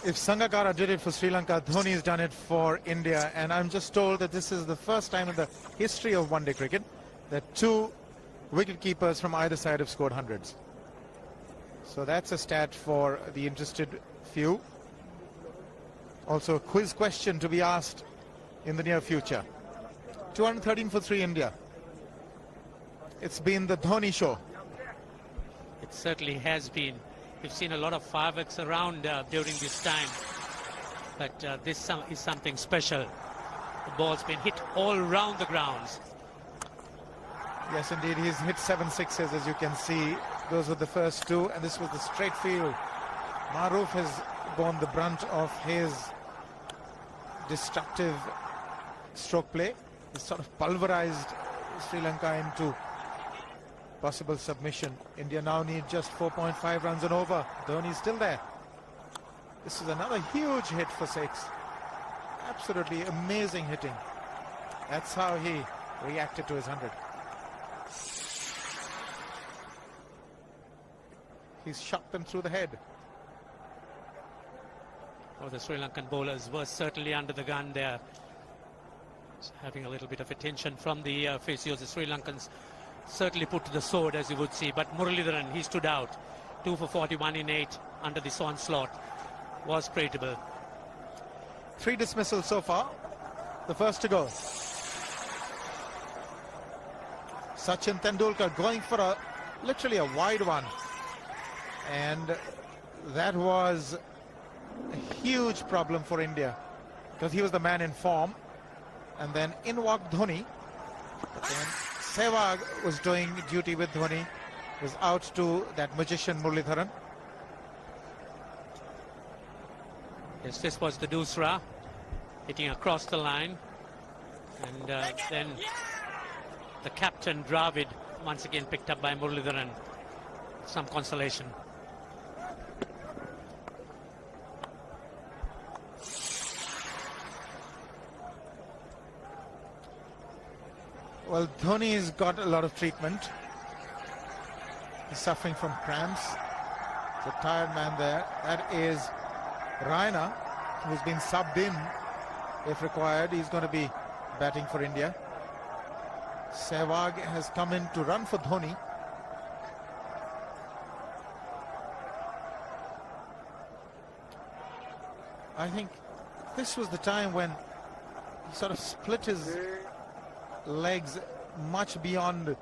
If Sangakkara did it for Sri Lanka, Dhoni's done it for India. And I'm just told that this is the first time in the history of one-day cricket that 2 wicket-keepers from either side have scored hundreds. So that's a stat for the interested few. Also a quiz question to be asked in the near future. 213 for 3 India. It's been the Dhoni show. It certainly has been. We've seen a lot of fireworks around during this time, but this is something special. The ball's been hit all around the grounds. Yes, indeed, he's hit 7 sixes, as you can see. Those were the first 2, and this was the straight field. Maroof has borne the brunt of his destructive stroke play. He's sort of pulverized Sri Lanka into possible submission. India now need just 4.5 runs and over. Dhoni's still there. This is another huge hit for 6. Absolutely amazing hitting. That's how he reacted to his 100. He's shot them through the head. Oh, the Sri Lankan bowlers were certainly under the gun there. Having a little bit of attention from the physios. The Sri Lankans certainly put to the sword, as you would see, but Muralidharan, he stood out. 2 for 41 in 8 under this onslaught. Was creditable. 3 dismissals so far. The first to go. Sachin Tendulkar going for literally a wide one. And that was a huge problem for India because he was the man in form. And then in walked Dhoni. And Sehwag was doing duty with Dhoni. Was out to that magician Muralidharan. Yes, this was the Dusra, hitting across the line. And then the captain, Dravid, once again picked up by Muralidharan. Some consolation. Well, Dhoni's got a lot of treatment. He's suffering from cramps. It's a tired man there. That is Raina, who's been subbed in if required. He's going to be batting for India. Sehwag has come in to run for Dhoni. I think this was the time when he sort of split his legs much beyond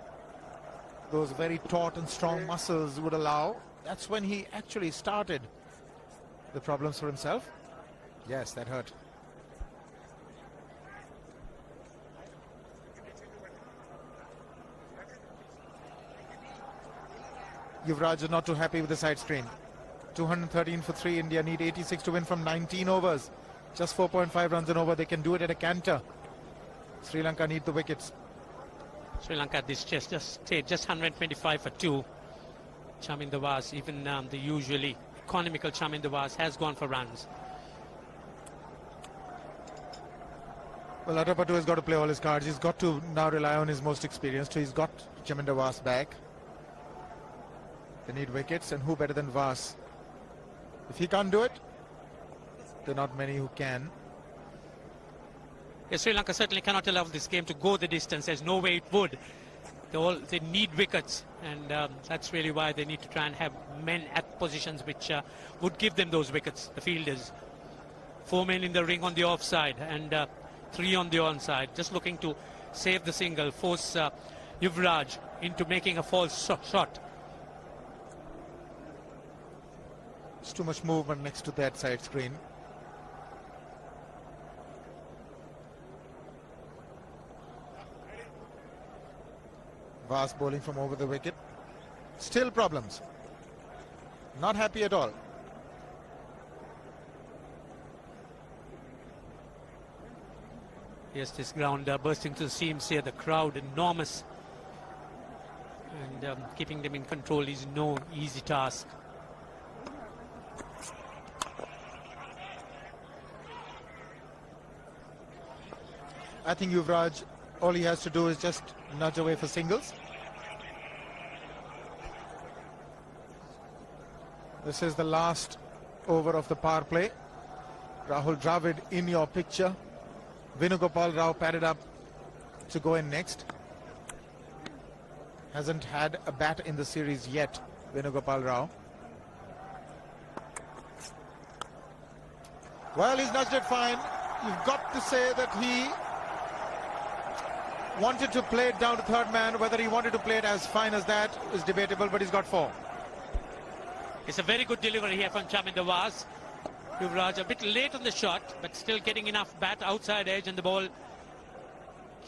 those very taut and strong muscles would allow. That's when he actually started the problems for himself. Yes, that hurt. Yuvraj is not too happy with the side screen. 213 for 3. India need 86 to win from 19 overs. Just 4.5 runs an over. They can do it at a canter. Sri Lanka need the wickets. Sri Lanka at this just stayed just 125 for 2. Chaminda Vas, even the usually economical Chaminda Vas, has gone for runs. Well, Atapattu has got to play all his cards. He's got to now rely on his most experienced. He's got Chaminda Vas back. They need wickets, and who better than Vas? If he can't do it, there are not many who can. Yes, Sri Lanka certainly cannot allow this game to go the distance. There's no way it would. They need wickets, and that's really why they need to try and have men at positions which would give them those wickets, the fielders. 4 men in the ring on the offside and 3 on the onside, just looking to save the single, force Yuvraj into making a false shot. It's too much movement next to that side screen. Vas bowling from over the wicket. Still problems. Not happy at all. Yes, this ground bursting to the seams here. The crowd enormous. And keeping them in control is no easy task. I think Yuvraj, all he has to do is just nudge away for singles. This is the last over of the power play. Rahul Dravid in your picture. Venugopal Rao padded up to go in next. Hasn't had a bat in the series yet, Venugopal Rao. Well, he's nudged it fine. You've got to say that he wanted to play it down to third man. Whether he wanted to play it as fine as that is debatable, but he's got 4. It's a very good delivery here from Chaminda Vas. Yuvraj a bit late on the shot, but still getting enough bat outside edge, and the ball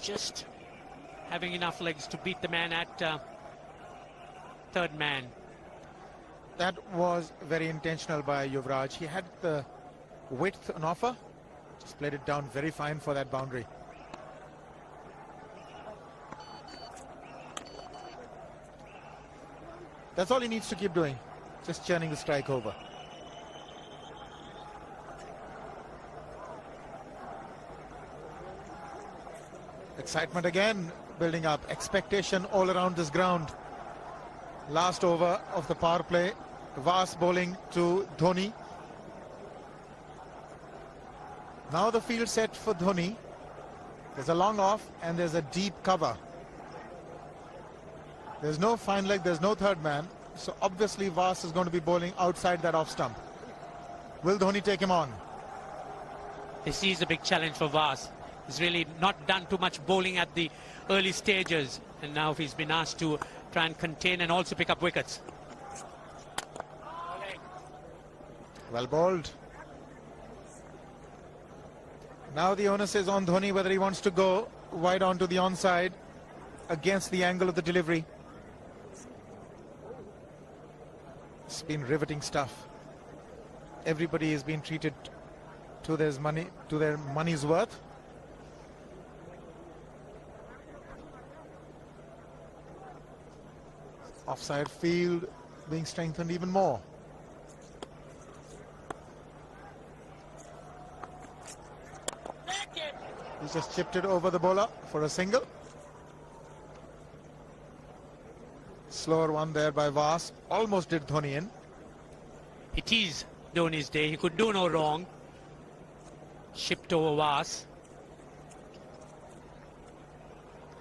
just having enough legs to beat the man at third man. That was very intentional by Yuvraj. He had the width on offer. Just played it down very fine for that boundary. That's all he needs to keep doing. Just churning the strike over. Excitement again building up. Expectation all around this ground. Last over of the power play. Vas bowling to Dhoni. Now the field set for Dhoni. There's a long off and there's a deep cover. There's no fine leg, there's no third man. So obviously Vas is going to be bowling outside that off stump. Will Dhoni take him on? This is a big challenge for Vas. He's really not done too much bowling at the early stages, and now he's been asked to try and contain and also pick up wickets. Well bowled. Now the onus is on Dhoni whether he wants to go wide onto the onside against the angle of the delivery. It's been riveting stuff. Everybody has been treated to their money's worth. Offside field being strengthened even more. He's just chipped it over the bowler for a single. Slower one there by Vas. Almost did Dhoni in. It is Dhoni's day. He could do no wrong. Shipped over Vas.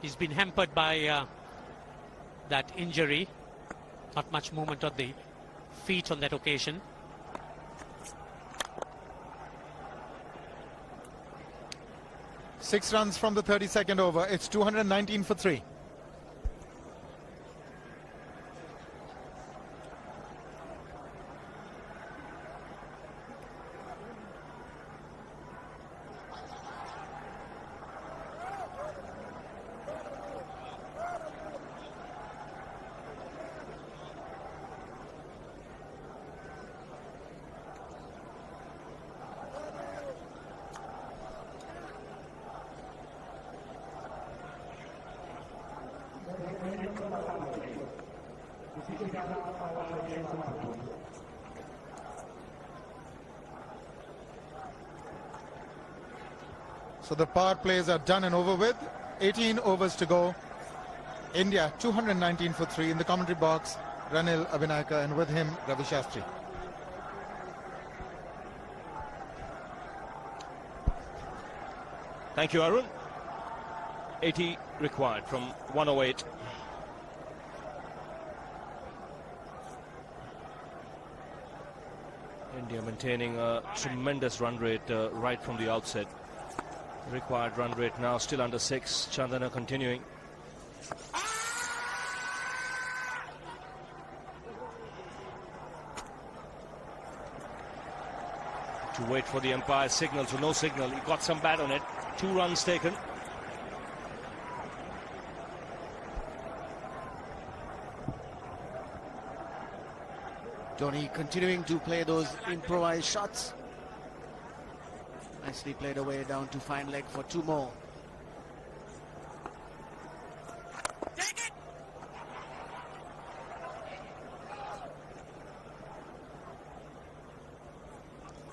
He's been hampered by that injury. Not much movement of the feet on that occasion. Six runs from the 32nd over. It's 219 for 3. So the power plays are done and over with. 18 overs to go. India 219 for 3. In the commentary box, Ranil Abhinayaka, and with him Ravi Shastri. Thank you, Arun. 80 required from 108. India maintaining a tremendous run rate right from the outset. Required run rate now still under 6. Chandana continuing. To wait for the umpire's signal, so no signal. He got some bat on it. 2 runs taken. Dhoni continuing to play those improvised shots. Nicely played away down to fine leg for 2 more.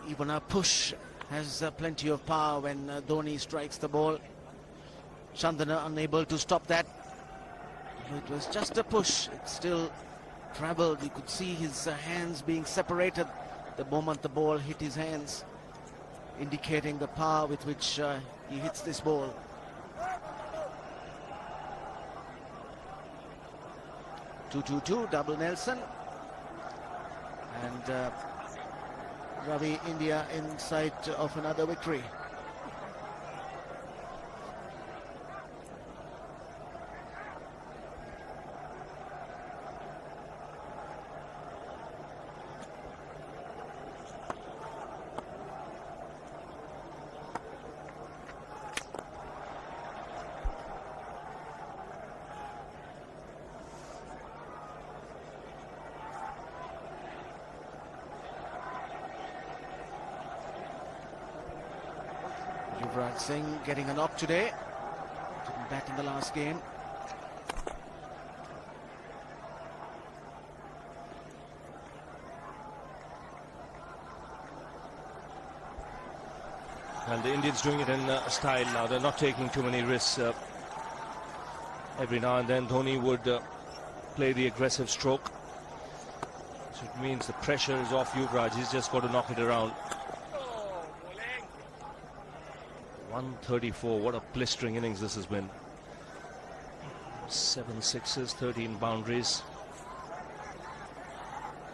Even a push has plenty of power when Dhoni strikes the ball. Chandana unable to stop that. It was just a push. It still traveled. You could see his hands being separated the moment the ball hit his hands, indicating the power with which he hits this ball. Two, double Nelson. And Ravi, India in sight of another victory. Yuvraj Singh getting a knock today. Didn't bat in the last game. And the Indians doing it in style now. They're not taking too many risks. Every now and then Dhoni would play the aggressive stroke. So it means the pressure is off Yuvraj. He's just got to knock it around. 134. What a blistering innings this has been. 7 sixes, 13 boundaries.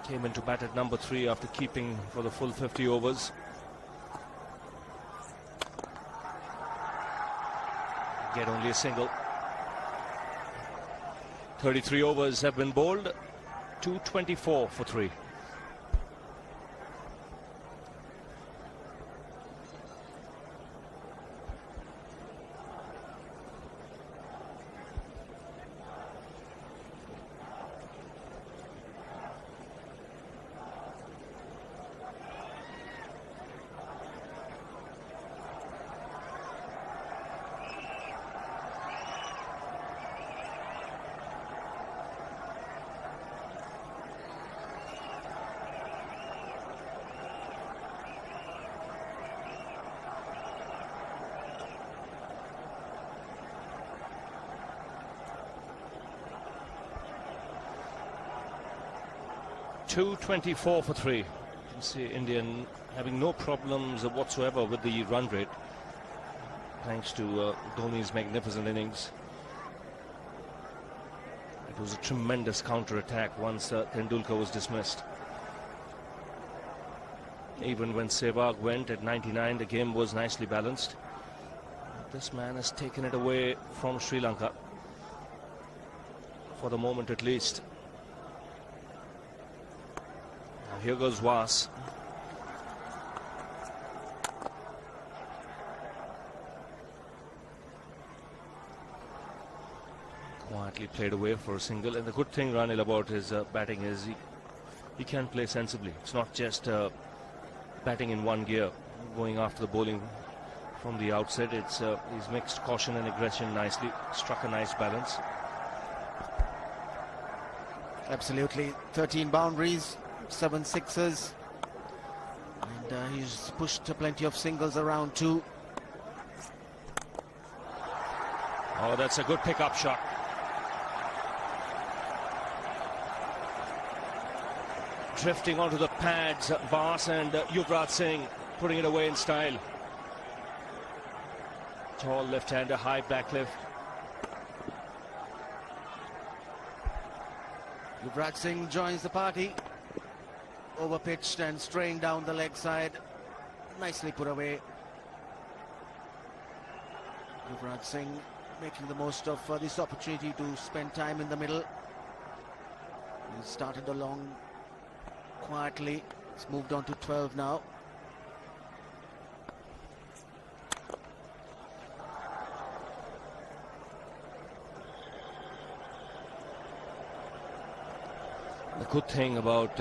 Came into bat at number 3 after keeping for the full 50 overs. get only a single. 33 overs have been bowled. 224 for 3. .224 for 3. You can see Indian having no problems whatsoever with the run rate, thanks to Dhoni's magnificent innings. It was a tremendous counter-attack once Tendulkar was dismissed. Even when Sehwag went at 99, the game was nicely balanced. This man has taken it away from Sri Lanka, for the moment at least. Here goes Vas. Quietly played away for a single. And the good thing, Ranil, about his batting is he can play sensibly. It's not just batting in one gear, going after the bowling from the outset. It's he's mixed caution and aggression nicely. Struck a nice balance. Absolutely. 13 boundaries. 7 sixes, and he's pushed plenty of singles around too. Oh, that's a good pickup shot. Drifting onto the pads, Vas and Yuvraj Singh putting it away in style. Tall left-hander, high back lift. Yuvraj Singh joins the party. Overpitched and straying down the leg side. Nicely put away. Yuvraj Singh making the most of this opportunity to spend time in the middle. He started along quietly. It's moved on to 12 now. The good thing about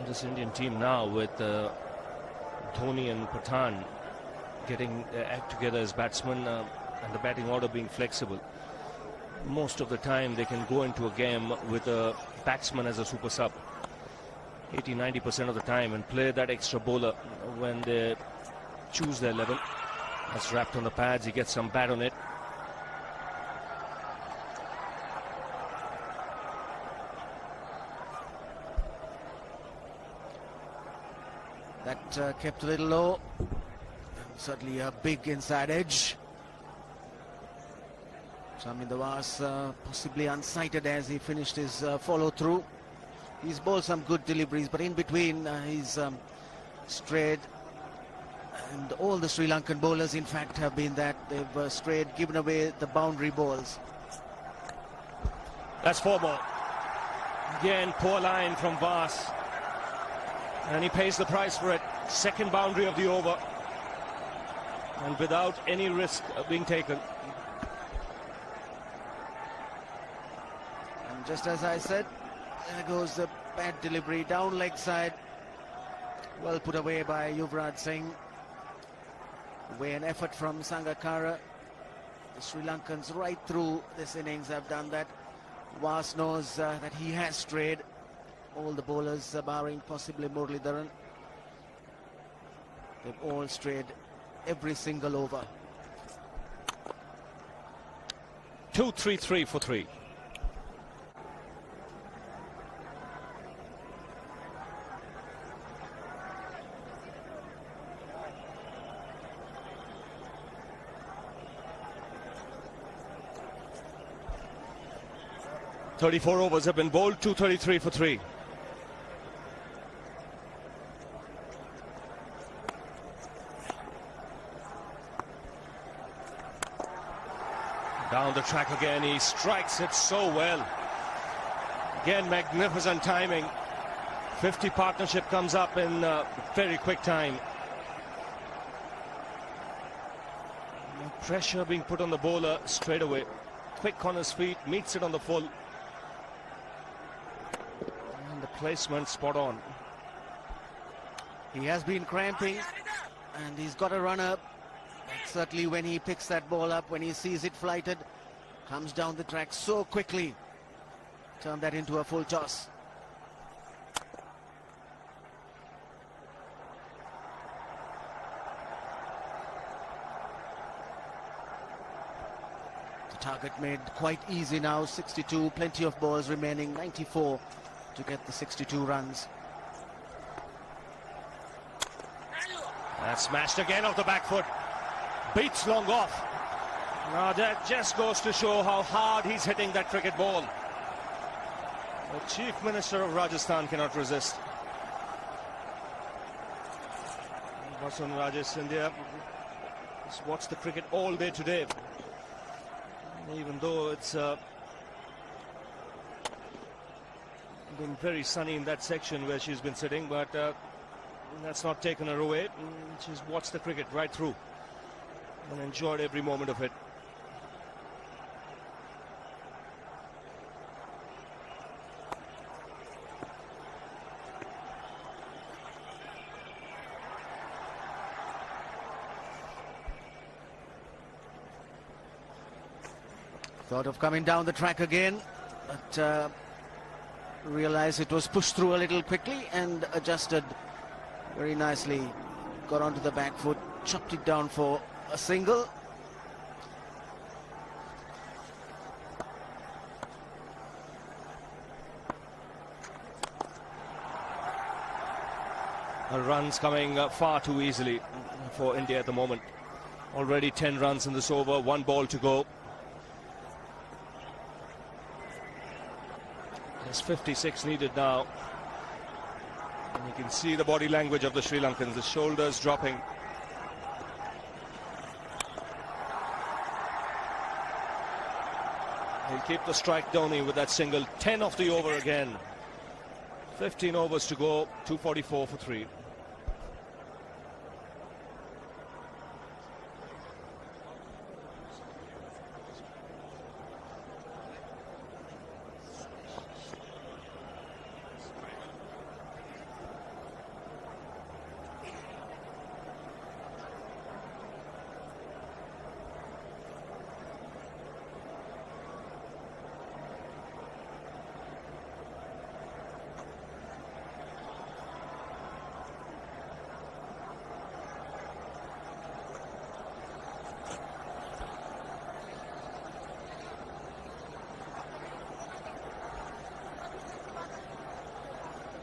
this Indian team now, with Dhoni and Pathan getting their act together as batsmen, and the batting order being flexible, most of the time they can go into a game with a batsman as a super sub 80-90% of the time, and play that extra bowler when they choose their 11. That's wrapped on the pads. He gets some bat on it. That kept a little low. Certainly a big inside edge. Shamin Vas possibly unsighted as he finished his follow-through. He's bowled some good deliveries, but in between he's strayed. And all the Sri Lankan bowlers, in fact, have been that. They've strayed, given away the boundary balls. That's 4 more. Again, poor line from Vas. And he pays the price for it. Second boundary of the over. And without any risk of being taken. And just as I said, there goes the bad delivery down leg side. Well put away by Yuvraj Singh. Away an effort from Sangakkara. The Sri Lankans right through this innings have done that. Vas knows that he has strayed. All the bowlers, barring possibly Muralidharan, they've all strayed every single over. 2-3-3 for 3. .34 overs have been bowled. 233 for 3. Down the track again, he strikes it so well. Again, magnificent timing. 50 partnership comes up in very quick time. Pressure being put on the bowler straight away. Quick on his feet, meets it on the full. And the placement spot on. He has been cramping and he's got a runner. And certainly when he picks that ball up, when he sees it flighted, comes down the track so quickly. Turn that into a full toss. The target made quite easy now, 62, plenty of balls remaining, 94 to get the 62 runs. That's smashed again off the back foot. Beats long off. Now that just goes to show how hard he's hitting that cricket ball. The Chief Minister of Rajasthan cannot resist. Vasun Rajesh India has watched the cricket all day today. Even though it's been very sunny in that section where she's been sitting, but that's not taken her away. She's watched the cricket right through and enjoyed every moment of it. Thought of coming down the track again, but realized it was pushed through a little quickly and adjusted very nicely. Got onto the back foot, chopped it down for a single. Runs coming far too easily for India at the moment. Already 10 runs in this over, 1 ball to go. There's 56 needed now. And you can see the body language of the Sri Lankans, the shoulders dropping. He'll keep the strike, Dhoni, with that single. 10 off the over again. 15 overs to go, 244 for 3.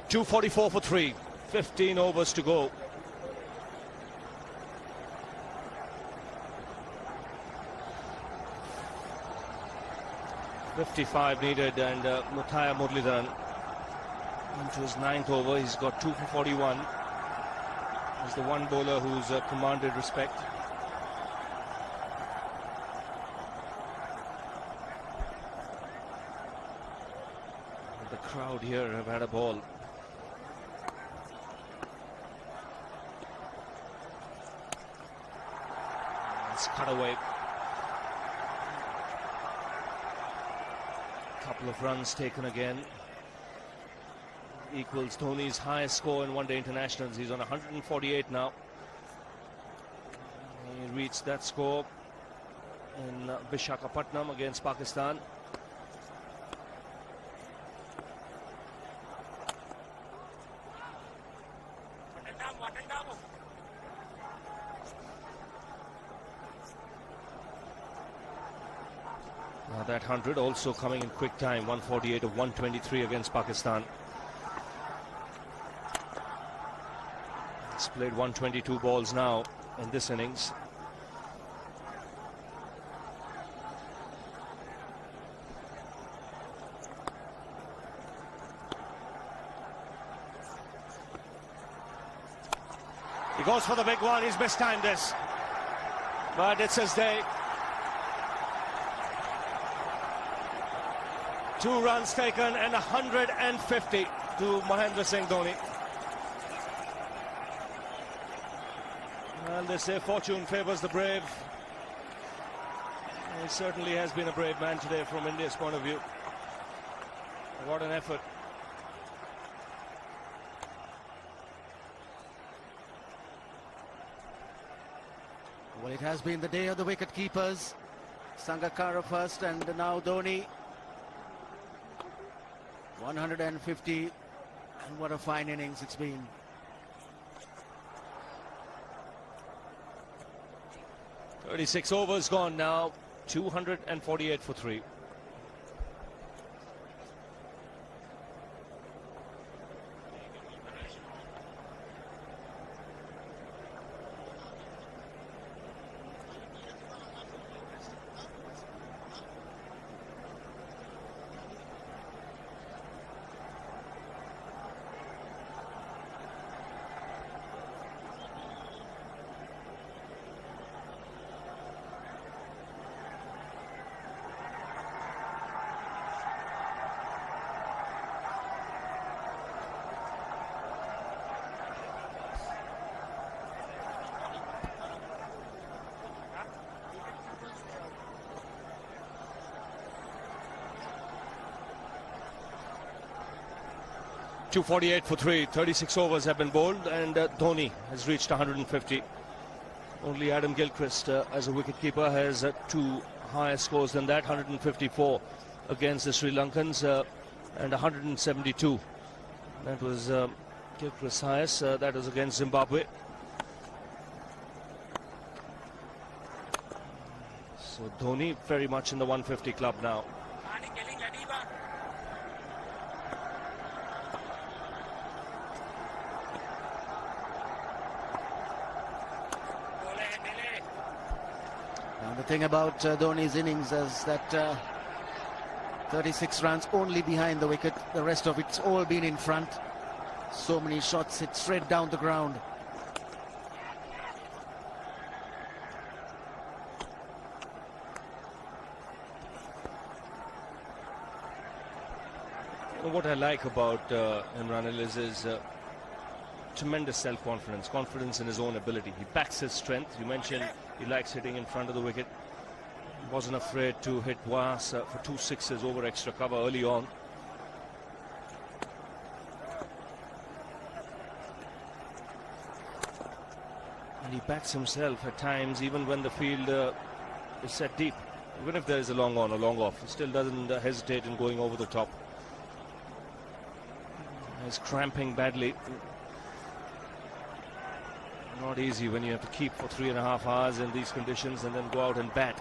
.244 for 3, 15 overs to go. .55 needed, and Muthaiya Muralidharan into his 9th over. He's got 2 for 41. He's the one bowler who's commanded respect. The crowd here have had a ball. Cut away. Couple of runs taken again. Equals Dhoni's highest score in one-day internationals. He's on 148 now. He reached that score in Visakhapatnam against Pakistan. That 100 also coming in quick time, 148 of 123 against Pakistan. He's played 122 balls now in this innings. He goes for the big one. He's mistimed this, but it's his day. 2 runs taken and 150 to Mahendra Singh Dhoni. Well, they say fortune favours the brave. He certainly has been a brave man today from India's point of view. What an effort. Well, it has been the day of the wicket keepers. Sangakkara first and now Dhoni. 150, and what a fine innings it's been. "36 overs gone now, 248 for 3. .248 for 3. 36 overs have been bowled, and Dhoni has reached 150. Only Adam Gilchrist, as a wicketkeeper, has 2 higher scores than that. 154 against the Sri Lankans and 172. That was Gilchrist's highest. That was against Zimbabwe. So Dhoni very much in the 150 club now. And the thing about Dhoni's innings is that 36 runs only behind the wicket. The rest of it's all been in front. So many shots hit straight down the ground. What I like about Imran is tremendous self-confidence, confidence in his own ability. He backs his strength. You mentioned he likes hitting in front of the wicket. He wasn't afraid to hit Was for 2 sixes over extra cover early on. And he backs himself at times, even when the field is set deep. Even if there is a long on or long off, he still doesn't hesitate in going over the top. He's cramping badly. Not easy when you have to keep for 3.5 hours in these conditions and then go out and bat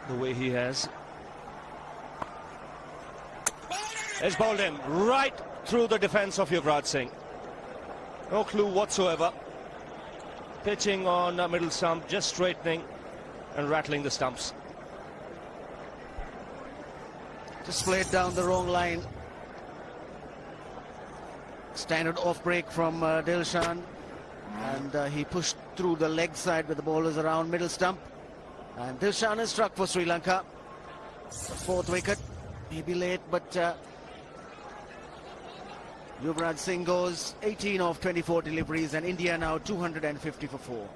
the way he has. Has bowled him right through the defense of Yuvraj Singh. No clue whatsoever. Pitching on middle stump, just straightening and rattling the stumps. Just played down the wrong line. Standard off break from Dilshan, and he pushed through the leg side with the bowlers around middle stump, and Dilshan is struck for Sri Lanka. 4th wicket, maybe late, but Yuvraj Singh goes 18 of 24 deliveries, and India now 250 for 4.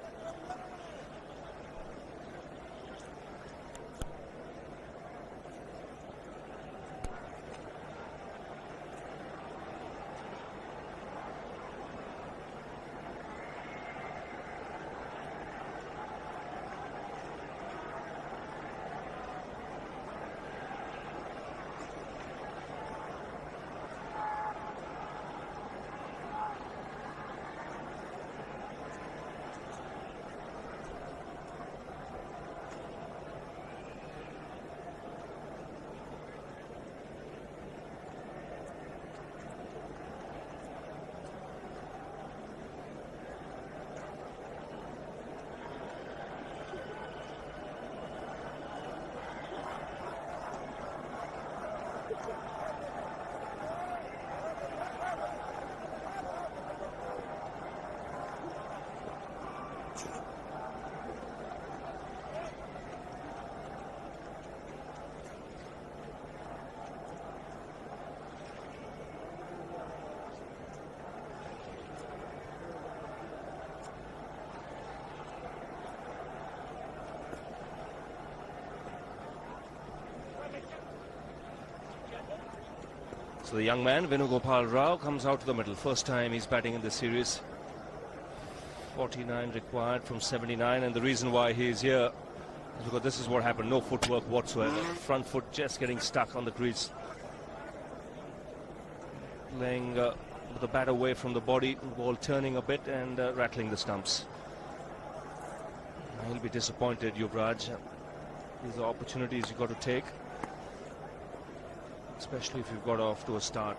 So the young man, Venugopal Rao, comes out to the middle. First time he's batting in this series. 49 required from 79, and the reason why he's here is because this is what happened. No footwork whatsoever. Front foot just getting stuck on the crease. Playing with the bat away from the body, ball turning a bit and rattling the stumps. He'll be disappointed, Yuvraj. These are opportunities you've got to take, especially if you've got off to a start.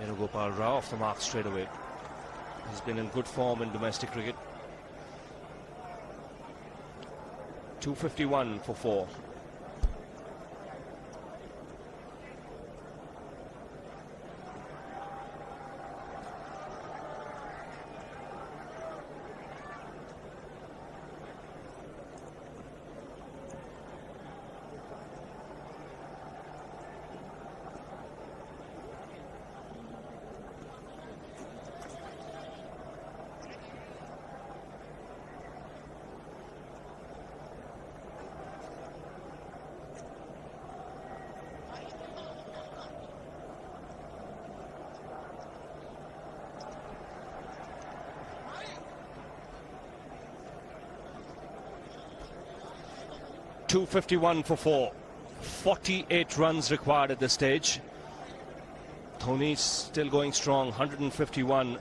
Venugopal Rao off the mark straight away. He's been in good form in domestic cricket. 251 for 4. .251 for 4. 48 runs required at this stage. Dhoni still going strong, 151.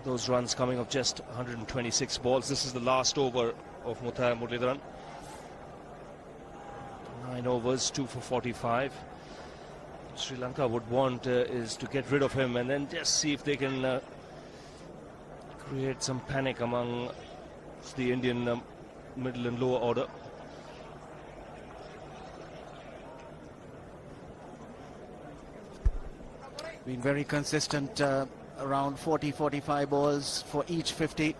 Those runs coming off just 126 balls. This is the last over of Muralidharan. 9 overs, 2 for 45. Sri Lanka would want is to get rid of him and then just see if they can create some panic among the Indian middle and lower order. Been very consistent, around 40-45 balls for each 50.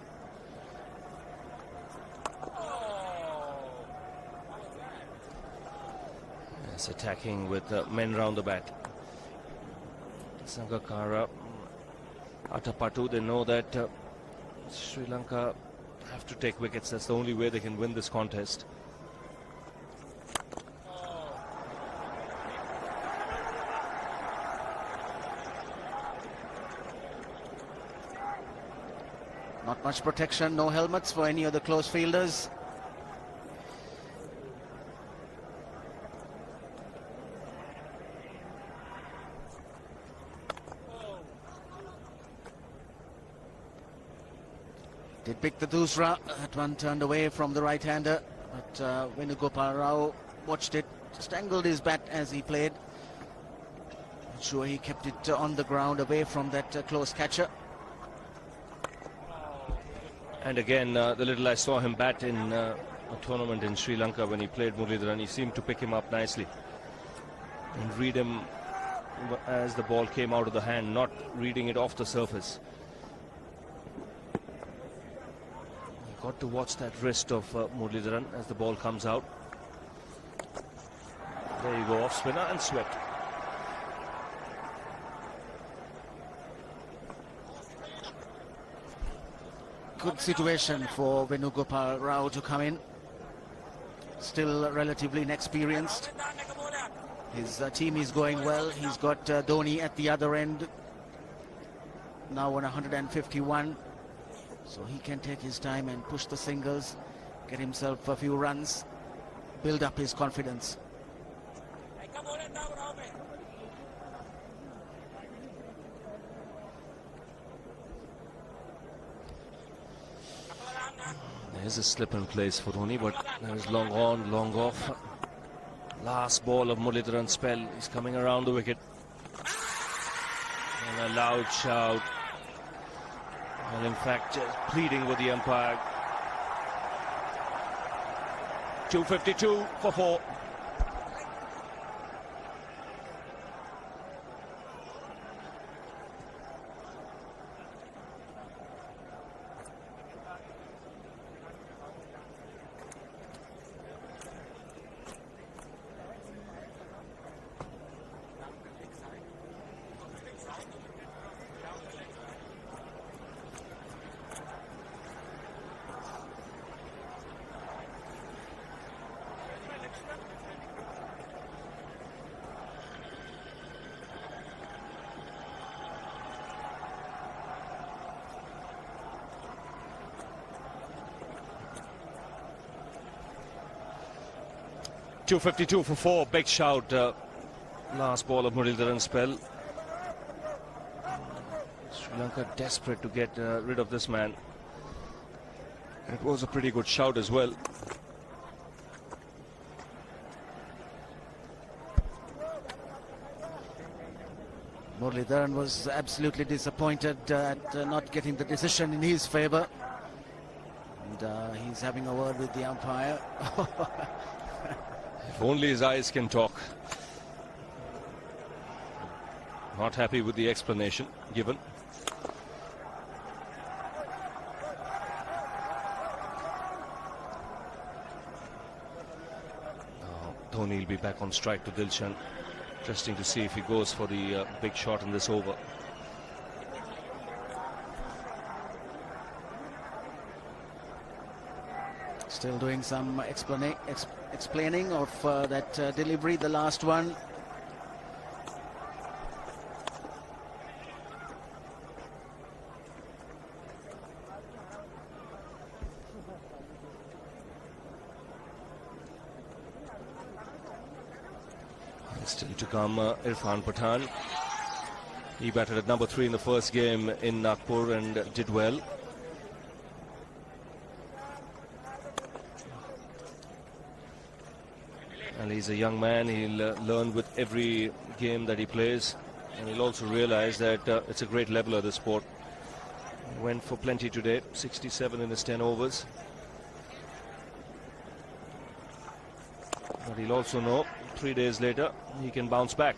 Yes, attacking with men round the bat. Sangakkara, Atapattu, they know that Sri Lanka have to take wickets. That's the only way they can win this contest. Not much protection, no helmets for any of the close fielders. Did pick the doosra. That one turned away from the right-hander, but Venugopal Rao watched it, just angled his bat as he played. Not sure he kept it on the ground away from that close catcher. And again, the little I saw him bat in a tournament in Sri Lanka when he played Muralidharan, he seemed to pick him up nicely and read him as the ball came out of the hand, not reading it off the surface. Got to watch that wrist of Muralidharan as the ball comes out. There you go, off spinner and swept. Good situation for Venugopal Rao to come in. Still relatively inexperienced. His team is going well. He's got Dhoni at the other end, now on 151. So he can take his time and push the singles, get himself a few runs, build up his confidence. There's a slip in place for Dhoni, but there's long on, long off. Last ball of Muralidharan's spell. He's coming around the wicket. And a loud shout. And in fact, just pleading with the umpire. 252 for 4. 252 for 4. Big shout. Last ball of Muralidharan's spell. Sri Lanka desperate to get rid of this man. It was a pretty good shout as well. Muralidharan was absolutely disappointed at not getting the decision in his favour. And he's having a word with the umpire. If only his eyes can talk. Not happy with the explanation given. Dhoni will be back on strike to Dilshan. Interesting to see if he goes for the big shot in this over. Still doing some explaining of that delivery, the last one. Still to come, Irfan Pathan. He batted at number 3 in the first game in Nagpur and did well. And he's a young man. He'll learn with every game that he plays. And he'll also realize that it's a great leveler, this sport. He went for plenty today, 67 in his 10 overs. But he'll also know 3 days later he can bounce back.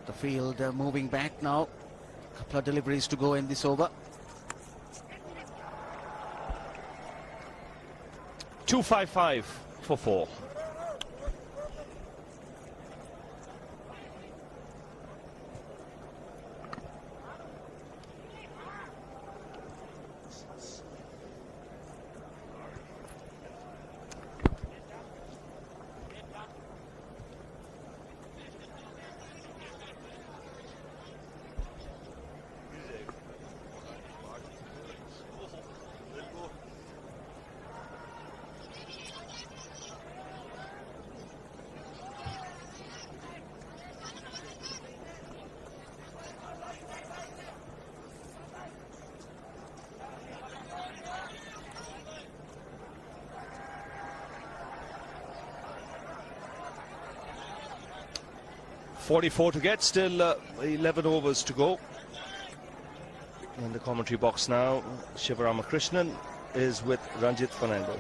The field moving back now. A couple of deliveries to go in this over. 255 for 4. .44 to get, still 11 overs to go. In the commentary box now, Shivaramakrishnan is with Ranjit Fernando.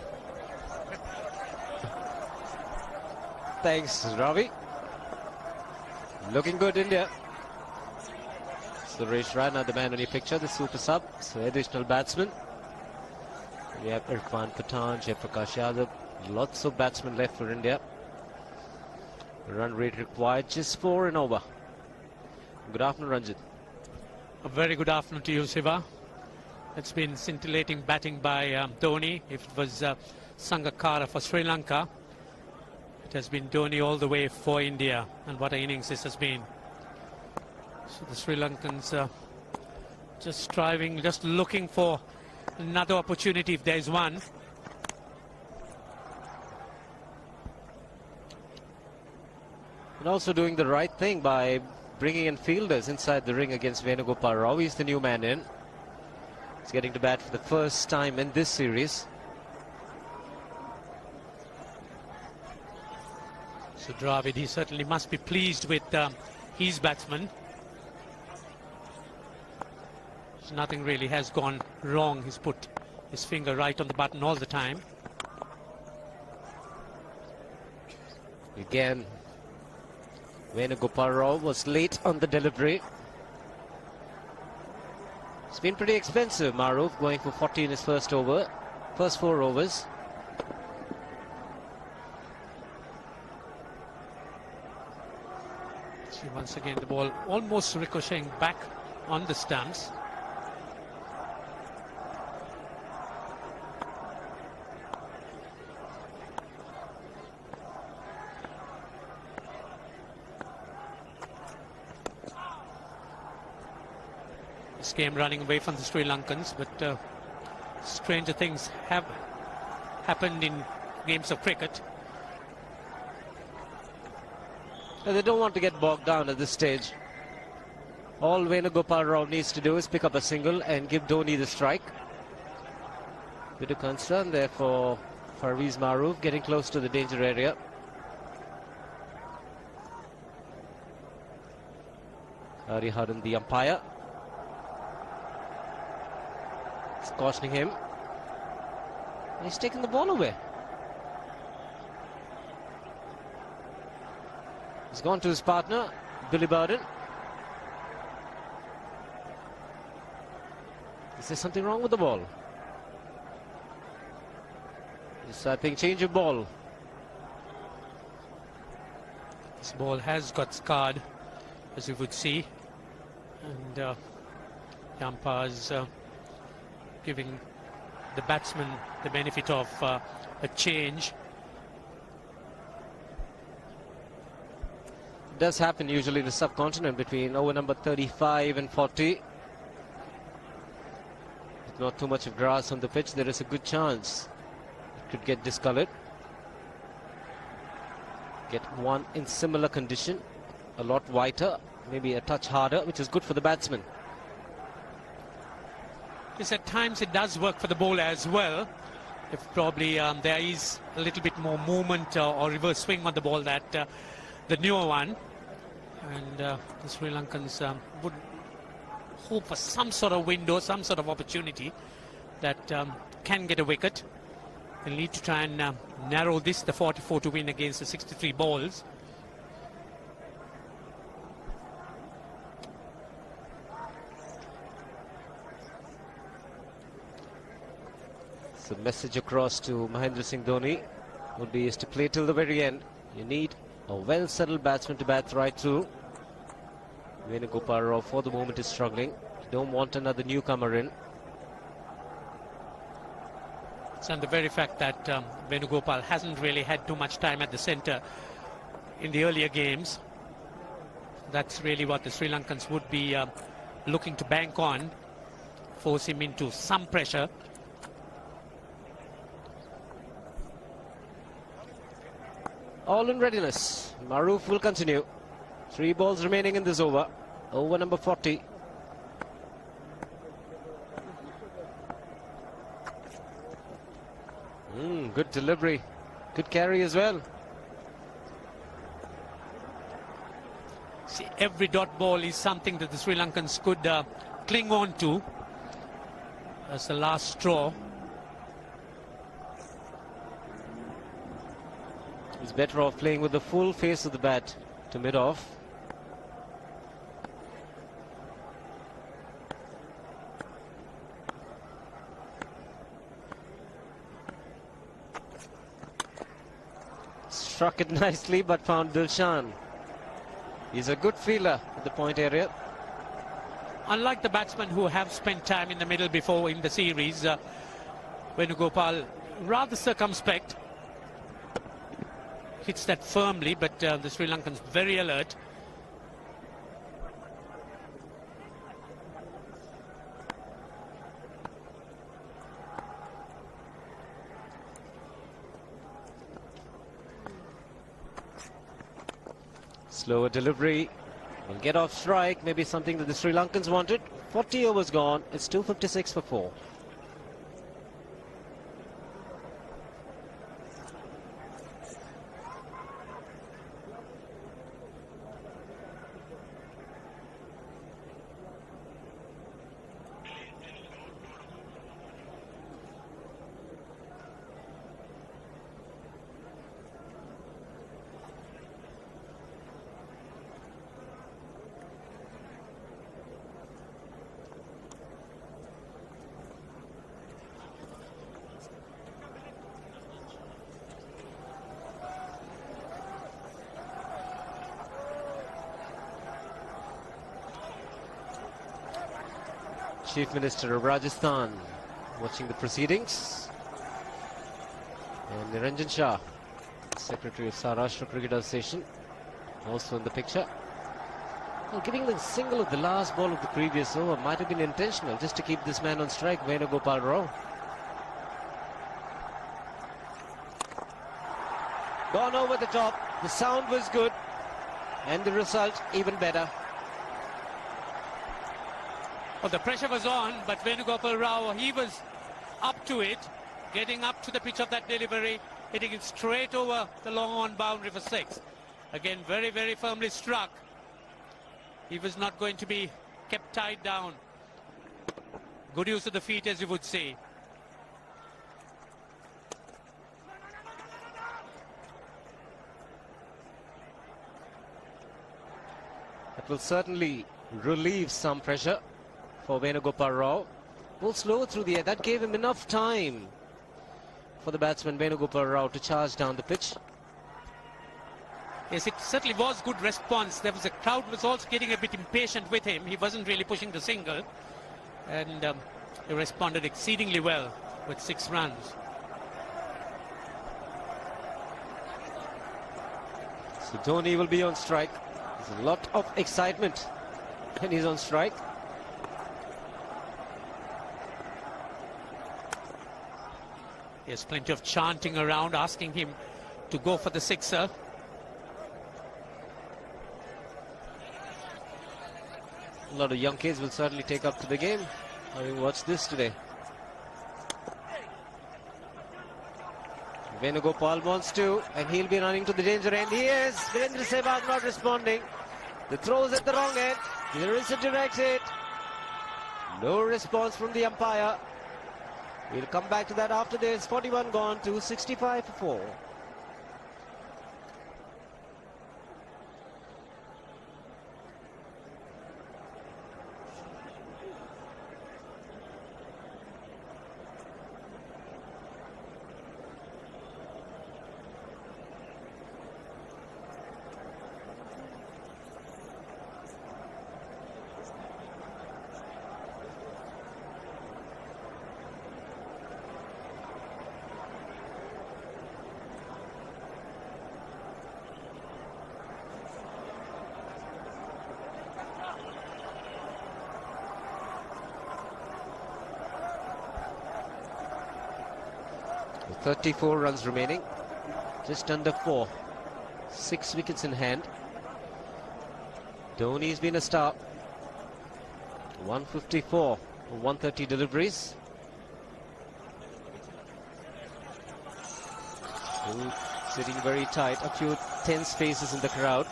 Thanks, Ravi. Looking good, India. Suresh Raina, the man when you picture, the super sub. So additional batsmen. We have Irfan Pathan, Jaiprakash Yadav. Lots of batsmen left for India. Run rate required just 4 and over. Good afternoon, Ranjit. A very good afternoon to you, Siva. It's been scintillating batting by Dhoni. If it was Sangakkara for Sri Lanka, it has been Dhoni all the way for India. And what an innings this has been. So the Sri Lankans just striving, just looking for another opportunity if there is one. And also doing the right thing by bringing in fielders inside the ring against Venugopal Rao. He's the new man in. He's getting to bat for the first time in this series. So Dravid, he certainly must be pleased with his batsman. So nothing really has gone wrong. He's put his finger right on the button all the time. Again, Venugopal Rao was late on the delivery. It's been pretty expensive, Maruf, going for 40 in his first 4 overs. See, once again, the ball almost ricocheting back on the stumps. This game running away from the Sri Lankans, but stranger things have happened in games of cricket. They don't want to get bogged down at this stage. All Venugopal Rao needs to do is pick up a single and give Dhoni the strike. Bit of concern there for Parvez Maroof, getting close to the danger area. Hariharan, the umpire, is cautioning him. He's taking the ball away. He's gone to his partner, Billy Burden. Is there something wrong with the ball? Yes, I think change of ball. This ball has got scarred, as you would see, and the umpires giving the batsman the benefit of a change. It does happen usually in the subcontinent between over number 35 and 40. With not too much of grass on the pitch, there is a good chance it could get discolored. Get one in similar condition, a lot whiter, maybe a touch harder, which is good for the batsman. Yes, at times it does work for the bowler as well. If probably there is a little bit more movement or reverse swing on the ball that the newer one, and the Sri Lankans would hope for some sort of window, some sort of opportunity that can get a wicket. They'll need to try and narrow this, the 44 to win against the 63 balls. So message across to Mahendra Singh Dhoni would be is to play till the very end. You need a well-settled batsman to bat right through. Venugopal Rao for the moment is struggling. You don't want another newcomer in. And the very fact that Venugopal hasn't really had too much time at the centre in the earlier games, that's really what the Sri Lankans would be looking to bank on, force him into some pressure. All in readiness. Maroof will continue. 3 balls remaining in this over. Over number 40. Good delivery. Good carry as well. See, every dot ball is something that the Sri Lankans could cling on to as the last straw. He's better off playing with the full face of the bat to mid-off. Struck it nicely but found Dilshan. He's a good fielder at the point area. Unlike the batsmen who have spent time in the middle before in the series, Venugopal rather circumspect. Hits that firmly, but the Sri Lankans very alert. Slower delivery. Will get off strike. Maybe something that the Sri Lankans wanted. 40 overs gone. It's 256 for 4. Chief Minister of Rajasthan watching the proceedings, and Niranjan Shah, Secretary of Saurashtra Cricket Association, also in the picture. Well, giving the single of the last ball of the previous over might have been intentional, just to keep this man on strike, Venugopal Rao. Gone over the top. The sound was good, and the result even better. Well, the pressure was on, but Venugopal Rao, he was up to it, getting up to the pitch of that delivery, hitting it straight over the long on boundary for 6. Again, very, very firmly struck. He was not going to be kept tied down. Good use of the feet, as you would say. That will certainly relieve some pressure for Venugopal Rao. Pulled slow through the air. That gave him enough time for the batsman Venugopal Rao to charge down the pitch. Yes, it certainly was good response. There was a crowd was also getting a bit impatient with him. He wasn't really pushing the single, and he responded exceedingly well with 6 runs. So Dhoni will be on strike. There's a lot of excitement when he's on strike. There's plenty of chanting around asking him to go for the sixer. A lot of young kids will certainly take up to the game, having watched this today. Venugopal wants to, and he'll be running to the danger end. He is. Virendra Sehwag not responding. The throw's at the wrong end. There is a direct hit. No response from the umpire. We'll come back to that after this. 41 gone to 65 for 4. With 34 runs remaining, just under 4, 6 wickets in hand. Dhoni's been a star. 154 for 130 deliveries. Still sitting very tight, a few tense faces in the crowd.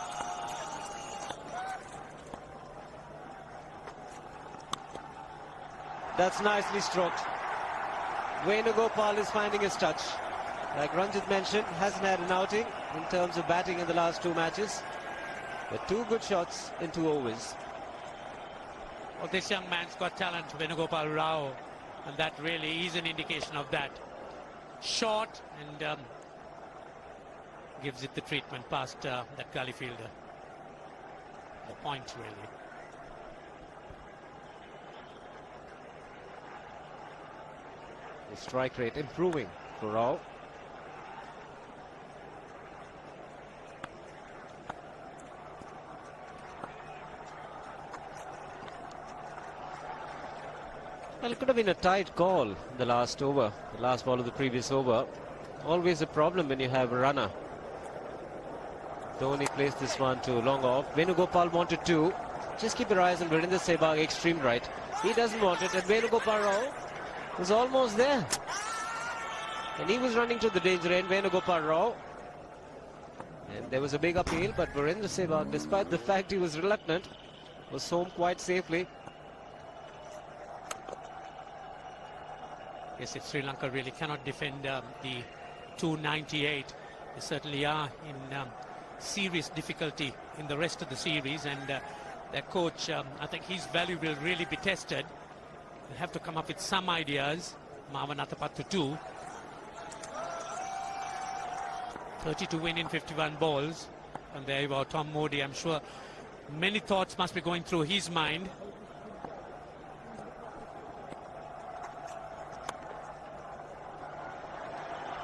That's nicely stroked. Venugopal is finding his touch. Like Ranjit mentioned, hasn't had an outing in terms of batting in the last 2 matches. But 2 good shots in 2 overs. Well, this young man's got talent, Venugopal Rao, and that really is an indication of that. Short and gives it the treatment past that gully fielder. The point, really. The strike rate improving for Rao. Well, it could have been a tight call in the last over, the last ball of the previous over. Always a problem when you have a runner. Dhoni placed this one to long off. Venugopal wanted to. Just keep your eyes on Virendra Sehwag, extreme right. He doesn't want it, and Venugopal Rao was almost there. And he was running to the danger end, Venugopal Rao. And there was a big appeal, but Virendra Sehwag, despite the fact he was reluctant, was home quite safely. Yes, if Sri Lanka really cannot defend the 298, they certainly are in serious difficulty in the rest of the series, and their coach, I think his value will really be tested. They'll have to come up with some ideas. Mavanatapattu too. 30 to win in 51 balls. And there you are, Tom Modi. I'm sure many thoughts must be going through his mind.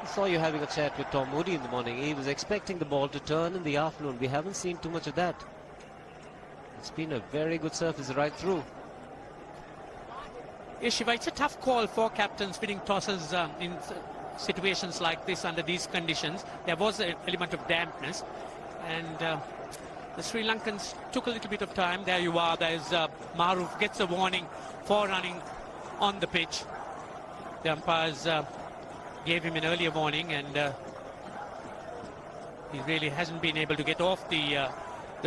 I saw you having a chat with Tom Modi in the morning. He was expecting the ball to turn in the afternoon. We haven't seen too much of that. It's been a very good surface right through. Yes, Shiva, it's a tough call for captains winning tosses in situations like this under these conditions. There was an element of dampness, and the Sri Lankans took a little bit of time. There you are. There's Maruf gets a warning for running on the pitch. The umpires gave him an earlier warning, and he really hasn't been able to get off the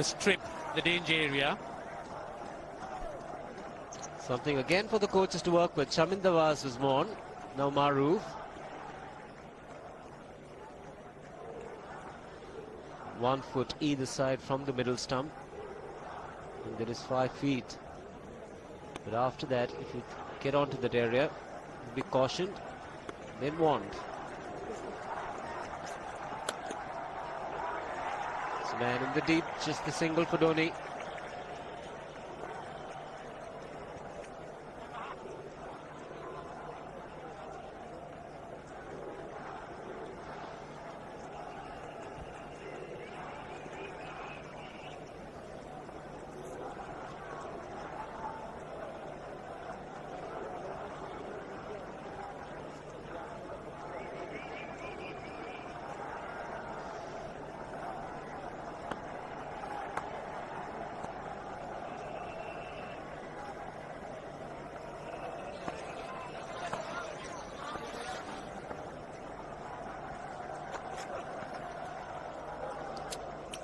strip, the danger area. Something again for the coaches to work with. Chamin Dawaz was more. Now Maruf. 1 foot either side from the middle stump. And there is 5 feet. But after that, if you get onto that area, be cautioned. Then wand. It's a man in the deep, just the single for Dhoni.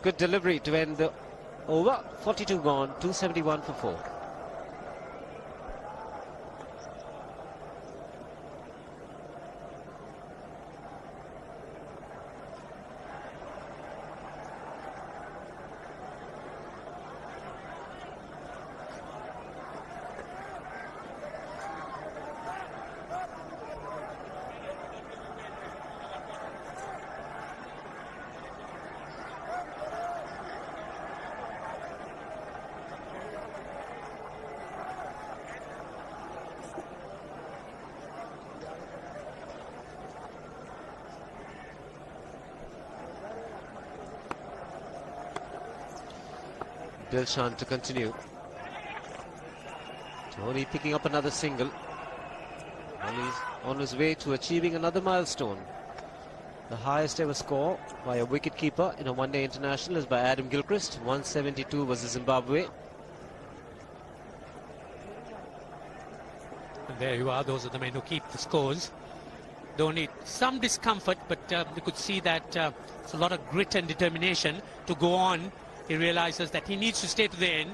Good delivery to end the over. 42 gone, 271 for 4. Dilshan to continue. Dhoni picking up another single. And he's on his way to achieving another milestone. The highest ever score by a wicketkeeper in a one-day international is by Adam Gilchrist. 172 versus Zimbabwe. And there you are. Those are the men who keep the scores. Dhoni, some discomfort, but you could see that it's a lot of grit and determination to go on. He realizes that he needs to stay to the end.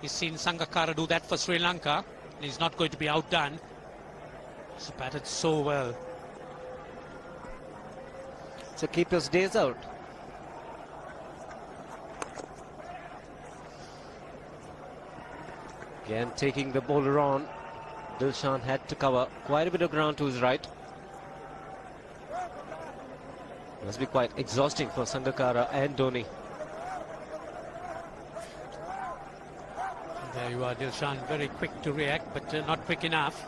He's seen Sangakkara do that for Sri Lanka. And he's not going to be outdone. He's batted so well. So keeper's days out. Again taking the bowler on. Dilshan had to cover quite a bit of ground to his right. Must be quite exhausting for Sangakkara and Dhoni. There you are, Dilshan, very quick to react, but not quick enough.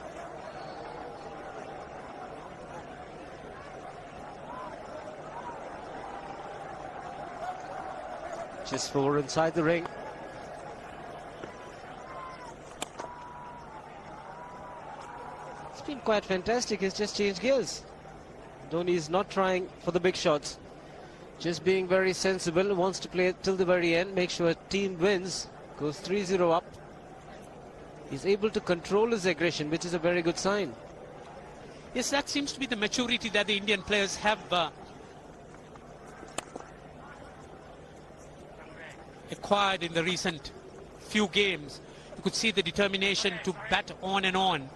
Just 4 inside the ring. It's been quite fantastic. He's just changed gears. Dhoni is not trying for the big shots. Just being very sensible. Wants to play till the very end. Make sure team wins. Goes 3-0 up. He's able to control his aggression, which is a very good sign. Yes, that seems to be the maturity that the Indian players have acquired in the recent few games. You could see the determination to bat on and on.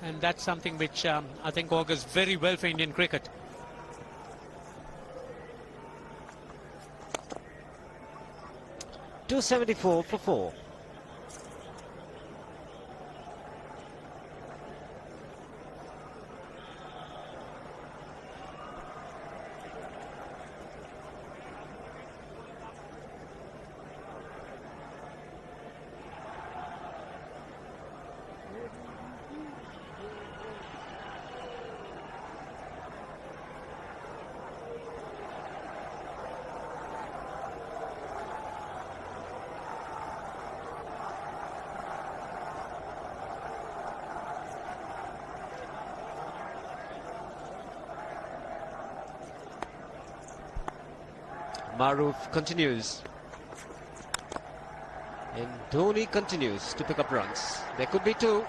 And that's something which I think augurs very well for Indian cricket. .274 for 4. Maruf continues. And Dhoni continues to pick up runs. There could be two.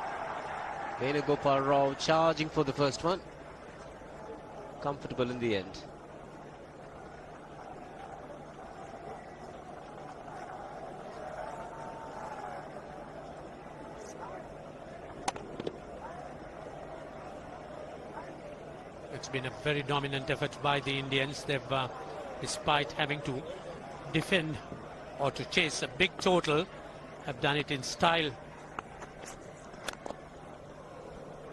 Venugopal Rao charging for the first one. Comfortable in the end. It's been a very dominant effort by the Indians. They've, despite having to defend or to chase a big total, have done it in style.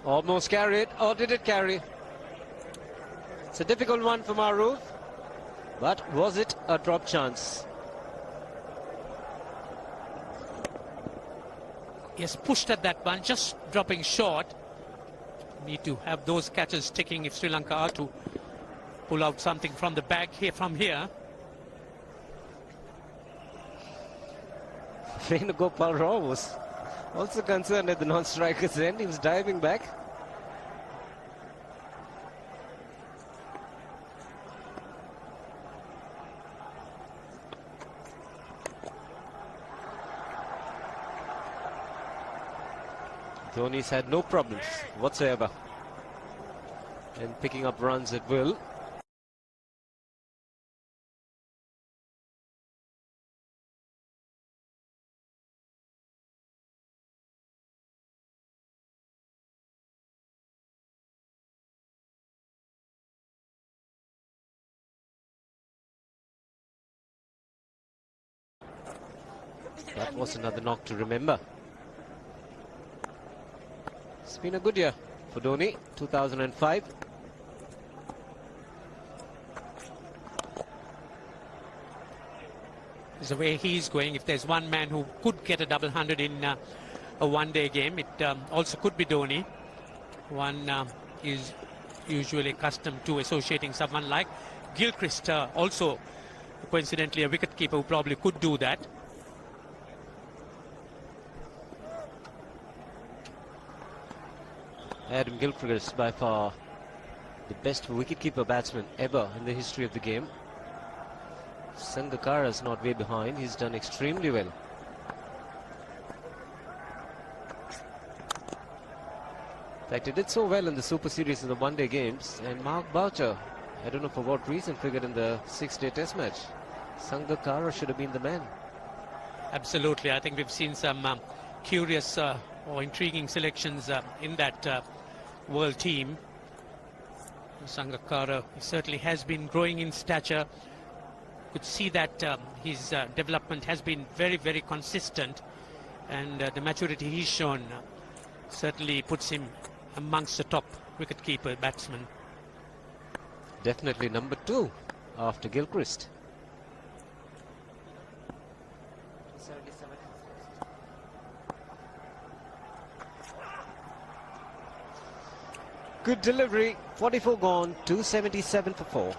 Almost carried, or did it carry? It's a difficult one for Maruf, but was it a drop chance? Yes, pushed at that one, just dropping short. Need to have those catches sticking if Sri Lanka are to pull out something from the bag here from here. Venugopal Rao was also concerned at the non-striker's end. He was diving back. Dhoni's had no problems whatsoever in picking up runs at will. That was another knock to remember. It's been a good year for Dhoni, 2005. The way he's going, if there's one man who could get a double hundred in a one-day game, it also could be Dhoni. One is usually accustomed to associating someone like Gilchrist, also coincidentally a wicketkeeper who probably could do that. Adam Gilchrist, by far the best wicketkeeper batsman ever in the history of the game. Sangakkara's not way behind. He's done extremely well. In fact, he did so well in the Super Series in the one-day games. And Mark Boucher, I don't know for what reason, figured in the six-day test match. Sangakkara should have been the man. Absolutely. I think we've seen some curious or intriguing selections in that world team. Sangakkara certainly has been growing in stature. Could see that his development has been very, very consistent, and the maturity he's shown certainly puts him amongst the top wicketkeeper batsmen. Definitely number 2 after Gilchrist. Good delivery, 44 gone, 277 for 4.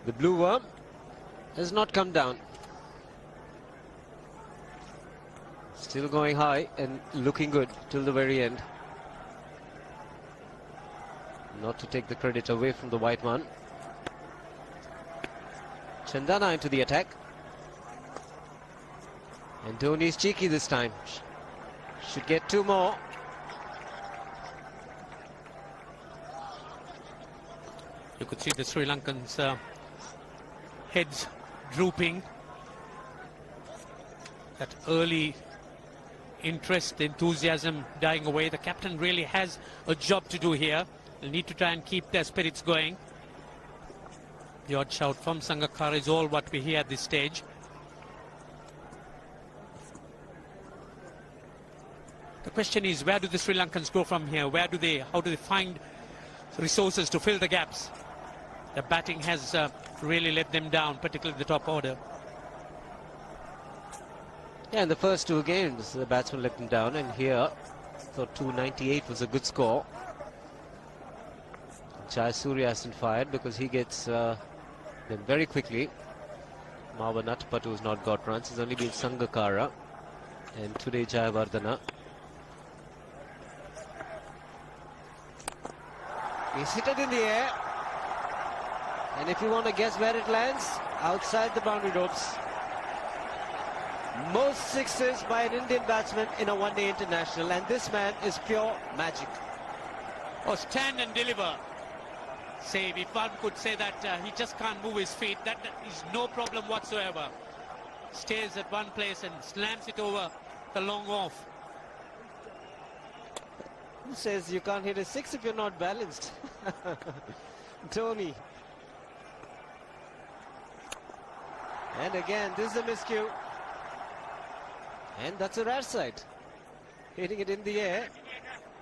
The blue worm has not come down. Still going high and looking good till the very end. Not to take the credit away from the white one. Chandana into the attack. And Dhoni's cheeky this time. Should get 2 more. You could see the Sri Lankans' heads drooping. That early interest, enthusiasm dying away. The captain really has a job to do here. They'll need to try and keep their spirits going. The odd shout from Sangakkara is all what we hear at this stage. question is, where do the Sri Lankans go from here? How do they find resources to fill the gaps? The batting has really let them down, particularly the top order. Yeah, in the first two games, the batsman let them down, and here, thought 298 was a good score. Jayasuriya hasn't fired because he gets them very quickly. Mava Natapatu has not got runs. It's only been Sangakkara and today Jayawardena. He's hit it in the air, and if you want to guess where it lands, outside the boundary ropes. Most sixes by an Indian batsman in a one-day international, and this man is pure magic. Oh, stand and deliver. Save, if one could say that he just can't move his feet, that is no problem whatsoever. Stays at one place and slams it over the long off. Who says you can't hit a six if you're not balanced? Dhoni. And again, this is a miscue. And that's a rare sight. Hitting it in the air,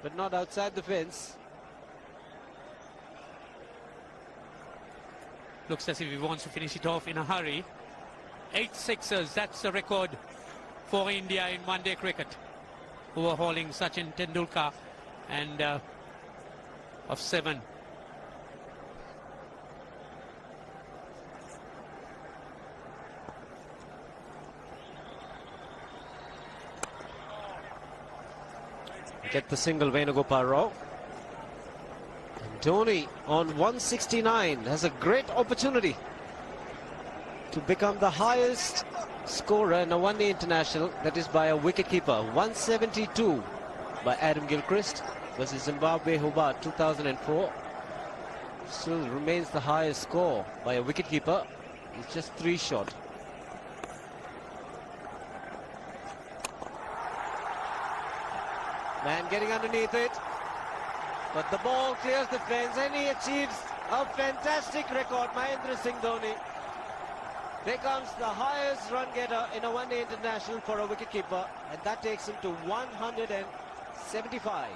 but not outside the fence. Looks as if he wants to finish it off in a hurry. 8 sixes, that's the record for India in one-day cricket. Overhauling Sachin Tendulkar and of 7. Get the single, Venugopal Rao. And Dhoni on 169 has a great opportunity to become the highest scorer in a one-day international, that is by a wicketkeeper. 172 by Adam Gilchrist versus Zimbabwe Hobart 2004. Still remains the highest score by a wicketkeeper. He's just 3 short. Man getting underneath it, but the ball clears the fence and he achieves a fantastic record. Mahendra Singh Dhoni becomes the highest run getter in a one-day international for a wicketkeeper, and that takes him to 175.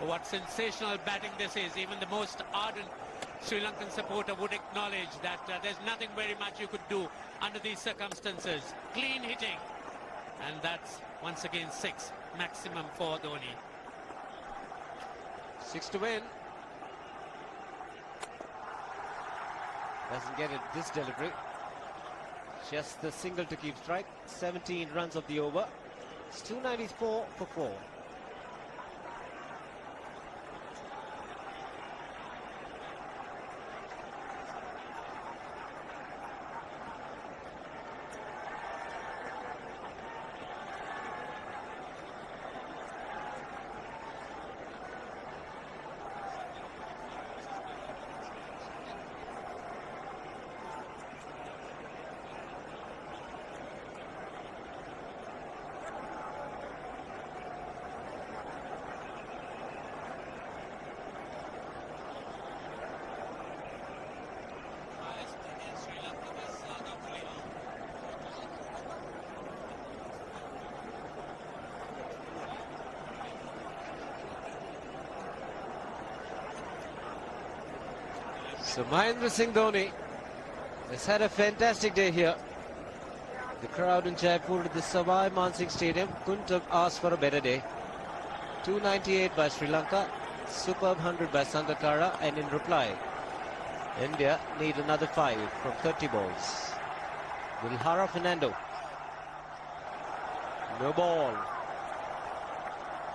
Oh, what sensational batting this is. Even the most ardent Sri Lankan supporter would acknowledge that there's nothing very much you could do under these circumstances. Clean hitting, and that's once again 6 maximum for Dhoni. 6 to win. Doesn't get it this delivery. Just the single to keep strike. 17 runs of the over. It's 294 for 4. So Mahendra Singh Dhoni has had a fantastic day here. The crowd in Jaipur at the Savai Mansingh Stadium couldn't have asked for a better day. 298 by Sri Lanka, superb 100 by Sangakkara, and in reply, India need another 5 from 30 balls. Vilhara Fernando. No ball.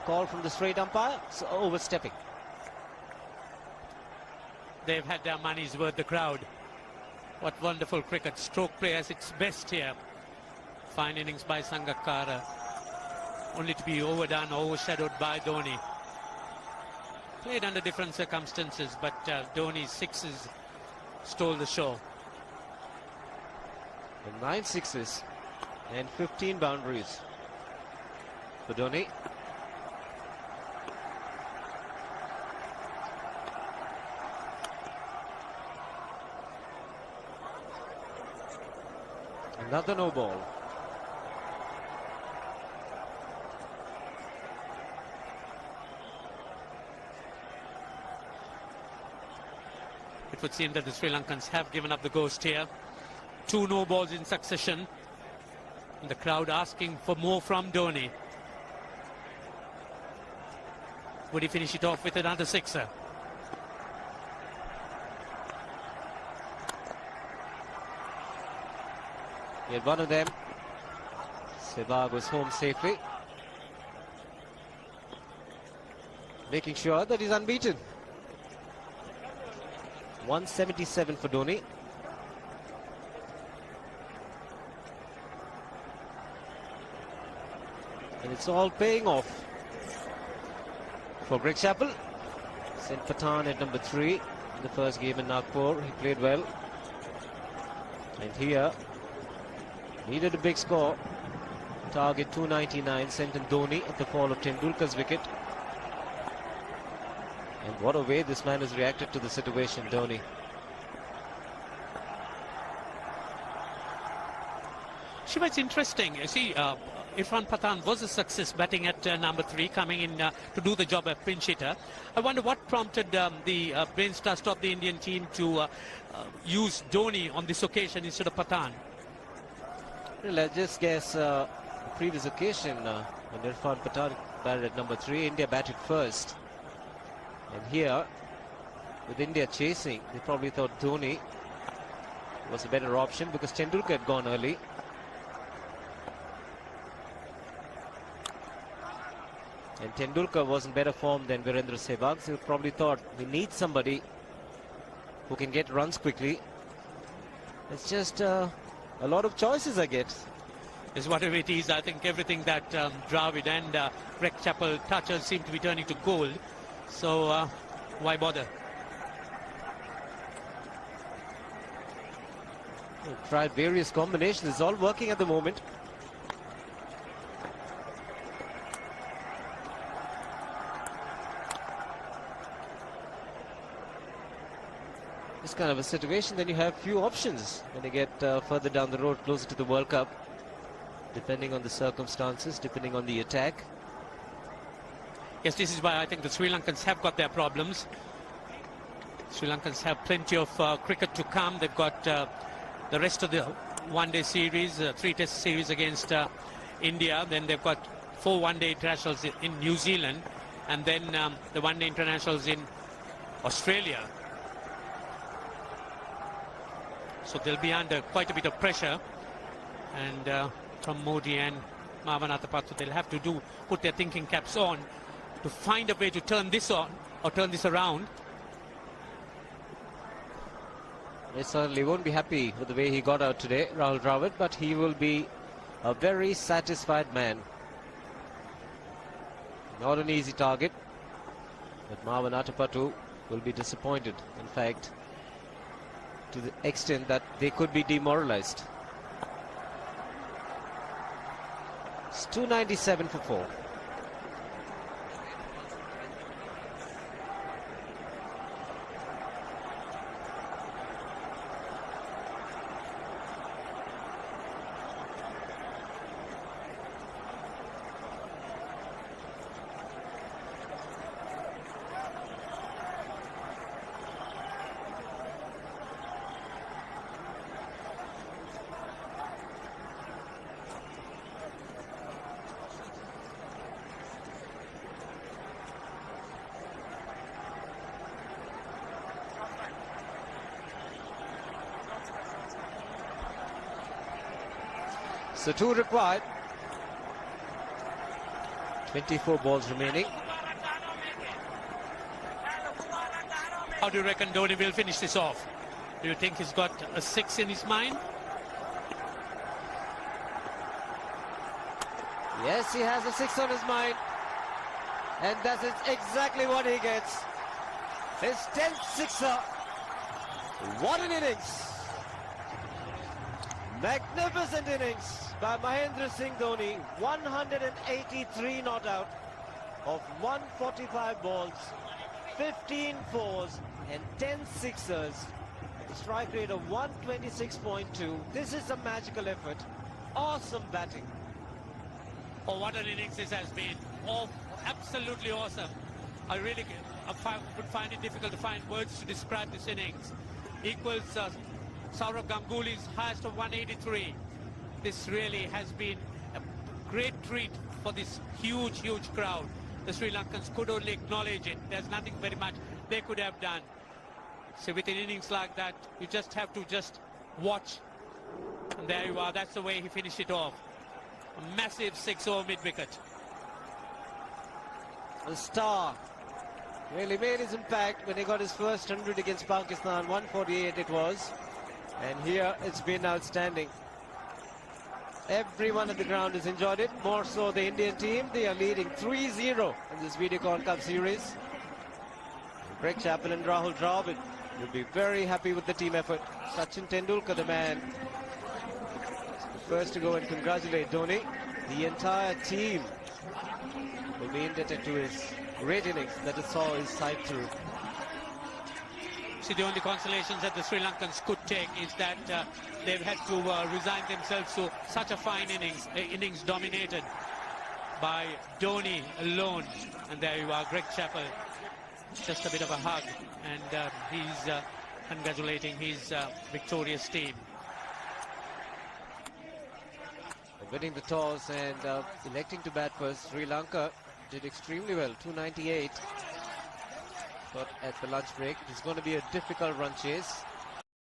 Call from the straight umpire, so overstepping. They've had their money's worth, the crowd. What wonderful cricket. Stroke play at its best here. Fine innings by Sangakkara. Only to be overdone, overshadowed by Dhoni. Played under different circumstances, but Dhoni's 6s stole the show. And 9 sixes and 15 boundaries for Dhoni. Another no ball. It would seem that the Sri Lankans have given up the ghost here. 2 no balls in succession. And the crowd asking for more from Dhoni. Would he finish it off with another sixer? He had one of them. Sehwag was home safely, making sure that he's unbeaten. 177 for Dhoni. And it's all paying off for Greg Chappell. Sent Pathan at number 3 in the first game in Nagpur. He played well. And here, needed a big score. Target 299, sent in Dhoni at the fall of Tendulkar's wicket. And what a way this man has reacted to the situation, Dhoni. Shiva, it's interesting. You see, Irfan Pathan was a success batting at number 3, coming in to do the job of pinch hitter. I wonder what prompted the brains trust of the Indian team to use Dhoni on this occasion instead of Pathan. Well, I just guess the previous occasion when Irfan Pathan batted at number 3, India batted first. And here, with India chasing, they probably thought Dhoni was a better option because Tendulkar had gone early. And Tendulkar was in better form than Virendra Sehwag, so they probably thought we need somebody who can get runs quickly. It's just a lot of choices, I guess. Is whatever it is, I think everything that Dravid and Greg Chappell touches seem to be turning to gold. So why bother? We've tried various combinations. It's all working at the moment. This kind of a situation, then you have few options when you get further down the road, closer to the World Cup, depending on the circumstances, depending on the attack. Yes, this is why I think the Sri Lankans have got their problems. Sri Lankans have plenty of cricket to come. They've got the rest of the one-day series, 3 test series against India. Then they've got 4 one-day internationals in New Zealand, and then the one-day internationals in Australia. So they'll be under quite a bit of pressure. And from Modi and Mavanatapattu, they'll have to put their thinking caps on to find a way to turn this on or turn this around. They certainly won't be happy with the way he got out today, Rahul Dravid, but he will be a very satisfied man. Not an easy target, but Mavanatapattu will be disappointed, in fact, to the extent that they could be demoralized. It's 297 for 4. So 2 required. 24 balls remaining. How do you reckon Dhoni will finish this off? Do you think he's got a 6 in his mind? Yes, he has a 6 on his mind. And that is exactly what he gets. His 10th sixer. What an innings. Magnificent innings by Mahendra Singh Dhoni. 183 not out of 145 balls, 15 fours and 10 sixers. A strike rate of 126.2. This is a magical effort. Awesome batting. Oh, what an innings this has been. Oh, absolutely awesome. would find it difficult to find words to describe this innings. Equals Sourav Ganguly's highest of 183. This really has been a great treat for this huge, huge crowd. The Sri Lankans could only acknowledge it. There's nothing very much they could have done. So with an innings like that, you just have to just watch. And there you are. That's the way he finished it off. A massive 6-over mid-wicket. The star really made his impact when he got his first 100 against Pakistan. 148 it was. And here it's been outstanding. Everyone at the ground has enjoyed it. More so the Indian team. They are leading 3-0 in this Videocon Cup series. Greg Chappell and Rahul Dravid will be very happy with the team effort. Sachin Tendulkar, the man, the first to go and congratulate Dhoni. The entire team will be indebted to his great innings that it saw his side through. See, the only consolations that the Sri Lankans could take is that they've had to resign themselves to such a fine innings dominated by Dhoni alone. And there you are, Greg Chappell, just a bit of a hug, and he's congratulating his victorious team. Winning the toss and electing to bat first, Sri Lanka did extremely well, 298. But at the lunch break, it's going to be a difficult run chase.